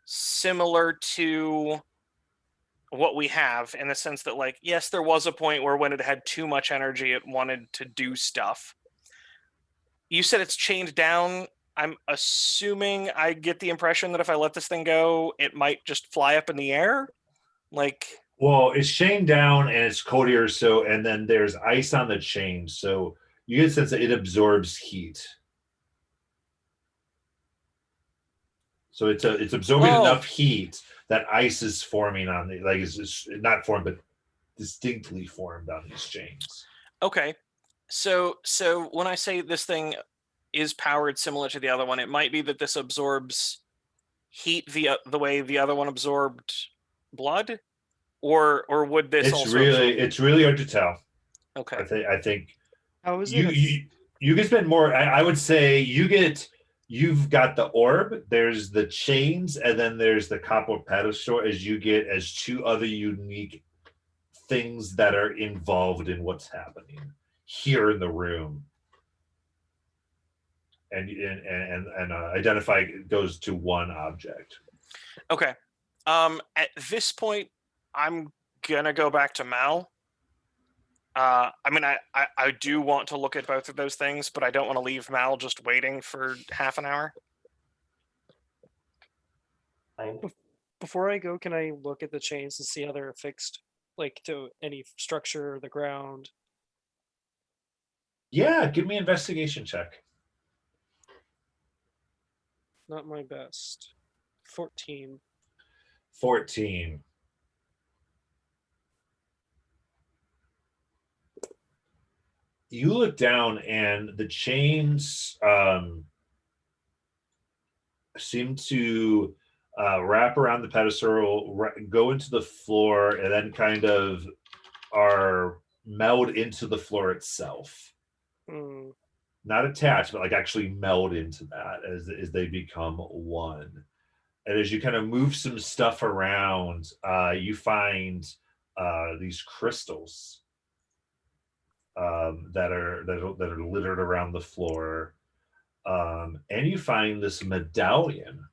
Speaker 1: similar to what we have, in the sense that, like, yes, there was a point where when it had too much energy, it wanted to do stuff. You said it's chained down. I'm assuming I get the impression that if I let this thing go, it might just fly up in the air. Like,
Speaker 2: Well, it's chained down and it's coatier, so and then there's ice on the chain, so you get a sense that it absorbs heat. So it's absorbing enough heat that ice is forming on the, like, it's not formed but distinctly formed on these chains.
Speaker 1: okay. So when I say this thing is powered similar to the other one, it might be that this absorbs heat the way the other one absorbed blood, or would this
Speaker 2: It's
Speaker 1: also
Speaker 2: really hard to tell.
Speaker 1: Okay.
Speaker 2: I think
Speaker 4: How is
Speaker 2: you
Speaker 4: it?
Speaker 2: you can spend more. I would say you've got the orb, there's the chains, and then there's the copper pedestal as you get as 2 other unique things that are involved in what's happening here in the room. And identify goes to one object.
Speaker 1: Okay. At this point, I'm gonna go back to Mal. I mean, I do want to look at both of those things, but I don't want to leave Mal just waiting for half an hour.
Speaker 4: Before I go, can I look at the chains and see how they're fixed, like to any structure, the ground?
Speaker 2: Yeah, give me an investigation check.
Speaker 4: Not my best. 14.
Speaker 2: 14. You look down and the chains seem to wrap around the pedestal, go into the floor, and then kind of are meld into the floor itself.
Speaker 4: Hmm.
Speaker 2: Not attached, but like actually meld into that as they become one. And as you kind of move some stuff around, you find these crystals that are littered around the floor, and you find this medallion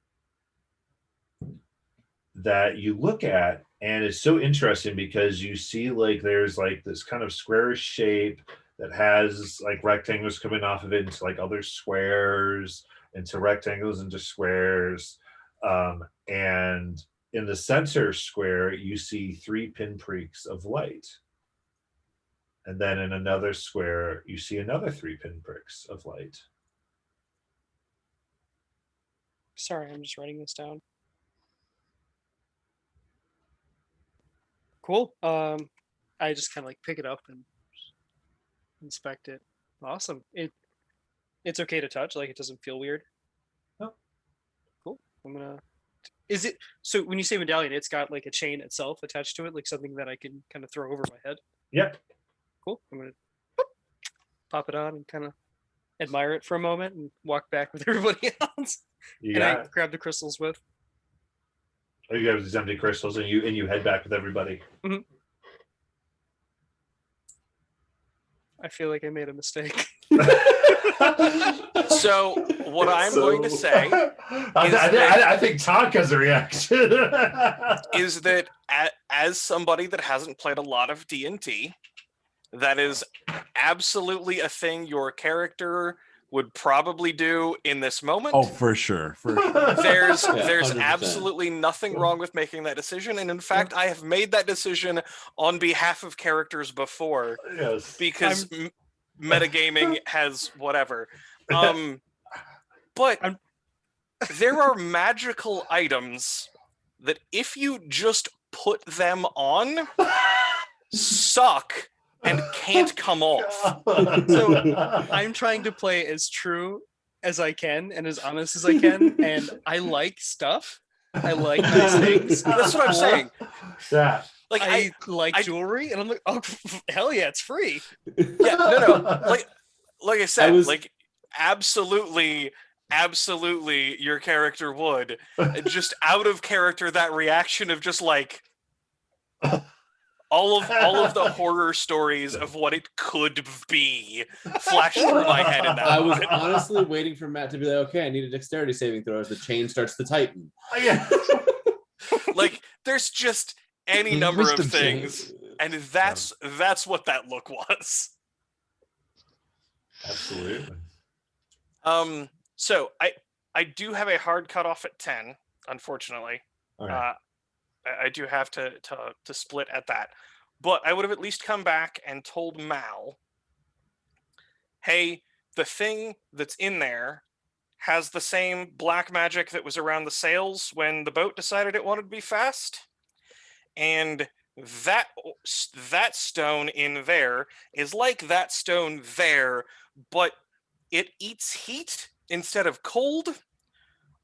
Speaker 2: that you look at, and it's so interesting because you see like there's like this kind of squarish shape that has like rectangles coming off of it into like other squares, into rectangles, into squares, and in the center square you see 3 pinpricks of light, and then in another square you see another 3 pinpricks of light.
Speaker 4: Sorry, I'm just writing this down. Cool. I just kind of like pick it up and inspect it. Awesome. It's okay to touch. Like it doesn't feel weird.
Speaker 2: No.
Speaker 4: Cool. I'm gonna. Is it so? When you say medallion, it's got like a chain itself attached to it, like something that I can kind of throw over my head.
Speaker 2: Yep.
Speaker 4: Cool. I'm gonna pop it on and kind of admire it for a moment and walk back with everybody else.
Speaker 2: You
Speaker 4: And
Speaker 2: got
Speaker 4: I
Speaker 2: it.
Speaker 4: grab the crystals with.
Speaker 2: Oh, you have these empty crystals, and you head back with everybody.
Speaker 4: I feel like I made a mistake.
Speaker 1: So what I'm going to say
Speaker 2: I think Todd has a reaction.
Speaker 1: is that as somebody that hasn't played a lot of D&D, that is absolutely a thing your character would probably do in this moment.
Speaker 6: Oh, for sure. For sure.
Speaker 1: There's
Speaker 7: Yeah,
Speaker 1: there's
Speaker 7: 100%.
Speaker 1: absolutely nothing wrong with making that decision, and in fact, I have made that decision on behalf of characters before
Speaker 2: Yes.
Speaker 1: because metagaming has whatever. But there are magical items that if you just put them on, suck and can't come off.
Speaker 4: So I'm trying to play as true as I can and as honest as I can, and I like stuff. I like nice things.
Speaker 1: That's what I'm saying.
Speaker 2: Yeah.
Speaker 1: Like
Speaker 4: I like jewelry, and I'm like, oh hell yeah, it's free.
Speaker 1: yeah, no. Like I said,
Speaker 7: was-
Speaker 1: like absolutely, your character would. Just out of character, that reaction of just like all of the horror stories of what it could be flashed through my head in that
Speaker 7: I was
Speaker 1: moment.
Speaker 7: honestly waiting for Matt to be like, okay, I need a dexterity saving throw as the chain starts to tighten.
Speaker 2: Yeah.
Speaker 1: Like there's just any number of
Speaker 3: Wisdom
Speaker 1: things, and that's what that look was.
Speaker 2: Absolutely.
Speaker 1: So I do have a hard cutoff at 10, unfortunately.
Speaker 2: All right.
Speaker 1: I do have to split at that, but I would have at least come back and told Mal, hey, the thing that's in there has the same black magic that was around the sails when the boat decided it wanted to be fast, and that stone in there is like that stone there, but it eats heat instead of cold.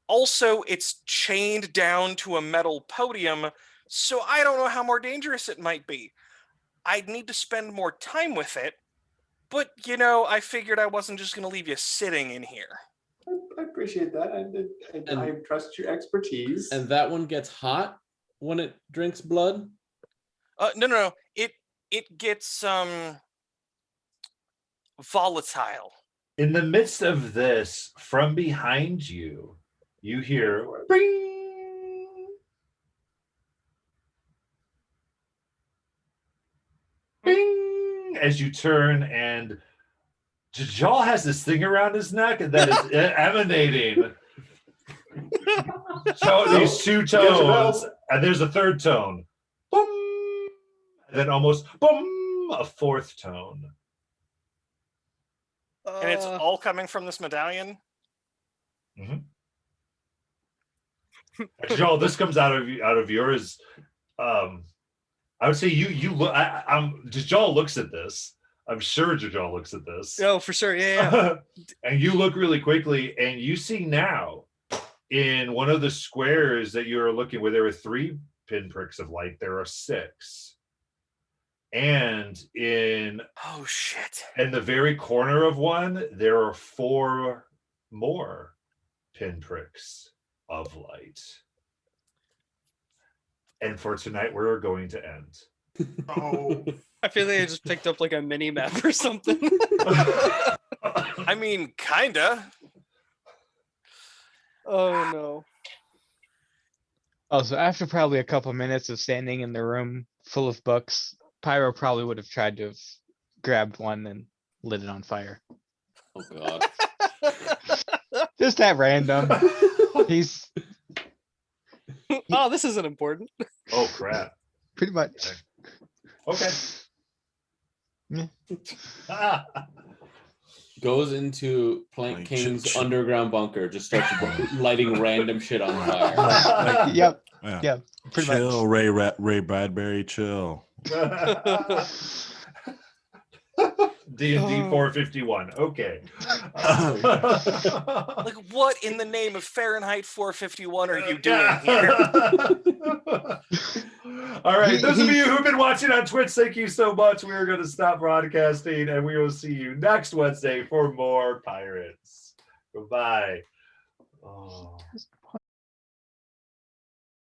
Speaker 1: Also, it's chained down to a metal podium, so I don't know how more dangerous it might be. I'd need to spend more time with it, but, I figured I wasn't just going to leave you sitting in here.
Speaker 8: I appreciate that. I trust your expertise.
Speaker 7: And that one gets hot when it drinks blood?
Speaker 1: No. It gets, volatile.
Speaker 2: In the midst of this, from behind you, you hear bing, bing, as you turn, and Jajal has this thing around his neck that is emanating. So these two tones, and there's a third tone, boom, and then almost boom, a fourth tone.
Speaker 1: And it's all coming from this medallion?
Speaker 2: Joel, this comes out of yours. I would say you look. Joel looks at this. I'm sure Joel looks at this.
Speaker 4: Oh, for sure, yeah.
Speaker 2: And you look really quickly, and you see now in one of the squares that you were looking where there were 3 pinpricks of light, there are 6. And in
Speaker 1: oh shit!
Speaker 2: In the very corner of one, there are 4 more pinpricks of light. And for tonight, we're going to end.
Speaker 6: Oh.
Speaker 4: I feel like I just picked up like a mini map or something.
Speaker 1: I mean, kinda.
Speaker 4: Oh no.
Speaker 3: Oh, so after probably a couple minutes of standing in the room full of books, Pyro probably would have tried to have grabbed one and lit it on fire.
Speaker 7: Oh god.
Speaker 3: Just that random. He's
Speaker 4: Oh, this isn't important.
Speaker 2: Oh crap!
Speaker 3: pretty much.
Speaker 2: Okay.
Speaker 3: Yeah.
Speaker 7: goes into Plank
Speaker 6: Like,
Speaker 7: King's underground bunker, just starts lighting random shit on
Speaker 6: Right.
Speaker 7: fire.
Speaker 6: Like,
Speaker 3: Yep.
Speaker 6: yeah.
Speaker 3: Yeah. Pretty
Speaker 6: Chill,
Speaker 3: much.
Speaker 6: Ray Bradbury, chill.
Speaker 2: D&D 451. Okay.
Speaker 1: Like, what in the name of Fahrenheit 451 are you doing here?
Speaker 2: All right.
Speaker 3: He-
Speaker 2: Those of you
Speaker 3: he's-
Speaker 2: who've been watching on Twitch, thank you so much. We are going to stop broadcasting and we will see you next Wednesday for more Pirates. Goodbye. Oh.